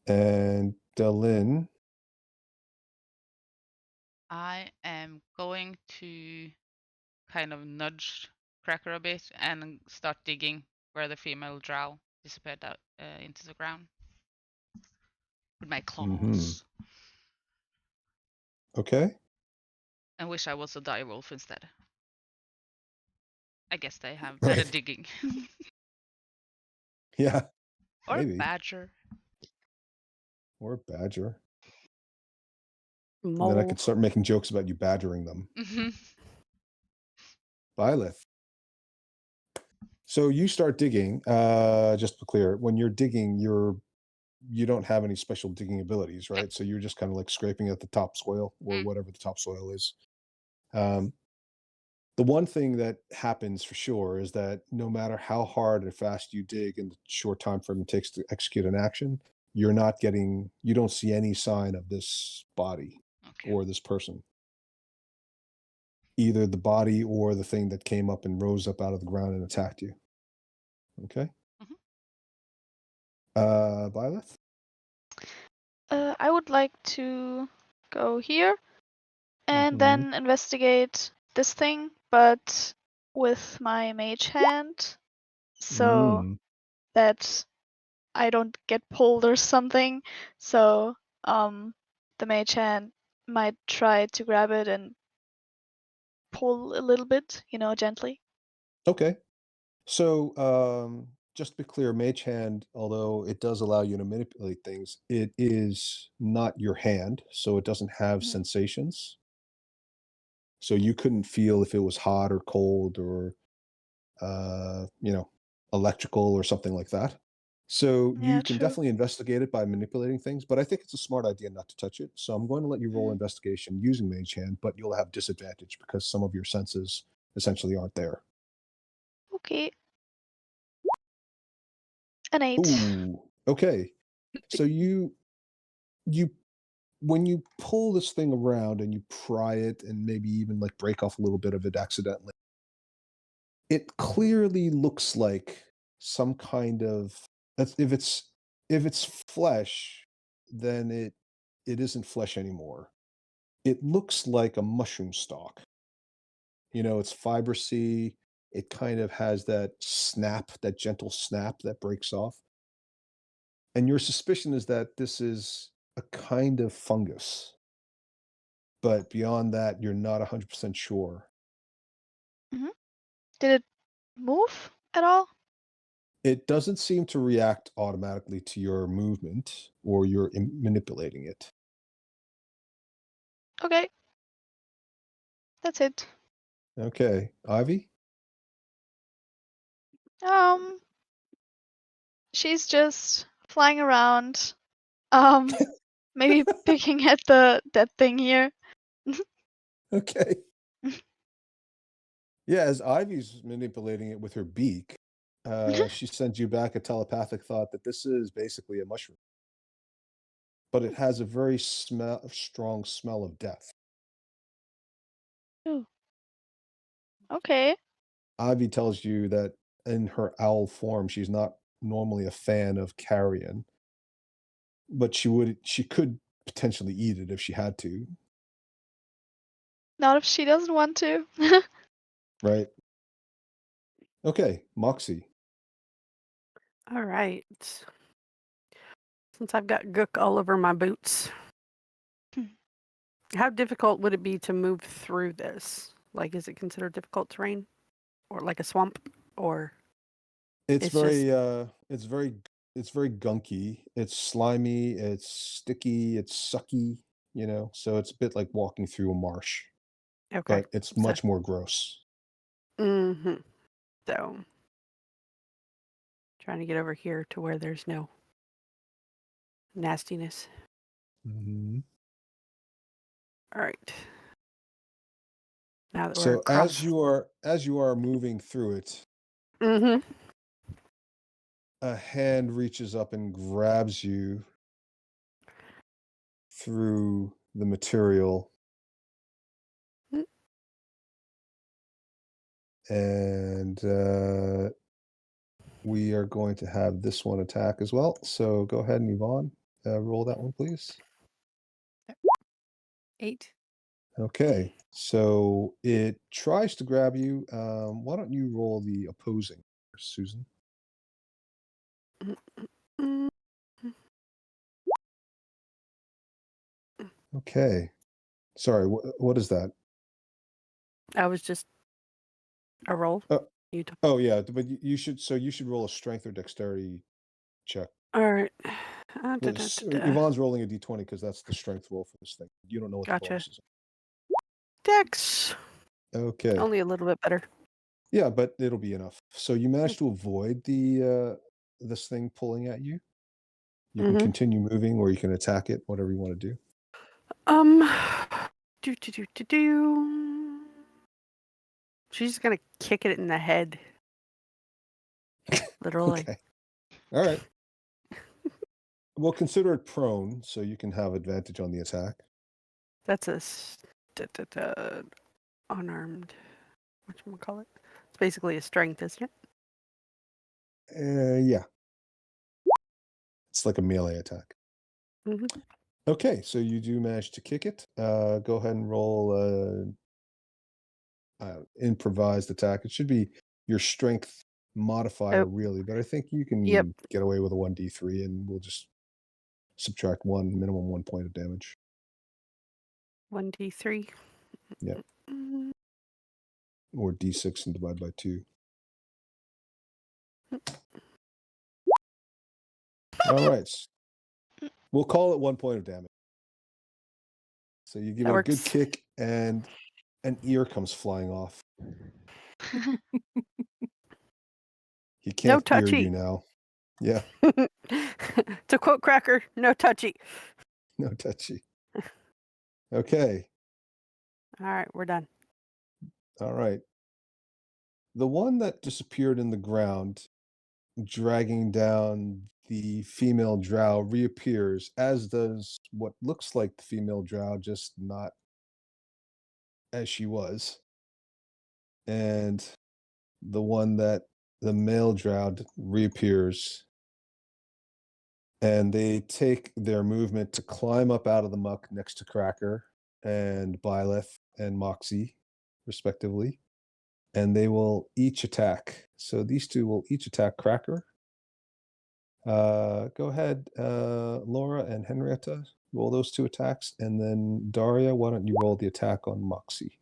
And Delin. I am going to kind of nudge Cracker a bit and start digging where the female drow disappeared out into the ground with my claws. Okay. I wish I was a direwolf instead. I guess they have better Right. digging. Yeah. Or Maybe. badger. Or badger. Mole. And then I could start making jokes about you badgering them. Mm-hmm. Byleth. So you start digging. Just to be clear, when you're digging, you don't have any special digging abilities, right? So you're just kind of like scraping at the topsoil or whatever the topsoil is. The one thing that happens for sure is that no matter how hard and fast you dig in the short time frame it takes to execute an action, you don't see any sign of this body or this person. Either the body or the thing that came up and rose up out of the ground and attacked you. Okay. Byleth? I would like to go here and Mhm. then investigate this thing, but with my mage hand, so Mm. that I don't get pulled or something. So the mage hand might try to grab it and pull a little bit, gently. Okay. So just to be clear, Mage Hand, although it does allow you to manipulate things, it is not your hand, so it doesn't have Mhm. sensations. So you couldn't feel if it was hot or cold or electrical or something like that. So Yeah, you can true. definitely investigate it by manipulating things, but I think it's a smart idea not to touch it. So I'm going to let you roll Mhm. investigation using Mage Hand, but you'll have disadvantage because some of your senses essentially aren't there. Okay. An 8. Ooh, okay. So you when you pull this thing around and you pry it and maybe even like break off a little bit of it accidentally, it clearly looks like some kind of if it's flesh, then it isn't flesh anymore. It looks like a mushroom stalk. It's fibrous-y. It kind of has that snap, that gentle snap that breaks off. And your suspicion is that this is a kind of fungus. But beyond that, you're not 100% sure. Did it move at all? It doesn't seem to react automatically to your movement or your manipulating it. Okay. That's it. Okay. Ivy? She's just flying around. Maybe picking at that thing here. Okay. Yeah, as Ivy's manipulating it with her beak, She sends you back a telepathic thought that this is basically a mushroom, but it has a very strong smell of death. Ooh. Okay. Ivy tells you that in her owl form, she's not normally a fan of carrion, but she could potentially eat it if she had to, Not if she doesn't want to. right? Okay, Moxie. All right. Since I've got gook all over my boots, Hmm. how difficult would it be to move through this? Like, is it considered difficult terrain, or like a swamp, or It's It's just- very it's very gunky. It's slimy, it's sticky, it's sucky, so it's a bit like walking through a marsh, okay? but it's So- much more gross. Mm-hmm. So, trying to get over here to where there's no nastiness. Mm-hmm. All right. Now that we're So across. as you are moving through it, Mm-hmm. a hand reaches up and grabs you through the material. Mm. And we are going to have this one attack as well. So go ahead and Yvonne, roll that one, please. 8. Okay, so it tries to grab you. Why don't you roll the opposing, Susan? Mm. Okay. Sorry, what is that? I was just a roll. Oh. You took. Oh yeah, but you should roll a strength or dexterity check. All right. Yvonne's rolling a d20 because that's the strength roll for this thing. You don't know what Gotcha. the bonuses Dex. are. Okay. Only a little bit better. Yeah, but it'll be enough. So you managed to avoid this thing pulling at you. You can Mhm. continue moving, or you can attack it, whatever you want to do. Do. She's gonna kick it in the head. Literally. Okay. All right. Well, consider it prone, so you can have advantage on the attack. That's a unarmed. Whatchamacallit? It's basically a strength, isn't it? Yeah. It's like a melee attack. Mhm. Okay, so you do manage to kick it. Go ahead and roll improvised attack. It should be your strength modifier, Oh. really, but I think you can Yep. get away with a 1d3, and we'll just subtract minimum 1 point of damage. 1d3. Yeah. Mm. Or d6 and divide by 2. All right. We'll call it 1 point of damage. So you give That it a good works. kick, and an ear comes flying off. He can't ear touchy. you now. Yeah, To quote Cracker, no touchy. no touchy. Okay, All right, we're done. all right. The one that disappeared in the ground, dragging down the female drow, reappears, as does what looks like the female drow, just not as she was. And the male drow reappears, and they take their movement to climb up out of the muck next to Cracker and Byleth and Moxie, respectively. And they will each attack. So these two will each attack Cracker. Go ahead, Laura and Henrietta, roll those 2 attacks. And then Daria, why don't you roll the attack on Moxie?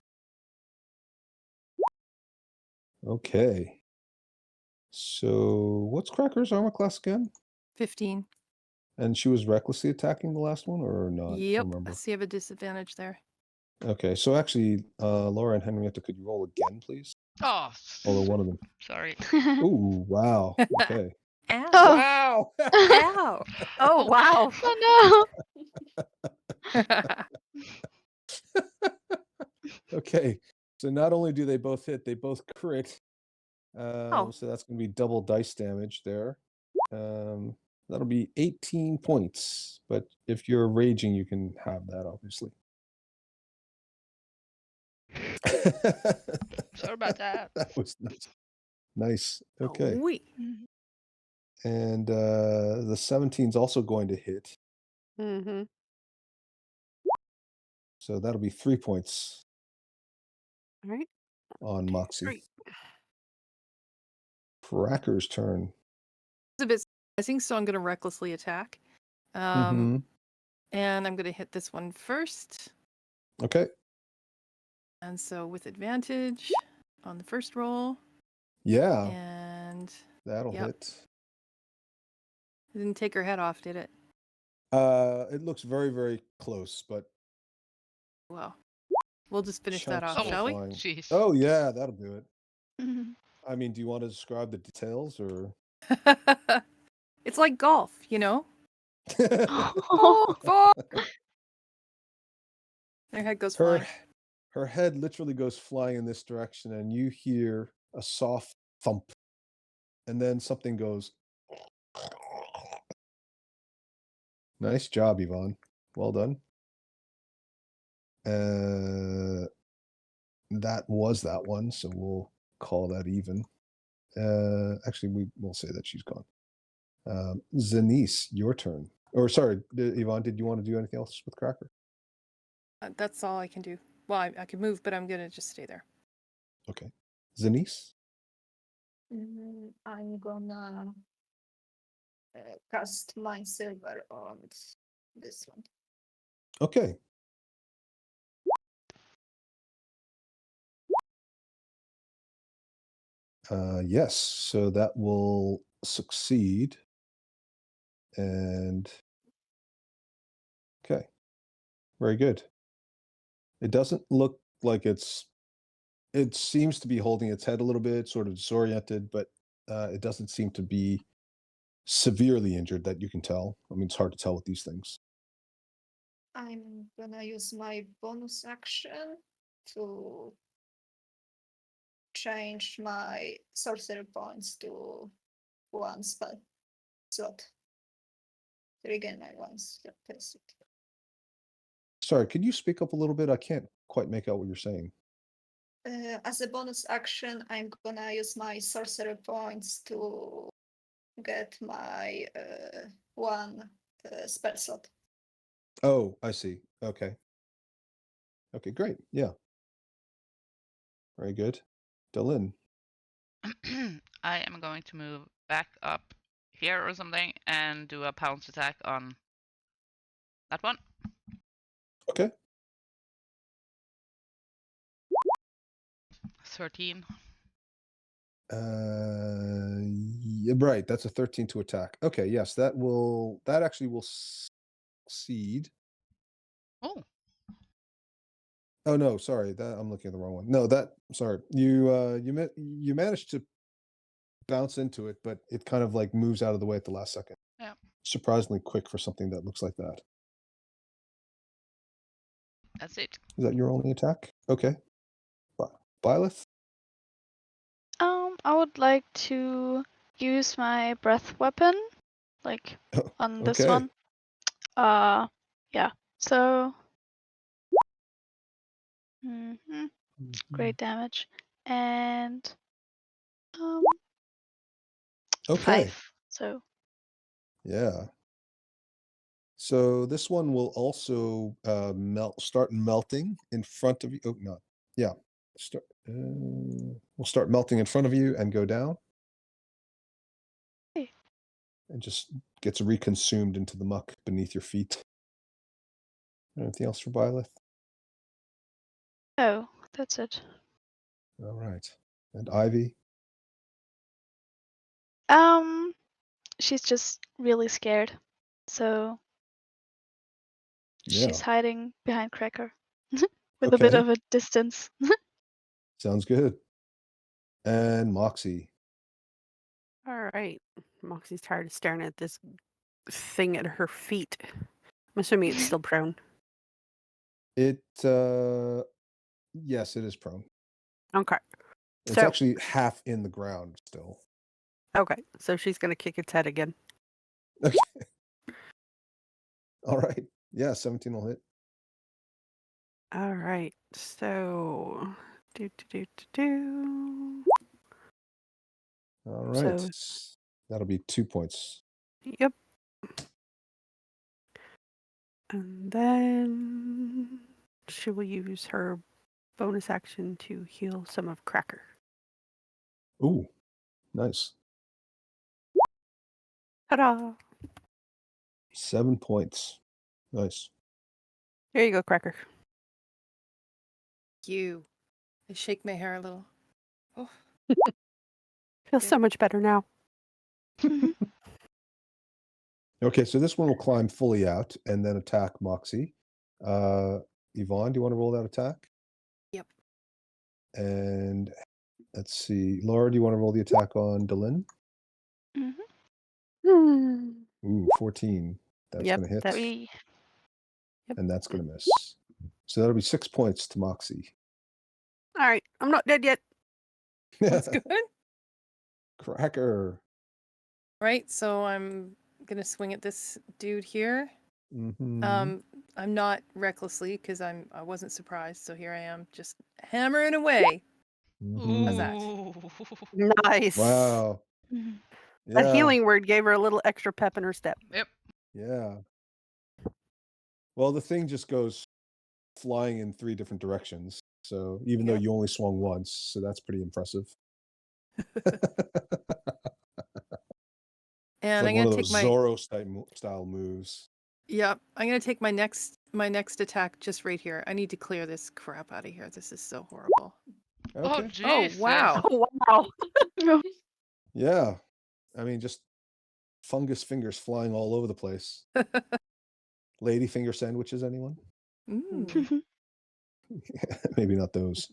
Okay. So what's Cracker's armor class again? 15. And she was recklessly attacking the last one, or not? I Yep. don't remember. So you have a disadvantage there. Okay, so actually, Laura and Henrietta, could you roll again, please? Oh, Although one of them. sorry. Ooh, wow. Okay. Ow. Oh. Wow. Ow. Oh, wow. Oh Okay. So not only do they both hit, they both crit. So that's going to be double dice damage there. That'll be 18 points. But if you're raging, you can have that, obviously. Sorry about that. That was nice. Nice. Okay. Oui. And the 17's also going to hit. Mm-hmm. So that'll be 3 points All right. on Moxie. Great. Cracker's turn. It's a bit surprising, so I'm going to recklessly attack. Mhm. And I'm going to hit this one first. Okay. And so with advantage on the first roll. Yeah, And that'll yep. hit. It didn't take her head off, did it? It looks very, very close, but Well, we'll just finish that chunks off, are shall we? flying. Jeez. Oh yeah, that'll do it. Mhm. I mean, do you want to describe the details or? It's like golf, you know? Oh. Fuck! Their head goes her flying. her head literally goes flying in this direction, and you hear a soft thump, and then something goes. Nice job, Yvonne. Well done. That was that one, so we'll call that even. Actually, we'll say that she's gone. Zanice, your turn. Or sorry, Yvonne, did you want to do anything else with Cracker? That's all I can do. Well, I can move, but I'm going to just stay there. Okay. Zanice? I'm gonna cast Mind Silver on this one. Okay. Yes, so that will succeed. And okay. Very good. It doesn't look like it seems to be holding its head a little bit, sort of disoriented, but it doesn't seem to be severely injured that you can tell. I mean, it's hard to tell with these things. I'm gonna use my bonus action to change my sorcery points to 1 spell slot to regain my 1 slot capacity. Sorry, could you speak up a little bit? I can't quite make out what you're saying. As a bonus action, I'm gonna use my sorcery points to get my 1 spell slot. Oh, I see. Okay. Okay, great. Yeah. Very good. Delin. I am going to move back up here or something and do a pounce attack on that one. Okay. 13. Yeah, right. That's a 13 to attack. Okay, yes, that actually will succeed. Oh, Oh no, sorry. I'm looking at the wrong one. No, sorry. You managed to bounce into it, but it kind of like moves out of the way at the last second. Yeah. Surprisingly quick for something that looks like that. that's it. Is that your only attack? Okay. Byleth? I would like to use my breath weapon, like on this Okay. one. Yeah. So, great damage, and Okay. 5. So Yeah. So this one will also start melting in front of you. Oh, no. Yeah. We'll start melting in front of you and go down. Okay. And just gets reconsumed into the muck beneath your feet. Anything else for Byleth? oh, that's it. All right. And Ivy? She's just really scared, so Yeah. she's hiding behind Cracker with a bit Okay. of a distance. Sounds good. And Moxie. All right. Moxie's tired of staring at this thing at her feet. I'm assuming it's still prone. It yes, it is prone. Okay. It's So- actually half in the ground still. Okay, so she's gonna kick its head again. Okay. All right. Yeah, 17 will hit. All right, so do. All right. So- That'll be 2 points. Yep. And then she will use her bonus action to heal some of Cracker. Ooh, nice. Ta-da! 7 points. Nice. There you go, Cracker. You. I shake my hair a little. Oh, Feels so much better now. Okay, so this one will climb fully out and then attack Moxie. Yvonne, do you want to roll that attack? Yep. And let's see. Laura, do you want to roll the attack on Delin? Ooh, 14. That's Yep, going to hit. that- We And that's going to miss. So that'll be 6 points to Moxie. All right, I'm not dead yet. that's good. Cracker. Right, so I'm gonna swing at this dude here. Mhm. I'm not recklessly because I wasn't surprised, so here I am, just hammering away. Mhm. How's that? Ooh. Nice. Wow. Mhm. That Yeah. healing word gave her a little extra pep in her step. Yep. Yeah. Well, the thing just goes flying in 3 different directions. So even though Yep. you only swung once, so that's pretty impressive. And It's like I'm one gonna of take those my style moves. Yep, I'm gonna take my next attack just right here. I need to clear this crap out of here. This is so horrible. Oh, Okay. jeez. wow. Oh, wow. Yeah. I mean, just fungus fingers flying all over the place. Lady finger sandwiches, anyone? Mm. Maybe not those.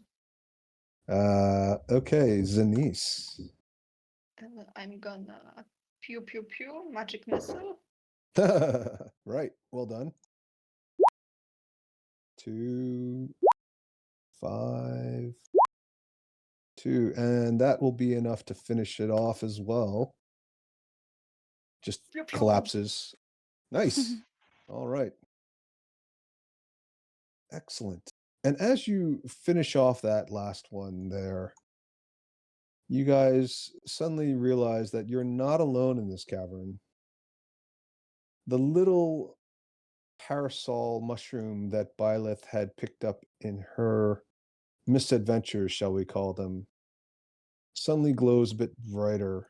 Okay, Zanice. I'm gonna pew pew pew magic missile. Right. Well done. 2, 5, 2. And that will be enough to finish it off as well. Just Pew, pew. collapses. Nice. All right. Excellent. And as you finish off that last one there, you guys suddenly realize that you're not alone in this cavern. The little parasol mushroom that Byleth had picked up in her misadventures, shall we call them, suddenly glows a bit brighter.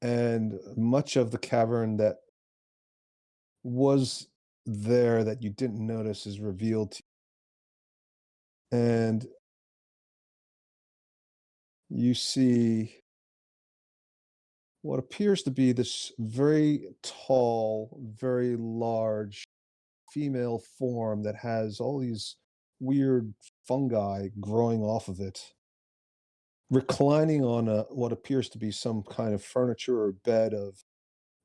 And much of the cavern that was there that you didn't notice is revealed to you. And you see what appears to be this very tall, very large female form that has all these weird fungi growing off of it, reclining on what appears to be some kind of furniture or bed of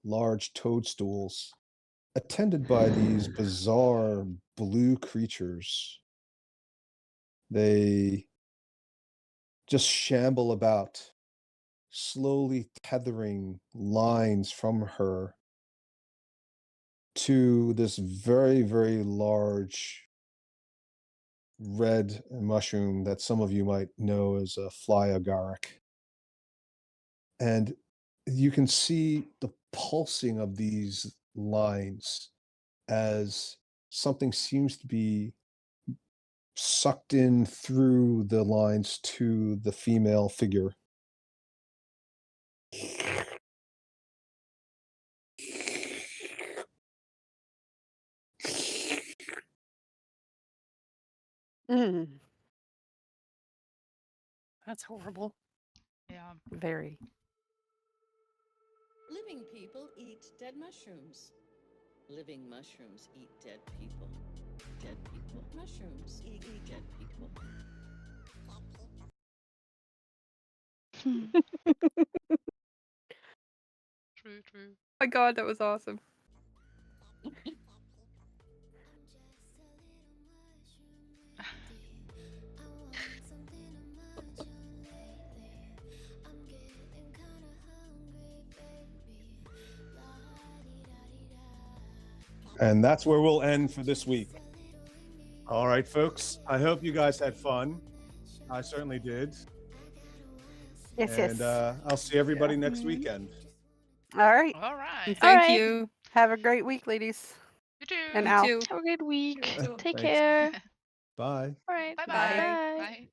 large toadstools, attended by these bizarre blue creatures. They just shamble about, slowly tethering lines from her to this very, very large red mushroom that some of you might know as a fly agaric. And you can see the pulsing of these lines as something seems to be sucked in through the lines to the female figure. Mm, That's horrible. Yeah. very. Living people eat dead mushrooms. Living mushrooms eat dead people. Dead people, mushrooms eat dead people. True, true. Oh my god, that was awesome. And that's where we'll end for this week. All right, folks. I hope you guys had fun. I certainly did. Yes, And yes. I'll see everybody Yeah. next Mhm. weekend. All right. All right. Thank Alright. you. Have a great week, ladies. You too. And You Al. too. Have a great week. too. Take Thanks. care. Bye. Alright. Bye-bye. Bye. Bye. Bye.